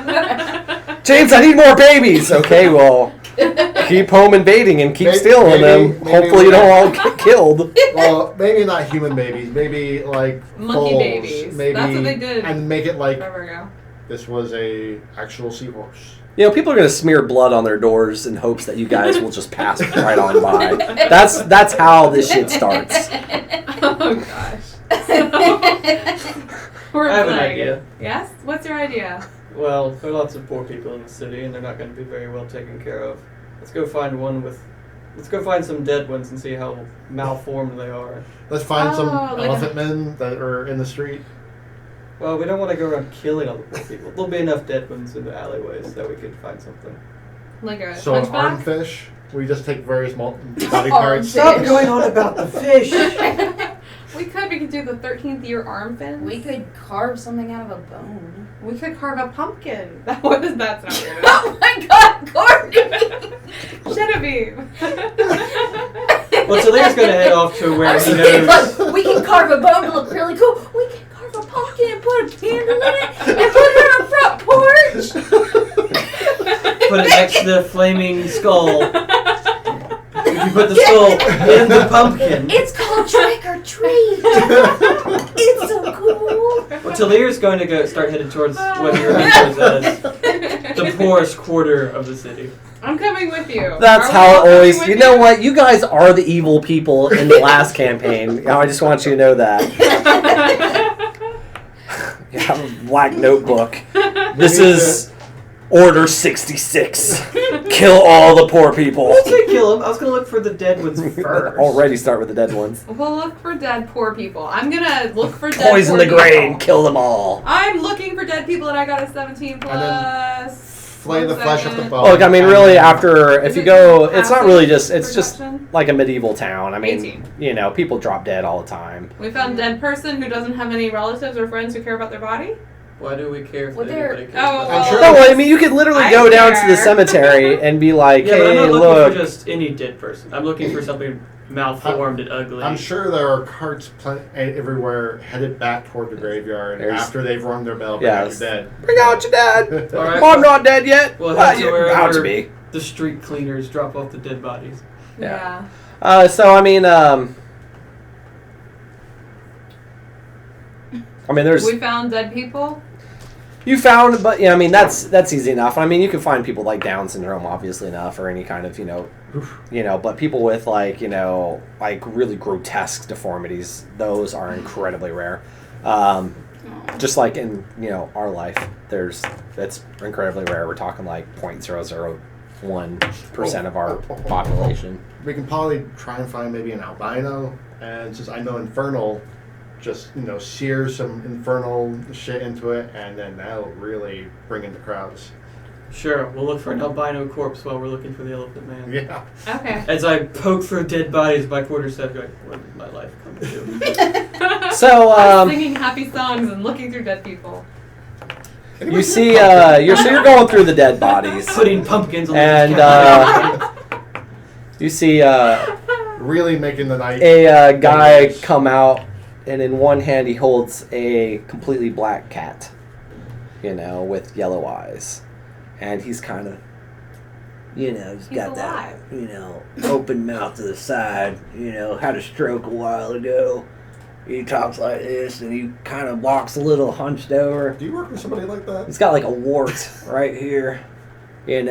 James! I need more babies. Okay, well, keep home invading and keep Maybe- stealing them. maybe Hopefully, you we- don't all get killed. Well, maybe not human babies. Maybe like Monkey foals, babies. Maybe That's what they did. and make it like Forever ago. this was a actual seahorse. People are gonna smear blood on their doors in hopes that you guys will just pass right on by. That's how this shit starts. Oh gosh. We're I have an playing. idea. Yes? What's your idea? Well, there are lots of poor people in the city, and they're not going to be very well taken care of. Let's go find some dead ones and see how malformed they are. Let's find some Oh, like elephant men that are in the street. Well, we don't want to go around killing all the poor people. There'll be enough dead ones in the alleyways that we could find something. Like a So an hunchback? arm fish. We just take various body Arm parts. fish. Stop going on about the fish. We could do the 13th year arm fins. We could carve something out of a bone. We could carve a pumpkin. That's not weird. Oh my god, Courtney! Genevieve. Well, so they're just going to head off to where I'm he saying, knows. like, we can carve a bone to look really cool. We can carve a pumpkin and put a candle in it and put it on our front porch. Put it next to the flaming skull. You put the skull in the pumpkin. It's called trick or treat. It's so cool. Well, Talir's going to go start headed towards what he remembers as the poorest quarter of the city. I'm coming with you. That's Are we how all it always. coming You with know what? You guys are the evil people in the last campaign. I just want you to know that. You have a black notebook. This is Order 66. Kill all the poor people. I was going to kill him. I was going to look for the dead ones first. Already start with the dead ones. We'll look for dead poor people. I'm gonna look for dead Poison poor the grain. people. Kill them all. I'm looking for dead people and I got a 17 plus. Flay the flesh off the bone. Look, I mean, really, after if Is you it go, it's not passive really just. It's just perception? like a medieval town. I mean, 18. People drop dead all the time. We found a dead person who doesn't have any relatives or friends who care about their body. Why do we care if Well, they're- anybody cares about Oh, I'm sure- No, I mean, you could literally I go down to the care. cemetery and be like, Yeah, but I'm hey, not looking look. for just any dead person. I'm looking for something malformed and ugly. I'm sure there are carts everywhere headed back toward the graveyard There's- after they've rung their bell. Yes. You're dead. Bring out your dad. All right. I'm not dead yet. Well, Well, head to you're about to wherever be. the street cleaners drop off the dead bodies. Yeah. So I mean, there's We found dead people. you found, but yeah, I mean that's easy enough. I mean, you can find people like Down syndrome, obviously enough, or any kind of but people with like really grotesque deformities, those are incredibly rare. Just like in our life, that's incredibly rare. We're talking like 0.001% of our population. We can probably try and find maybe an albino, and since I know Infernal, just sear some infernal shit into it, and then that'll really bring in the crowds. Sure, we'll look for an albino corpse while we're looking for the elephant man. Yeah. Okay. As I poke through dead bodies by quarterstaff, going, what did my life come to? So I'm singing happy songs and looking through dead people. You see, you're going through the dead bodies, Putting pumpkins on and the you see Really making the night. a guy come out, and in one hand he holds a completely black cat, with yellow eyes, and he's kind of, he's got alive. that, open mouth to the side, had a stroke a while ago. He talks like this, and he kind of walks a little hunched over. Do you work with somebody like that? He's got like a wart right here, and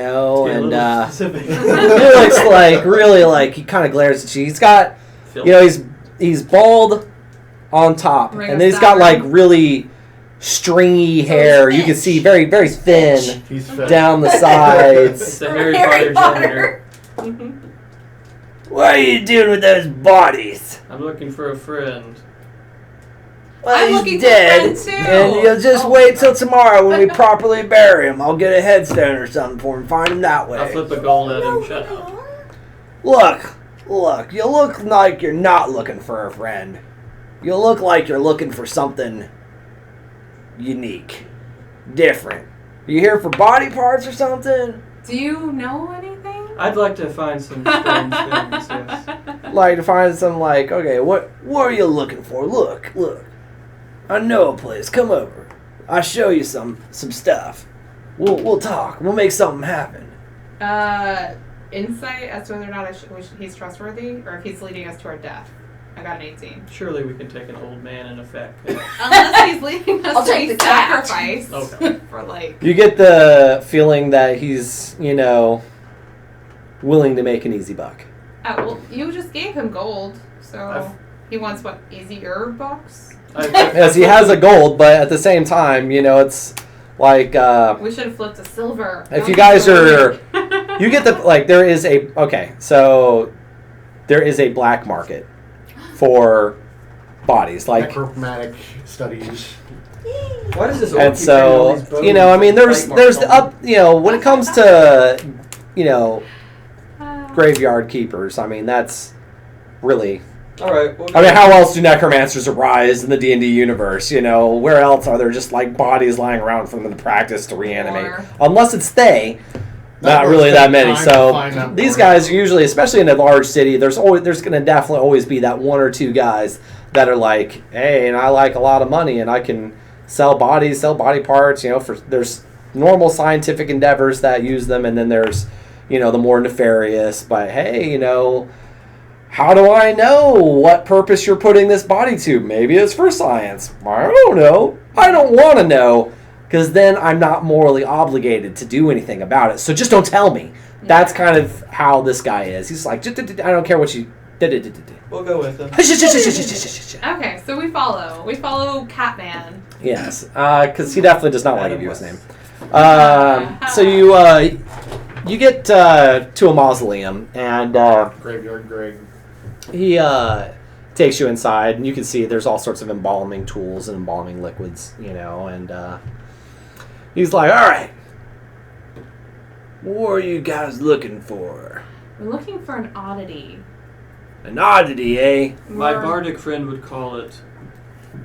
specific. he looks like really like he kind of glares at you. He's got, he's bald on top, Ring and of then he's got Saturn. like really stringy hair. You can see very very thin He's fit. down the It's sides. the Harry Harry Potter Potter. janitor. What are you doing with those bodies? I'm looking for a friend. Well, I'm he's looking for dead, friends, too. and you'll just Oh. wait till tomorrow when we properly bury him. I'll get a headstone or something for him. Find him that way. I'll flip a gold at him. Shut up. Look, you look like you're not looking for a friend. You look like you're looking for something unique, different. You here for body parts or something? Do you know anything? I'd like to find some strange things. Yes. Like to find some okay, what are you looking for? Look. I know a place. Come over. I'll show you some stuff. We'll talk. We'll make something happen. Insight as to whether or not he's trustworthy, or if he's leading us to our death. I got an 18. Surely we can take an old man in a fat coat. Unless he's leading us I'll to take be the cat. sacrificed Okay. for You get the feeling that he's, willing to make an easy buck. well, you just gave him gold, so I've- he wants what, easier bucks? As he has a gold, but at the same time, it's like We should have flipped to silver. if That you was guys so are, weird. you get the there is a black market for bodies, like, Necromantic studies. Why does this? and so there's the up, when it comes to graveyard keepers, that's really. All right. We'll How else do necromancers arise in the D&D universe? Where else are there just like bodies lying around for them to practice to reanimate? Or- Unless it's they, not That really was that many. time to So find that these word. guys usually, especially in a large city, there's going to definitely always be that one or two guys that are like, hey, and I like a lot of money, and I can sell body parts. There's normal scientific endeavors that use them, and then there's the more nefarious. But hey, how do I know what purpose you're putting this body to? Maybe it's for science. I don't know. I don't want to know, because then I'm not morally obligated to do anything about it. So just don't tell me. That's kind of how this guy is. He's like, I don't care what you... We'll go with him. Okay, so we follow Catman. Yes, because he definitely does not want to give you his name. So you get to a mausoleum, and Graveyard Greg. he takes you inside, and you can see there's all sorts of embalming tools and embalming liquids, and he's like, all right, what are you guys looking for? We're looking for an oddity. An oddity, eh? My We're- bardic friend would call it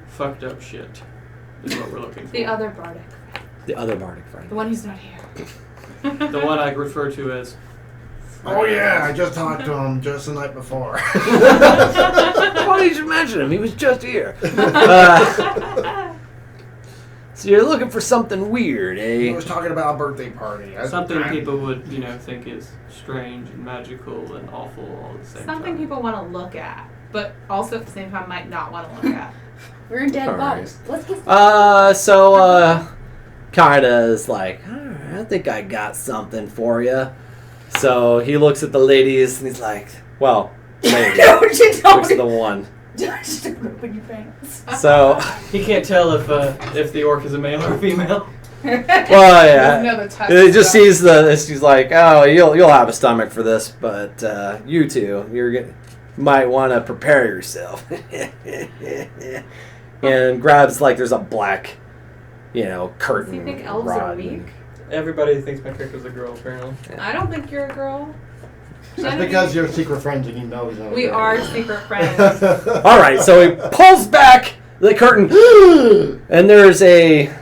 fucked up shit. Is what we're looking for. The other Bardic. The other bardic friend. The one who's not here. The one I refer to as. Oh yeah, I just talked to him just the night before. Why did you mention him? He was just here. So you're looking for something weird, He eh? was talking about a birthday party. Something people would, think is strange and magical and awful all at the same time. Something people want to look at, but also at the same time might not want to look at. We're in dead All right. bodies. Let's get Kinda is like, alright, I think I got something for you. So he looks at the ladies and he's like, well, lady, No, you looks at the one. Just open your pants. So, He can't tell if the orc is a male or a female. well, yeah. Another touch He just stuff. sees she's like, oh, you'll have a stomach for this, but you two, might want to prepare yourself. And grabs, there's a black, curtain. Does he think elves are rod. weak? Everybody thinks my character's a girl, apparently. I don't think you're a girl. That's because you're secret friends and you know he's not. We are secret friends. All right, so he pulls back the curtain, and there's a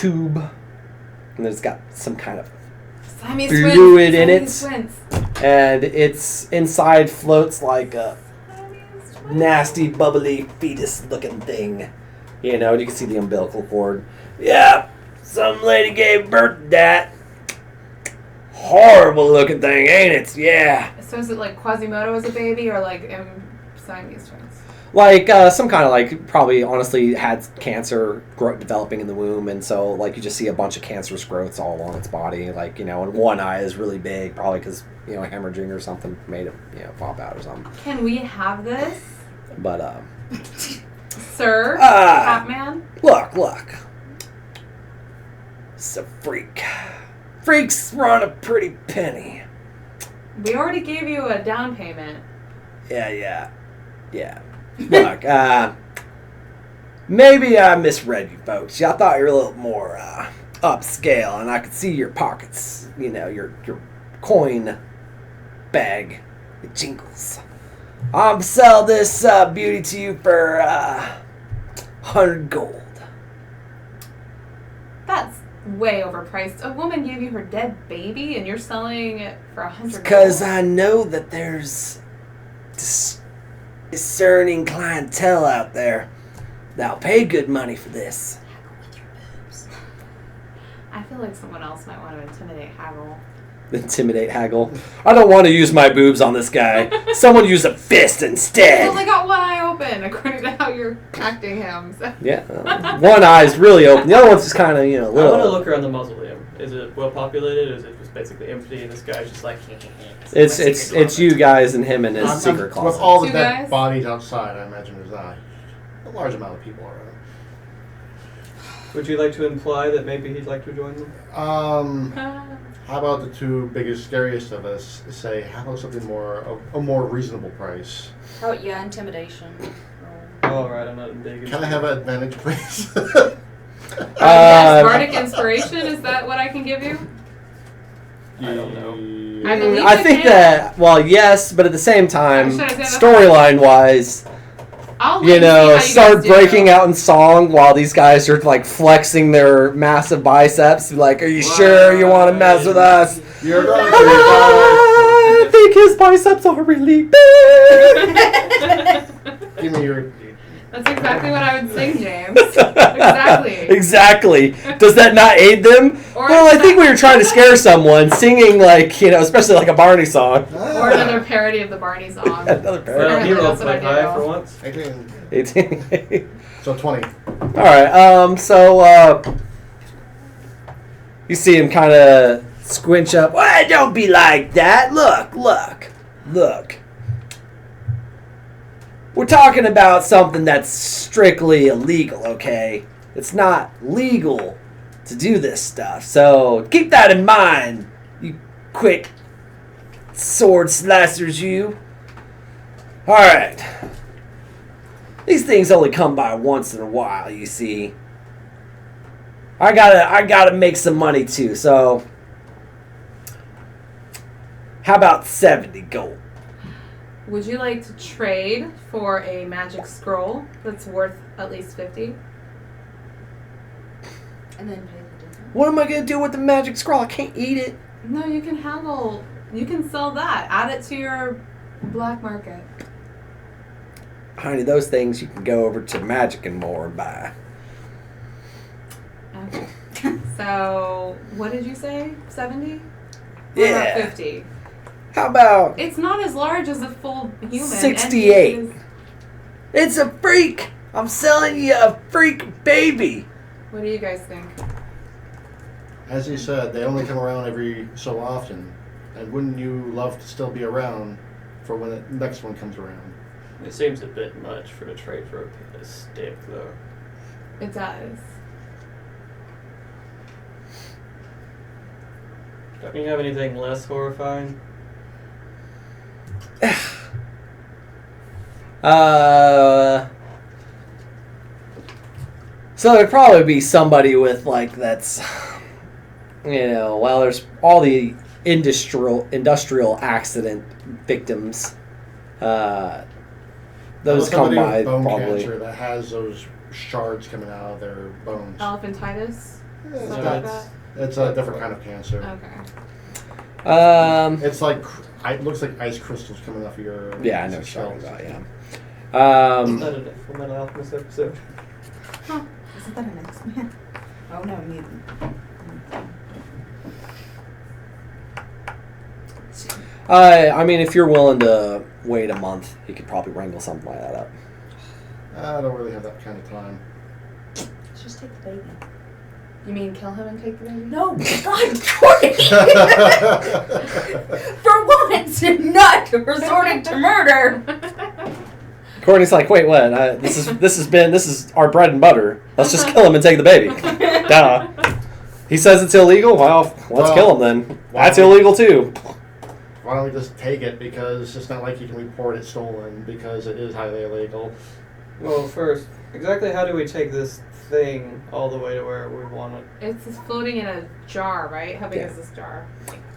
tube, and it's got some kind of Siamese fluid twins. in it. Siamese twins. and its inside floats like a Siamese twins. nasty, bubbly fetus-looking thing. You know, and you can see the umbilical cord. Yeah, some lady gave birth to that. Horrible-looking thing, ain't it? Yeah. So is it like Quasimodo as a baby, or like Siamese twins? Like, some kind of, like, probably, honestly, had cancer developing in the womb, and so, like, you just see a bunch of cancerous growths all along its body, like, you know, and one eye is really big, probably because, you know, hemorrhaging or something made it, you know, pop out or something. Can we have this, But, Sir Catman? Look. It's a freak. Freaks run a pretty penny. We already gave you a down payment. Yeah. Look, maybe I misread you folks. I thought you were a little more upscale, and I could see your pockets. You know, your coin bag. It jingles. I'm sell this beauty to you for 100 gold. That's way overpriced. A woman gave you her dead baby, and you're selling it for 100. Because I know that there's discerning clientele out there that'll pay good money for this. I feel like someone else might want to Intimidate haggle. I don't want to use my boobs on this guy. Someone use a fist He's instead. only got one eye open, according to how you're acting him. So. Yeah, one eye's really open. The other one's just kind of, you know, I want to little. look around the mausoleum. Is it well populated, or is it just basically empty and this guy's just like, It's you guys and him in his secret With closet. all the Two dead guys? bodies outside, I imagine there's a large amount of people around. Would you like to imply that maybe he'd like to join them? How about the two biggest, scariest of us say, how about something more, a more reasonable price? Oh, yeah, intimidation. All right, I'm not big. Can I have an advantage, please? Yes, bardic inspiration, is that what I can give you? I don't know. I believe I you think can. that, well, yes, but at the same time, Should I say that? storyline-wise, I'll you know, see how start guys do. breaking out in song while these guys are like flexing their massive biceps. Like, are you sure you want to mess with us? You're going to I think his biceps are really big. Give me your... That's exactly what I would sing, James. Exactly. Exactly. Does that not aid them? Or Well, I is think that- we were trying to scare someone, singing like, you know, especially like a Barney song. Or another parody of the Barney song. Another Well, parody. he Apparently rolled that's what I quite do. high for once. 18. 18. So 20. All right. So you see him kind of squinch up. Well, don't be like that. Look. We're talking about something that's strictly illegal, okay? It's not legal to do this stuff. So keep that in mind, you quick sword slicers, you. All right. These things only come by once in a while, you see. I gotta make some money too, so how about 70 gold? Would you like to trade for a magic scroll that's worth at least 50? And then pay the difference. What am I gonna do with the magic scroll? I can't eat it. No, you can haggle. You can sell that. Add it to your black market. Honey, those things you can go over to Magic and More and buy. Okay. So, what did you say? 70? Yeah. About 50. How about It's not as large as a full human. 68. and it is- it's a freak? I'm selling you a freak baby. What do you guys think? As you said, they only come around every so often. And wouldn't you love to still be around for when the next one comes around? It seems a bit much for a trade for a stick, though. It does. Don't you have anything less horrifying? So there'd probably be somebody with like that's, you know, well, there's all the industrial accident victims. Those come Somebody by with bone probably. cancer that has those shards coming out of their bones. Elephantitis? It's, Something not- like it's a different kind of cancer. that? Okay. It's like it looks like ice crystals coming off of your. Yeah, I know what you're talking cells. about. Yeah. Not a Full Metal Alchemist episode. Isn't that an X-Man? Oh no, mutant. I mean, if you're willing to wait a month, you could probably wrangle something like that up. I don't really have that kind of time. Let's just take the baby. You mean kill him and take the baby? No, God, Courtney! For once, not resorting to murder. Courtney's like, wait, what? This is our bread and butter. Let's just kill him and take the baby. Duh. He says it's illegal. Well, let's kill him then. That's illegal too. Why don't we just take it, because it's not like you can report it stolen, because it is highly illegal. Well, first, exactly how do we take this thing all the way to where we want it? It's just floating in a jar, right? How big Yeah. is this jar?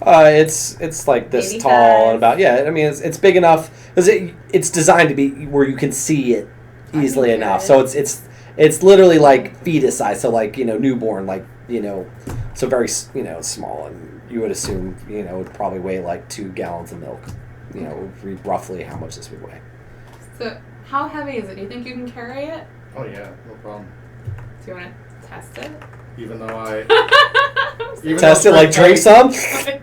It's like this Baby tall size. and about I mean it's big enough because it's designed to be where you can see it easily think enough. good. So it's literally like fetus size. So like newborn, like so very small, and you would assume it would probably weigh like 2 gallons of milk. Would be roughly how much this would weigh. So, how heavy is it? Do you think you can carry it? Oh yeah, no problem. Do you want to test it? Even though I Test it like drink some.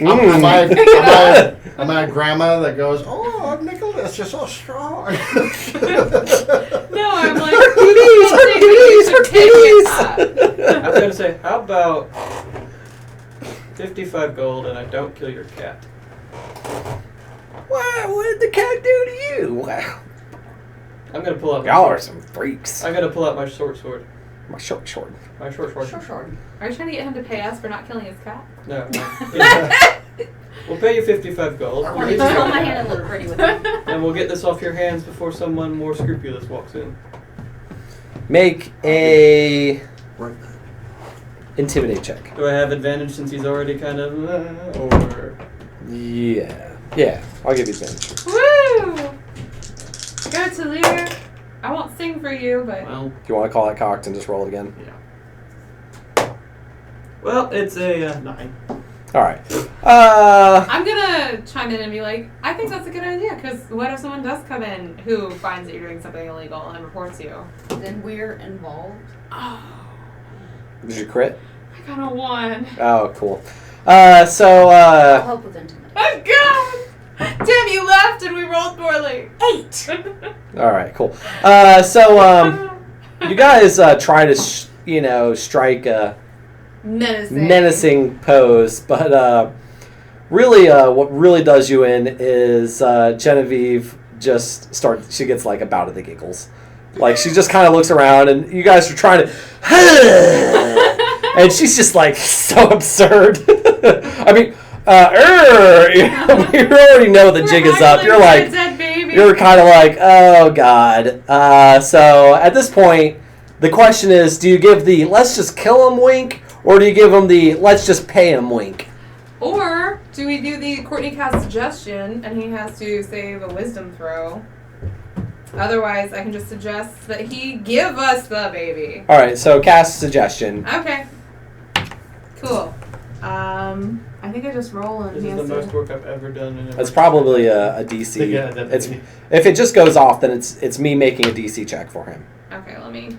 Am I a grandma that goes, oh, Nicholas, you're so strong. No, I'm like, I'm gonna say, how about 55 gold and I don't kill your cat? What did the cat do to you? Wow. I'm gonna pull out. Y'all are some freaks. I gotta pull out my short sword. My short sword. My short sword. Short. Are you trying to get him to pay us for not killing his cat? No. Yeah. We'll pay you 55 gold. Courtney, just hold my hand and look pretty with me. And we'll get this off your hands before someone more scrupulous walks in. Make a intimidate check. Do I have advantage since he's already kind of, or? Yeah. I'll give you advantage. Woo! Go to Lear. I won't sing for you, but Well, Do you want to call that cocked and just roll it again? yeah. Well, it's a 9. All right. I'm gonna chime in and be like, I think that's a good idea, because what if someone does come in who finds that you're doing something illegal and reports you? Then we're involved. Oh, Did you crit? I got a 1. Oh, cool. I'll help with intimidation. Oh God! Damn, you left and we rolled poorly. 8! All right, cool. You guys try to, strike a menacing pose, but really, what really does you in is Genevieve she gets like a bout of the giggles. Like she just kind of looks around, and you guys are trying to, and she's just like so absurd. I mean, you already know the jig is up. You're like, you're kind of like, oh god. So at this point, the question is, do you give the let's just kill him wink, or do you give him the let's just pay him wink? Or do we do the Courtney cast suggestion and he has to save a wisdom throw? Otherwise, I can just suggest that he give us the baby. All right, so cast suggestion. Okay. Cool. I think I just roll and This he is has the to... most work I've ever done in It's probably a DC. Yeah, definitely. If it just goes off, then it's me making a DC check for him. Okay, let me...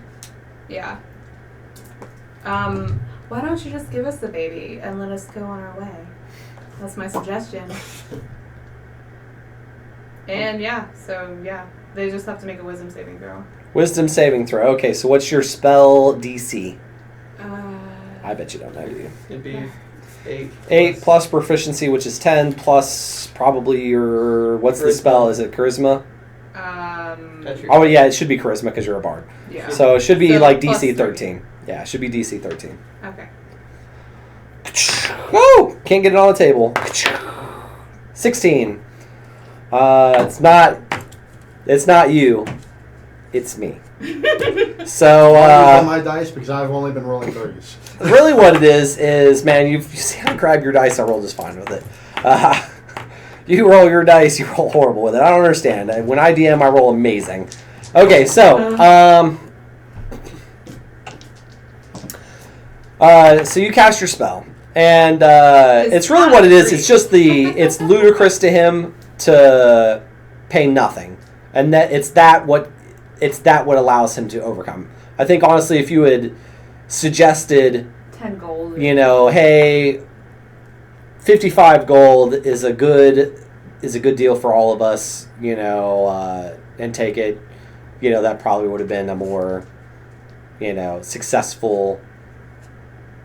Yeah. Why don't you just give us the baby and let us go on our way? That's my suggestion. And they just have to make a wisdom saving throw. Wisdom saving throw. Okay, so what's your spell DC? Uh, I bet you don't know, do you? It'd be 8. 8 plus proficiency, which is 10, plus probably your... What's the Charisma. spell? Is it charisma? That's your Oh, yeah, it should be charisma because you're a bard. yeah. So it should be So like plus DC 3. 13. Yeah, it should be DC 13. Okay. Woo! Can't get it on the table. 16. It's not you. It's me. So, on my dice, because I've only been rolling 30s. really what it is, man, you see how to grab your dice, I roll just fine with it. You roll your dice, you roll horrible with it. I don't understand. When I DM, I roll amazing. Okay, so, So you cast your spell, and it's really not what it is. free. It's just it's ludicrous to him to pay nothing, and it's that what allows him to overcome. I think honestly, if you had suggested, 10 gold. hey, 55 gold is a good deal for all of us, and take it, that probably would have been a more, successful,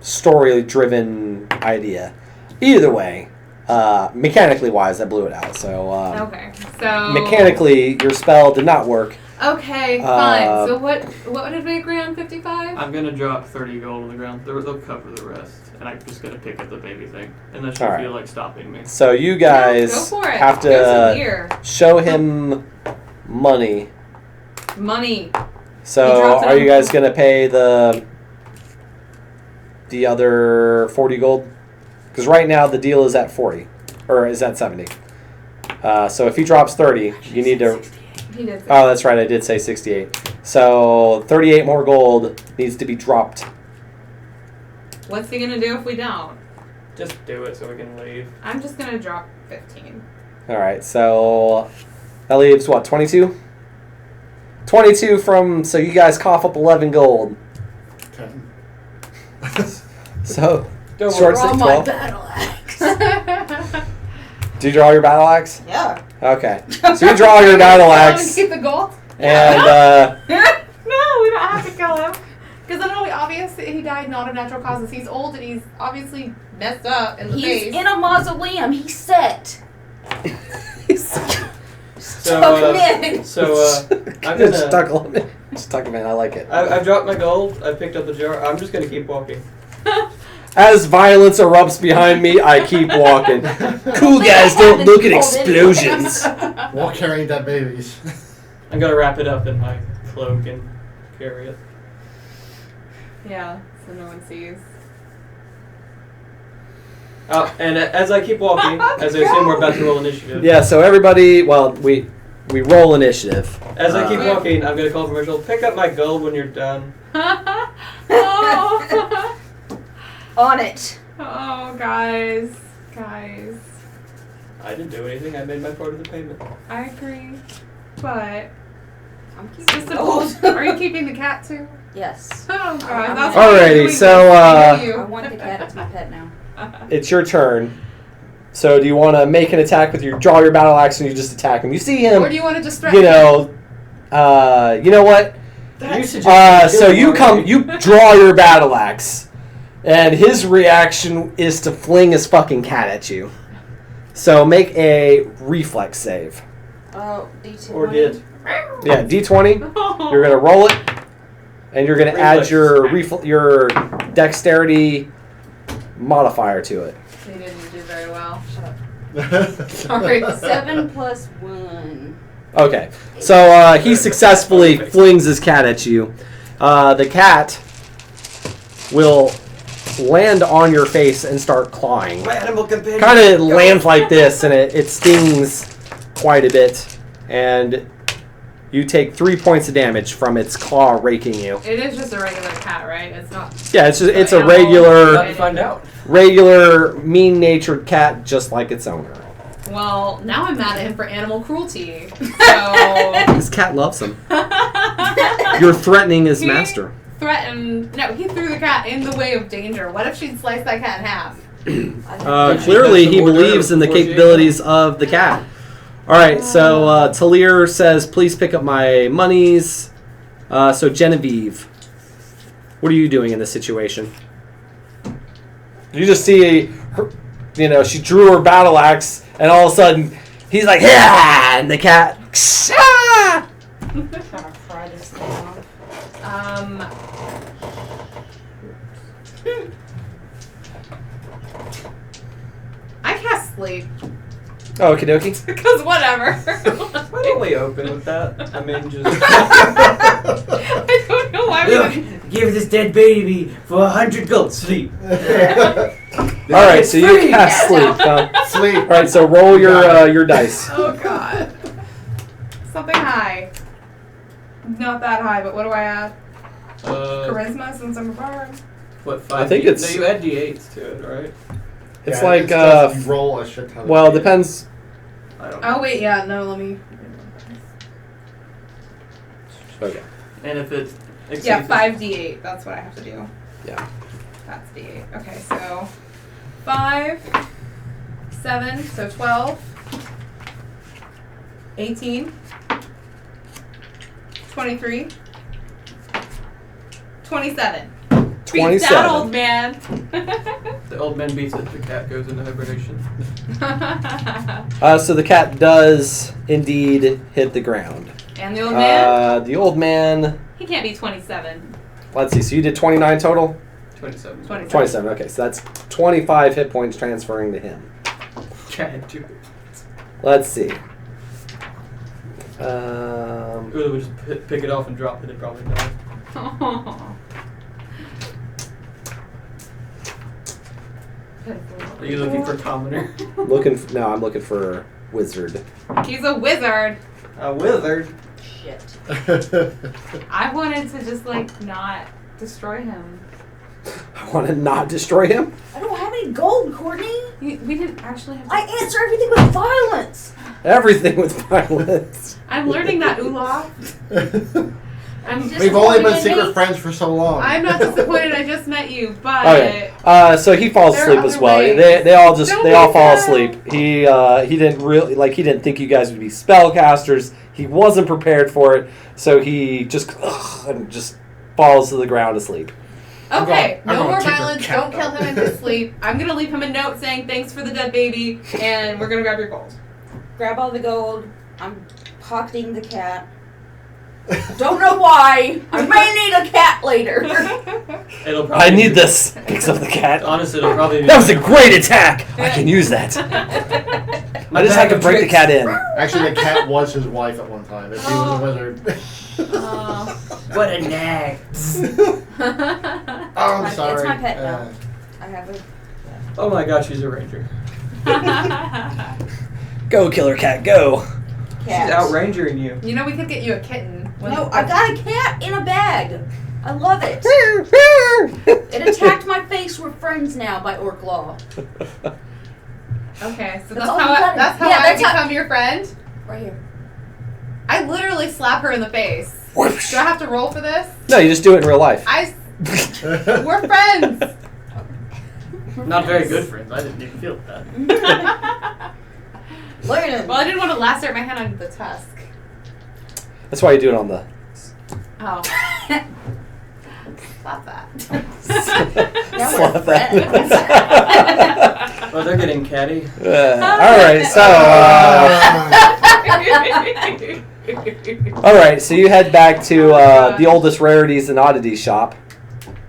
story-driven idea. Either way, mechanically wise, I blew it out. So Okay, so mechanically, your spell did not work. Okay, fine. So what did we agree on? 55. I'm gonna drop 30 gold on the ground. They'll cover the rest, and I'm just gonna pick up the baby thing, unless you All right. feel like stopping me. So you guys Go for it. have Go to here. show him money. Money. He So drops it are on you guys going to pay the other 40 gold? Because right now the deal is at 40, or is at 70. So if he drops 30, you need to... He did. Oh, that's right, I did say 68. So 38 more gold needs to be dropped. What's he gonna do if we don't? Just do it so we can leave. I'm just gonna drop 15. All right, so that leaves, what, 22? 22 from... So you guys cough up 11 gold. 10. So... Don't Short Draw stick, my 12. battle axe. Do you draw your battle axe? Yeah. Okay. So you draw your battle axe, Keep the gold. and No, we don't have to kill him. Because then it'll be obvious that he died not of natural causes. He's old and he's obviously messed up in the He's face. in a mausoleum. He's set. So, Tuck him in. I'm just gonna. stuck him in. I like it. I've dropped my gold. I picked up the jar. I'm just gonna keep walking. As violence erupts behind me, I keep walking. Cool guys don't look at explosions. While carrying dead babies. I'm gonna wrap it up in my cloak and carry it. Yeah, so no one sees. And as I keep walking, as I assume we're about to roll initiative. Yeah. So everybody, well, we roll initiative. As I keep Uh, walking, I'm gonna call for Marshall. Pick up my gold when you're done. Oh. On it. Oh, guys. I didn't do anything. I made my part of the payment. I agree. But I'm it's keeping just a gold. Are you keeping the cat too? Yes. Oh god, that's Alrighty, why you're doing so, this. I I knew want the cat as my pet now. It's your turn. So do you want to make an attack with draw your battle axe and you just attack him? You see him. Or do you want to just threaten You know what? You suggested So doing you it come, already. you draw your battle axe, and his reaction is to fling his fucking cat at you. So make a reflex save. Oh, D2. Or did. Yeah, D20. You're gonna roll it, and you're gonna add your dexterity modifier to it. He didn't do very well. Shut up. Sorry. 7 plus 1. Okay, so he successfully flings his cat at you. The cat will land on your face and start clawing. My animal companion. Kind of lands like this, and it stings quite a bit, and you take 3 points of damage from its claw raking you. It is just a regular cat, right? It's not. Yeah, it's a About to find out. regular mean-natured cat, just like its owner. Well, now I'm mad at him for animal cruelty. So. This cat loves him. You're threatening his He master. threatened. No, he threw the cat in the way of danger. What if she'd sliced that cat in half? Clearly, he Order believes in the before she- capabilities of the cat. All right, so Talir says, "Please pick up my monies." So Genevieve, what are you doing in this situation? You just see her, she drew her battle axe, and all of a sudden, he's like, "Yeah!" and the cat, "Ah!" I'm trying to pry this thing off. I cast sleep Oh, okie dokie. because whatever. Why don't we open with that? I mean, just. I don't know why we would. Give this dead baby for 100 gold. Sleep. All right, so you cast sleep. Sleep. All right, so roll your dice. Oh god. Something high. Not that high, but what do I add? Charisma since I'm a bard. What, 5? I think it's- No, you add d8s to it, right? It's Yeah, like just you roll a shit ton. well, of it depends. I don't know. Oh wait, yeah, no, let me. Okay. And if it exceeds Yeah, 5d8. That's what I have to do. Yeah. That's d8. Okay, so 5, 7, so 12, 18, 23, 27. Beat 27. that old man. The old man beats it, the cat goes into hibernation. So the cat does indeed hit the ground. And the old man? The old man. He can't be 27. Let's see. So you did 29 total. 27. 27. Okay, so that's 25 hit points transferring to him. Cat do it. Let's see. Ula would just pick it off and drop it, it'd probably die. Are you looking for a commoner? I'm looking for wizard. He's a wizard. A wizard? Shit. I wanted to just not destroy him. I want to not destroy him. I don't have any gold, Courtney. We didn't actually have to. I answer everything with violence. Everything with violence. I'm learning that, Ulath. We've only been secret friends for so long. I'm not disappointed. I just met you, but Okay. So he falls There are asleep as other well. ways. They all Don't fall wake up. asleep. He didn't think you guys would be spellcasters. He wasn't prepared for it, so he just falls to the ground asleep. okay, I'm no gonna more kick your violence. cat Don't kill him in his sleep. I'm gonna leave him a note saying thanks for the dead baby, and we're gonna grab your gold. Grab all the gold. I'm pocketing the cat. Don't know why. I may need a cat later. It'll probably I need this. Picks up the cat. Honestly, it'll probably be That was a great attack. I can use that. I just had to break the cat in. Actually, the cat was his wife at one time. If he was a wizard. What a nag. Oh, I'm sorry. It's my pet now. I have a. Oh my god, she's a ranger. Go, killer cat, go. Cat. She's outrangering you. You know, we could get you a kitten. No, I got a cat in a bag. I love it. It attacked my face. We're friends now by orc law. Okay, so That's that's all how you gotta- that's how yeah, I that's how- become your friend. Right here. I literally slap her in the face. Do I have to roll for this? No, you just do it in real life. We're friends. Not very good friends. I didn't even feel that. Look at him. Well, I didn't want to lacerate my hand on the tusk. That's why you do it on the. Oh. Slap that. Now Slap we're that. friends. Well, they're getting catty. All right, so you head back to the oldest rarities and oddities shop,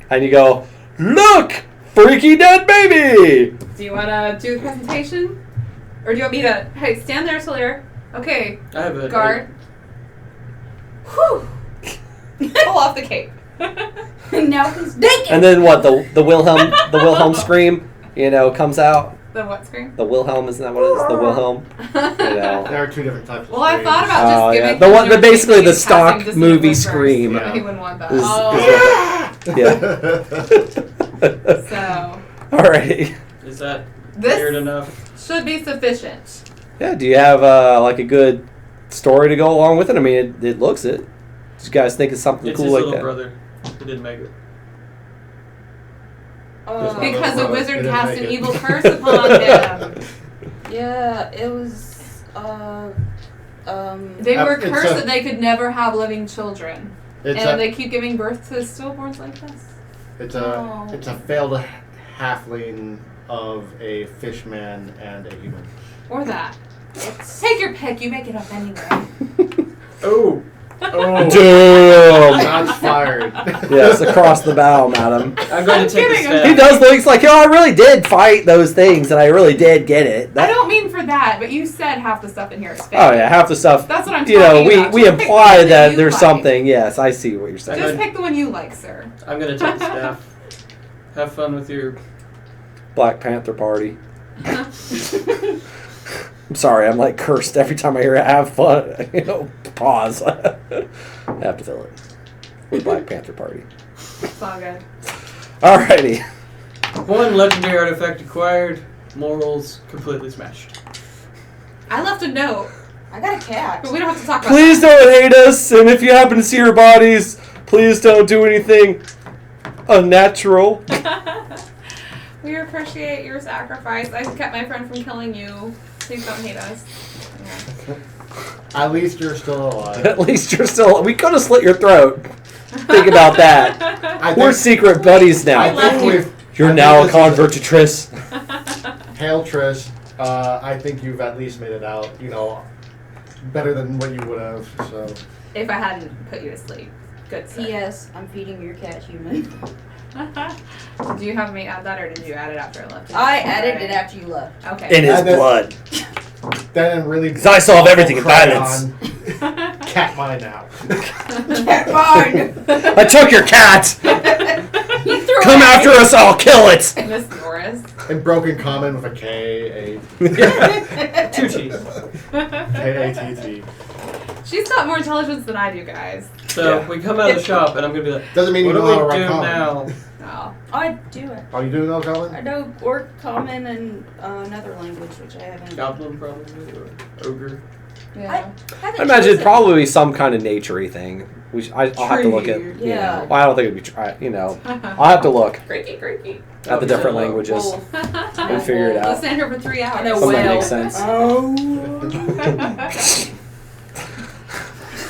and you go, look, freaky dead baby. Do you want to do the presentation? Or do you want me to, hey, stand there, Sawyer. Okay, I have a guard. Whew. Pull off the cape. Now he's naked. And then what? The Wilhelm scream, comes out. The what scream? The Wilhelm, isn't that what it is? The Wilhelm. There are two different types of Well, I thought screams. about just giving The one, him basically the your stock passing movie distant scream. whispers, but he wouldn't want that. Is- So, Alrighty. Is that this weird enough? should be sufficient. Yeah. Do you have a good story to go along with it? I mean, it looks it. Did you guys think of something It's cool his like little that? brother who didn't make it. Because a It wizard didn't cast make an it. evil curse upon him. Yeah, it was. They were It's cursed a- that they could never have living children. It's And a they keep giving birth to stillborns like this. it's Oh. a failed halfling of a fishman and a human. Or that. Take your pick, you make it up anyway. Oh! Oh, Damn. shots fired. Yes, across the bow, madam. I'm going to take the kidding, staff. He does look like, I really did fight those things, and I really did get it. I don't mean for that, but you said half the stuff in here is fake. Oh yeah, half the stuff. That's what I'm talking about. we Just pick imply the one that you there's like. something. Yes, I see what you're saying. Just pick the one you like, sir. I'm going to take the staff. Have fun with your... Black Panther Party. I'm sorry, I'm like cursed every time I hear it. Have fun. Pause. I have to fill it with Black Panther Party. It's all good. Alrighty. 1 legendary artifact acquired. Morals completely smashed. I left a note, I got a cat. but we don't have to talk about Please don't hate us, and if you happen to see our bodies, please don't do anything unnatural. that. We appreciate your sacrifice. I kept my friend from killing you. Please don't hate us. Yeah. At least you're still alive. At least you're still. We could have slit your throat. Think about that. We're secret buddies I now. think we've. You're I now a think this is convert to Trist. Hail, Trist. I think you've at least made it out, better than what you would have, so. If I hadn't put you to sleep. Good stuff. P.S. I'm feeding your cat human. Do you have me add that, or did you add it after I left? I added it after you left. Okay. In his And then- blood. Then really. 'Cause I solve everything in cry violence. on Cat mine out. Cat mine! I took your cat. You threw Come it at after me. us, I'll kill it. Miss Norris. In broken common with a K, 2 T's. K-A-T-T. She's got more intelligence than I do, guys. So Yeah. we come out of the shop, and I'm gonna be like, Doesn't mean what you do know how to we write do common. now? No. I do it. Oh, you do know I common? know Orc, Common, and another language, which I haven't. Goblin, probably, or ogre. Yeah. haven't I imagine it'd chosen. probably be some kind of nature-y thing. I'll have to look at. Tree. Yeah. Well, I don't think it'd be. I'll have to look Creaky. at the different languages Wolf. and figure it Let's out. stand here for 3 hours. I know Some that whale. makes sense. Oh.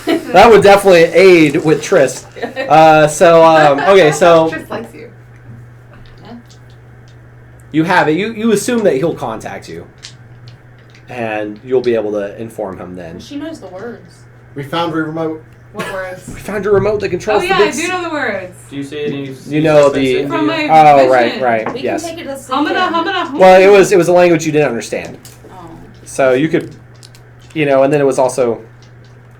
That would definitely aid with Trist. Okay, so Just likes you. you have it. You assume that he'll contact you, and you'll be able to inform him then. She knows the words. We found a remote. What words? We found a remote that Oh controls yeah, the I big. do know the words. Do you see any? You know the- From my Oh, vision. right. We Yes. can take it to the Humana. Well, it was a language you didn't understand, Oh. so you could, and then it was also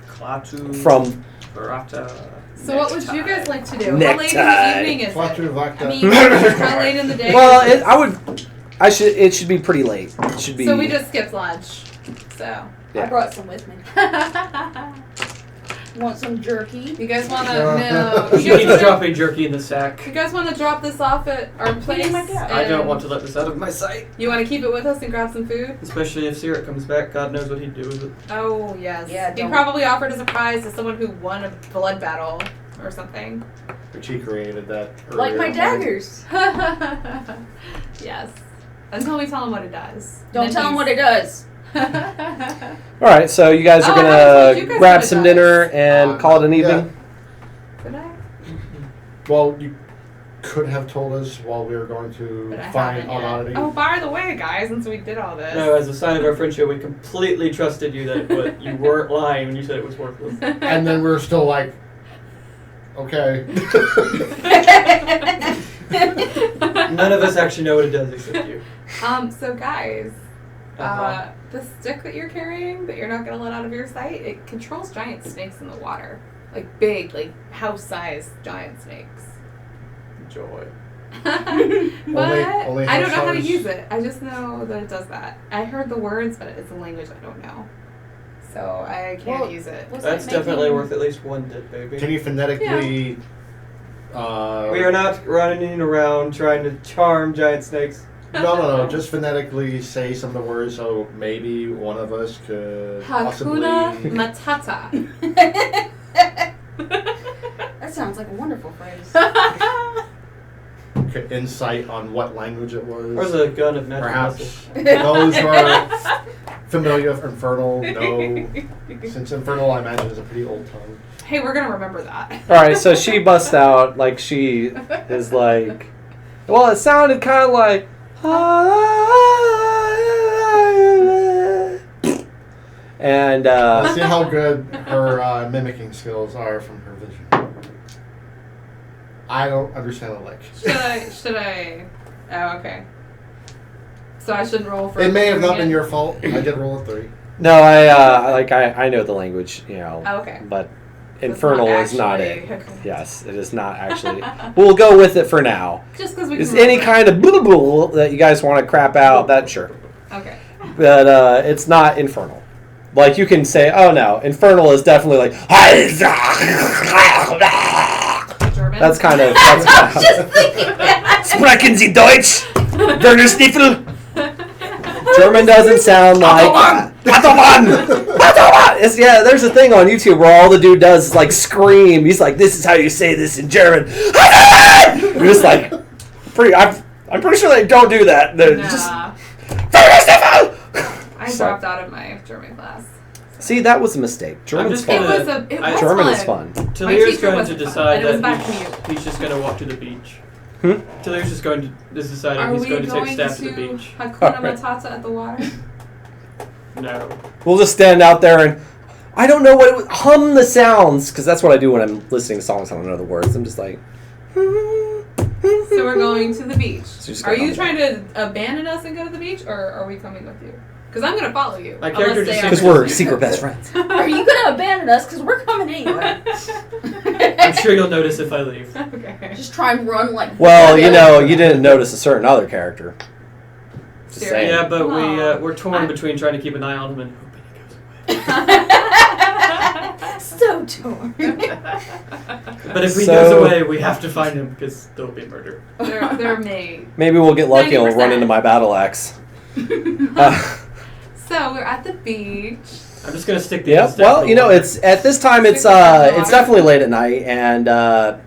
Klaatu. from. Barata. So what would you guys like to do? How late in Necktie. the evening is Flatu it? Vlakta. I mean, how late in the day? Well, is it? it should be pretty late. It should be. So we just skipped lunch. So. Yeah. I brought some with me. Want some jerky? You guys want to? No. No. She You guys keeps wanna- dropping jerky in the sack. You guys want to drop this off at our place? my God. I don't and want to let this out of my sight. You want to keep it with us and grab some food? Especially if Cerrac comes back, God knows what he'd do with it. Oh yes. Yeah, He don't- probably offered as a prize to someone who won a blood battle or something. Which he created that. Like my earlier. daggers. Yes. Until we tell him what it does. Don't tell him what it does. All right, so you guys are Oh, I haven't told you gonna guys grab what it some does. dinner and call it an evening. Did I? Well, you could have told us while we were going to But I find haven't yet. oddity. Oh, by the way, guys, since we did all this. No, as a sign of our friendship, we completely trusted you that you weren't lying when you said it was worthless. And then we're still like, okay. None of us actually know what it does except you. So guys, Uh-huh. the stick that you're carrying that you're not gonna let out of your sight, it controls giant snakes in the water, like big, like house-sized giant snakes. Joy. But only I don't know how to house-sized- use it. I just know that it does that. I heard the words, but it's a language I don't know, so I can't Well, use it. what's That's that definitely making- worth at least one dead baby. Can you phonetically? We are not running around trying to charm giant snakes. No. Just phonetically say some of the words, so maybe one of us could possibly. Hakuna Matata. That sounds like a wonderful phrase. Could insight on what language it was. Or the gun of natural Perhaps muscle. those who are familiar with Infernal know, since Infernal I imagine is a pretty old tongue. Hey, we're gonna remember that. All right, so she busts out like she is like. Well, it sounded kind of like. And Let's see how good her mimicking skills are from her vision. I don't understand a lick. Should I? Oh, okay. So I shouldn't roll for. It may have not again? been your fault. I did roll a 3. no, I know the language, Oh, okay. but So it's infernal is not actually- it. okay. Yes, it is not actually. We'll go with it for now. Just because we. Is can any remember kind of blah, blah, blah that you guys want to crap out? That's sure, it. Okay. but it's not infernal. Like you can say, oh no, infernal is definitely like. German. That's kind of. Just thinking that. Sprechen Sie Deutsch? Werner Stiefel? German doesn't sound like Autobahn! It's, yeah, there's a thing on YouTube where all the dude does is like scream. He's like, "This is how you say this in German." And you're just like, I'm pretty sure they don't do that. They're just Werner Stiefel! I dropped out of my German class. See, that was a mistake. German's just fun. gonna- It was German fun. is fun. Talir's teacher going to wasn't fun, decide and it was that back to he's just going to walk to the beach. Hmm? Talir's just going to is deciding Are he's we going to take going staff to the beach. Hakuna Alright. Matata at the water? No. We'll just stand out there and I don't know what it was, hum the sounds, because that's what I do when I'm listening to songs. I don't know the words. I'm just like. So we're going to the beach. just Are go you down trying to abandon us and go to the beach, or are we coming with you? Because I'm gonna follow you. My character unless just they Because are- we're secret best friends. Are you gonna abandon us? Because we're coming anyway. I'm sure you'll notice if I leave. Okay. Just try and run like. Well, you know, you didn't notice a certain other character. Just Serious? saying. Yeah, but Oh. we're torn between trying to keep an eye on him and hoping he goes away. So torn. But if he So- goes away, we have to find him because there'll be murder. They're made. Maybe we'll get lucky and we'll run 90%. into my battle axe. So we're at the beach. I'm just gonna stick the Yeah. end staff Well, in you the know, water. it's at this time. It's Water. definitely late at night, and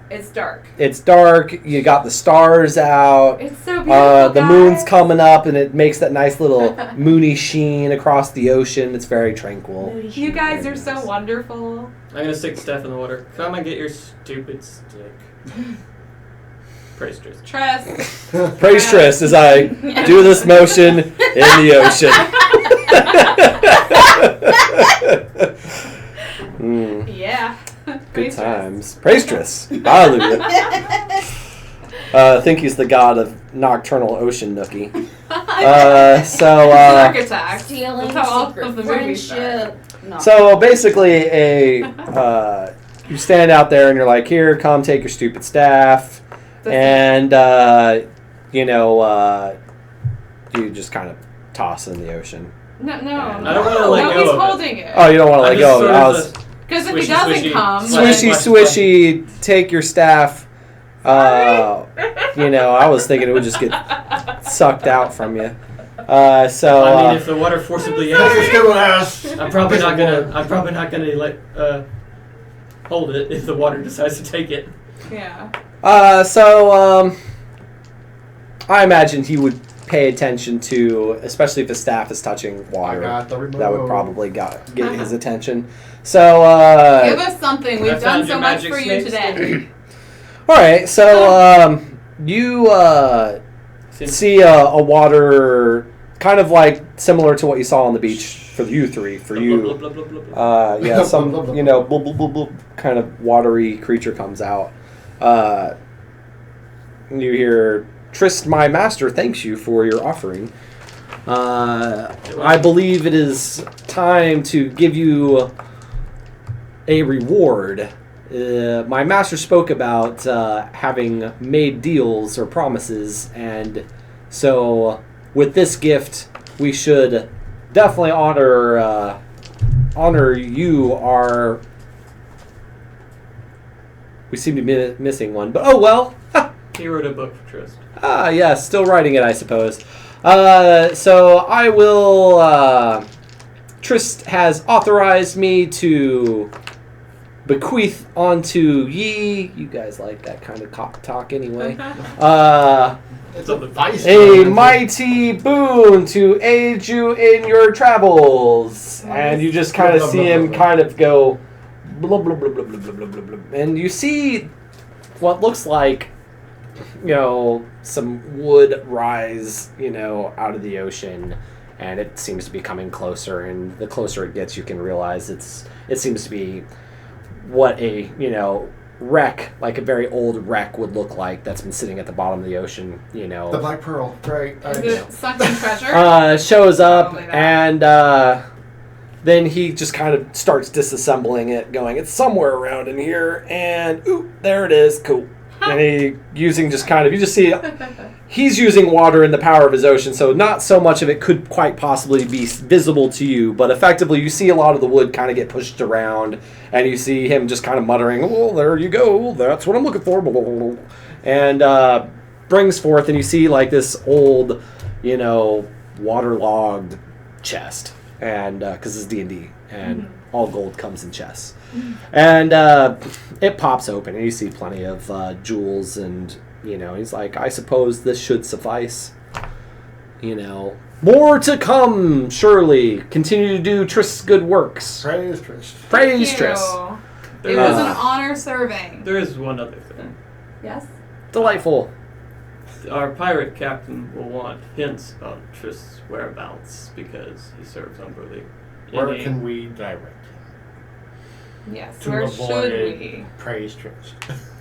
It's dark. it's dark. You got the stars out. It's so beautiful. The guys. moon's coming up, and it makes that nice little moony sheen across the ocean. It's very tranquil. You guys are so wonderful. I'm gonna stick the staff in the water. Come and get your stupid stick. Praise Trist. Trust. Praise Trist as I do this motion in the ocean. Yeah. Good Praise Trist. times. Praise Trist. Hallelujah. I think he's the god of nocturnal ocean nookie. Architect. Stealing, That's how all secret of the movies friendship. No. So basically, you stand out there and you're like, "Here, come take your stupid staff," and you just kind of toss it in the ocean. No. I don't wanna let no, go he's of it. holding it. Oh, you don't want to let I'm go. just sort I of was Because if he Swishy, doesn't swishy. come, swishy, swishy. Take your staff. I was thinking it would just get sucked out from you. I mean, if the water forcibly Take your enters, stupid ass. I'm probably not gonna let hold it if the water decides to take it. Yeah. I imagine he would pay attention to, especially if his staff is touching I water. got the remote. That would probably get his attention. So, Give us something. We've I done found so your much magic for you snake today. all right. So, you see a water kind of like similar to what you saw on the beach for you three. For you, yeah, some blub, blub, blub, blub, kind of watery creature comes out. You hear, "Trist, my master, thanks you for your offering. I believe it is time to give you a reward. My master spoke about having made deals or promises, and so with this gift, we should definitely honor you. We seem to be missing one, but oh well." He wrote a book for Trist. Yeah, still writing it, I suppose. So I will. Trist has authorized me to bequeath onto ye. You guys like that kind of cock talk anyway. It's a vice. A mighty boon to aid you in your travels. And you just kind of see him kind of go blah, blah, blah, blah, blah, blah, blah, blah, blah. And you see what looks like, some wood rise, out of the ocean. And it seems to be coming closer. And the closer it gets, you can realize it seems to be what a, wreck, like a very old wreck would look like that's been sitting at the bottom of the ocean, The Black Pearl. Great. Is it sunken treasure? shows up, Probably not. and then he just kind of starts disassembling it, going, "It's somewhere around in here," and there it is, cool. And you just see he's using water and the power of his ocean, so not so much of it could quite possibly be visible to you, but effectively you see a lot of the wood kind of get pushed around, and you see him just kind of muttering, "Oh, there you go, that's what I'm looking for," and brings forth, and you see like this old, waterlogged chest, and because it's D&D, and all gold comes in chests, and it pops open, and you see plenty of jewels, and he's like, I suppose this should suffice. More to come, surely. Continue to do Trist's good works. Praise Trist. Praise Thank Trist. you. There It was is- an honor serving. There is one other thing. Yes? Delightful. Our pirate captain will want hints about Trist's whereabouts because he serves Umberly. Where can we direct him? Yes. To Where avoid should we? Praise Trist.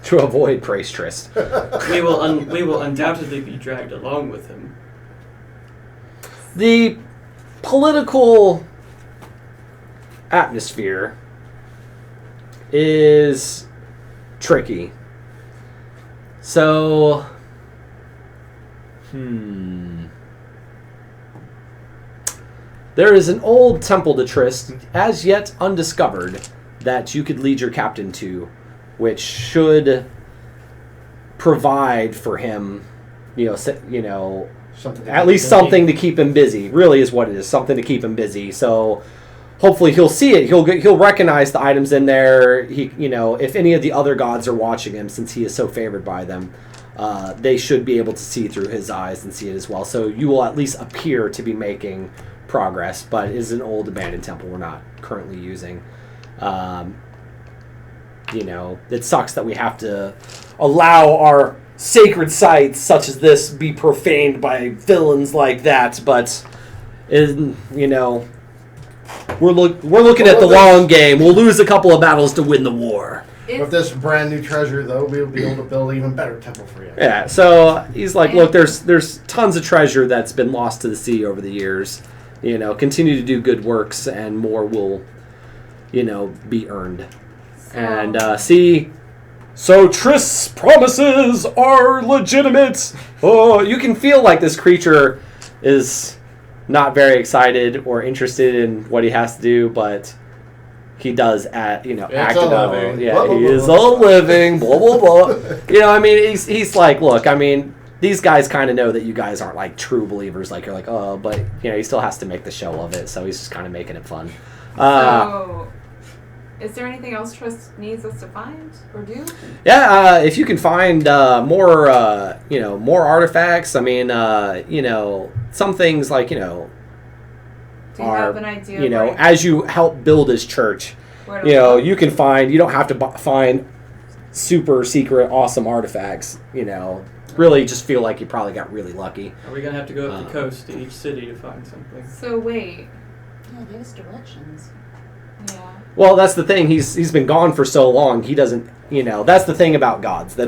To avoid Praise Trist. we will undoubtedly be dragged along with him. The political atmosphere is tricky. So, there is an old temple to Trist, as yet undiscovered, that you could lead your captain to, which should provide for him, Something to at keep least busy. something to keep him busy. Really is what it is, something to keep him busy. So hopefully he'll see it. He'll recognize the items in there. If any of the other gods are watching him, since he is so favored by them, they should be able to see through his eyes and see it as well. So you will at least appear to be making progress, but it is an old abandoned temple we're not currently using. It sucks that we have to allow our sacred sites such as this be profaned by villains like that, but we're looking at the long game. We'll lose a couple of battles to win the war. With this brand new treasure, though, we'll be able to build an even better temple for you. Yeah, so he's like, look, there's tons of treasure that's been lost to the sea over the years. Continue to do good works, and more will, be earned. And so Trist's promises are legitimate. Oh, you can feel like this creature is not very excited or interested in what he has to do, but he does act it out. Yeah, Blah, blah, he blah, is blah. a living, blah, blah, blah. He's like, look, these guys kind of know that you guys aren't like true believers. Like, you're like, oh, but, he still has to make the show of it, so he's just kind of making it fun. So, is there anything else Trist needs us to find or do? Yeah, if you can find more artifacts. Some things like Do you are have an idea? as you help build his church, Where to look? you can find. You don't have to find super secret awesome artifacts. Really just feel like you probably got really lucky. Are we gonna have to go up the coast to each city to find something? So wait. Yeah, give us directions. Yeah. Well, that's the thing. He's been gone for so long. He doesn't. That's the thing about gods. They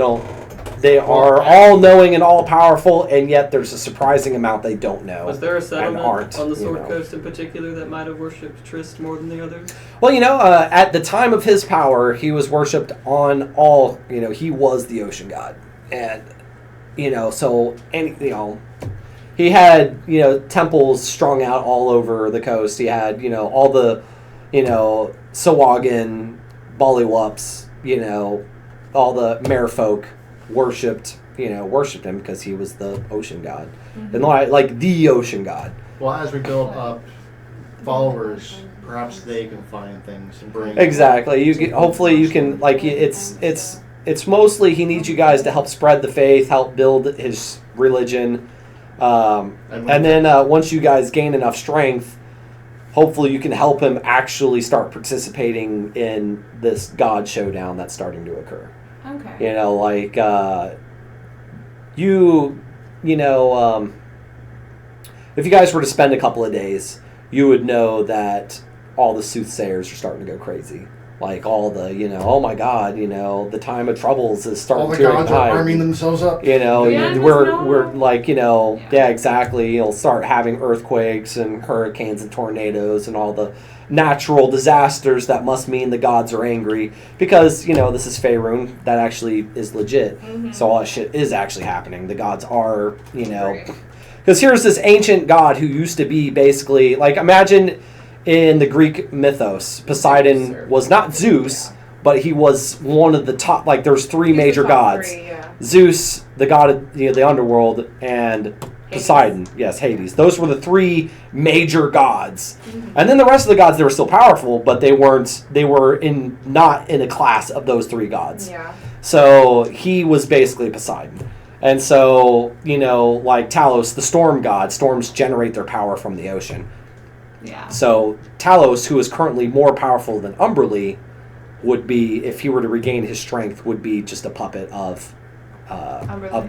are all knowing and all powerful, and yet there's a surprising amount they don't know. Was there a settlement aren't, on the Sword Coast in particular that might have worshipped Trist more than the others? Well, at the time of his power, he was worshipped on all. He was the ocean god, and he had temples strung out all over the coast. He had all the Sawagan, Bollywups, all the merfolk worshipped him because he was the ocean god, and like the ocean god. Well, as we build up followers, perhaps they can find things and bring. Exactly. Hopefully you can it's mostly he needs you guys to help spread the faith, help build his religion, and then once you guys gain enough strength, hopefully you can help him actually start participating in this god showdown that's starting to occur. Okay. If you guys were to spend a couple of days, you would know that all the soothsayers are starting to go crazy. Like all the, oh my God, the time of troubles is starting All the to gods are ignite. arming themselves up. We're like, yeah, exactly. You'll start having earthquakes and hurricanes and tornadoes and all the natural disasters that must mean the gods are angry because, this is Faerun. That actually is legit. So all that shit is actually happening. The gods are, because here's this ancient god who used to be basically, like, imagine in the Greek mythos, Poseidon was not Zeus, but he was one of the top. Like there's three He's the major top gods: three, yeah. Zeus, the god of the underworld, and Poseidon. Yes, Hades. Those were the three major gods. And then the rest of the gods, they were still powerful, but they weren't. They were not in a class of those three gods. Yeah. So he was basically Poseidon. And so, like Talos, the storm god, storms generate their power from the ocean. Yeah. So Talos, who is currently more powerful than Umberlee, would be, if he were to regain his strength, would be just a puppet of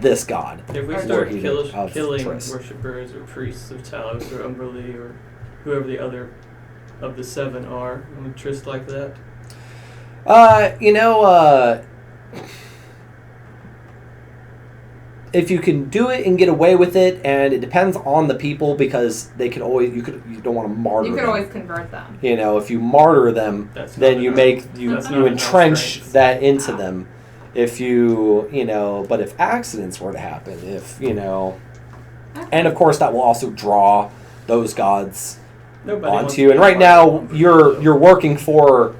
this god. If we Or start Lord of killing Trist. worshippers or priests of Talos or Umberlee or whoever the other of the 7 are, would Trist like that? If you can do it and get away with it, and it depends on the people, because they can always you don't want to martyr You could them. always convert them. If you martyr them, That's then not you enough. you That's not entrench enough strength. that into them. If but if accidents were to happen, and of course that will also draw those gods Nobody wants onto you. to And be right a now martyr. you're working for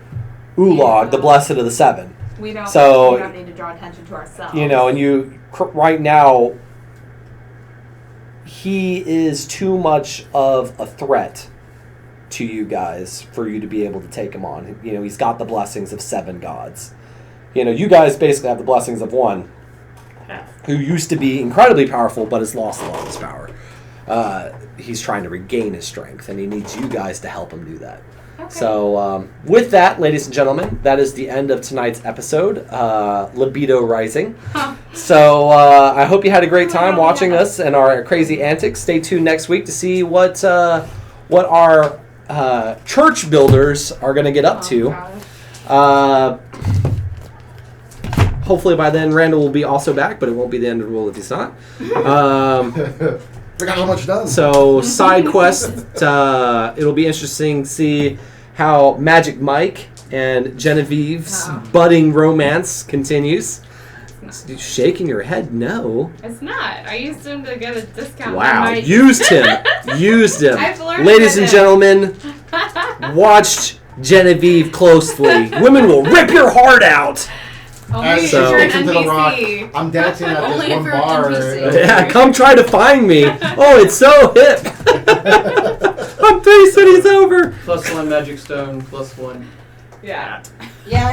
Ulath, the blessed of the 7. We don't. So, we don't need to draw attention to ourselves. And you right now, he is too much of a threat to you guys for you to be able to take him on. He's got the blessings of 7 gods. You guys basically have the blessings of 1, Half. who used to be incredibly powerful but has lost a lot of his power. He's trying to regain his strength, and he needs you guys to help him do that. Okay. So, with that, ladies and gentlemen, that is the end of tonight's episode, Libido Rising. So, I hope you had a great time watching us and our crazy antics. Stay tuned next week to see what our church builders are going to get up to. Hopefully by then Randall will be also back, but it won't be the end of the world if he's not. Forgot how much done. So, side quest, it'll be interesting to see how Magic Mike and Genevieve's budding romance continues. You're shaking your head, no. It's not. I used him to get a discount. Wow, on my- used him. Used him. I've learned Ladies with and it. gentlemen, watch Genevieve closely. Women will rip your heart out. Only As if So- you're an into the rock, NPC. I'm dancing at Only this if one you're an bar. NPC. Yeah, come try to find me. Oh, it's so hip. I'm 3 cities over. +1 magic stone, +1. Yeah. Yeah,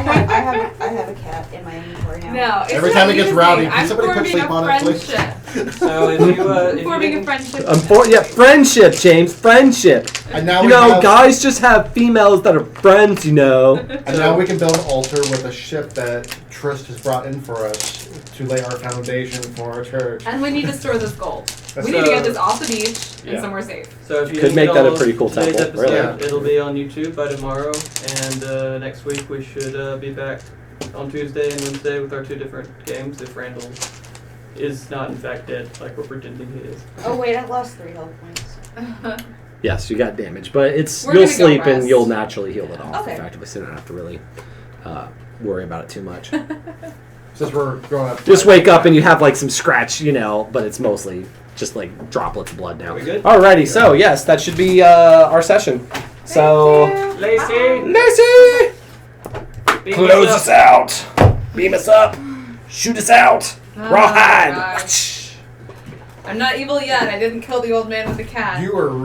I have a cat in my inventory now. No. It's Every not time it gets easy. rowdy, can I'm somebody put forming sleep a on it, please? friendship. So if you Forming a didn't- friendship. Friendship, James. Friendship. And now Guys just have females that are friends, And now we can build an altar with a ship that Trist has brought in for us to lay our foundation for our church. And we need to store this gold. We So- need to get this off the beach and Yeah. somewhere safe. So if you Could didn't make get that a all pretty cool today's temple, episode, really. it'll be on YouTube by tomorrow, and next week we should be back on Tuesday and Wednesday with our 2 different games. If Randall is not in fact dead, like we're pretending he is. Oh wait, I lost 3 health points. Yes, you got damage, but it's We're you'll gonna go sleep and rest. you'll naturally heal it off. Okay. Effectively, so you don't have to really worry about it too much. Since we're growing up. Just wake up and you have like some scratch, but it's mostly just like droplets of blood now. Are we good? Alrighty, so yes, that should be our session. So, Lacey, Lacey, beam close us us out, beam us up, shoot us out, Oh, rawhide. gosh. I'm not evil yet. I didn't kill the old man with the cat. You were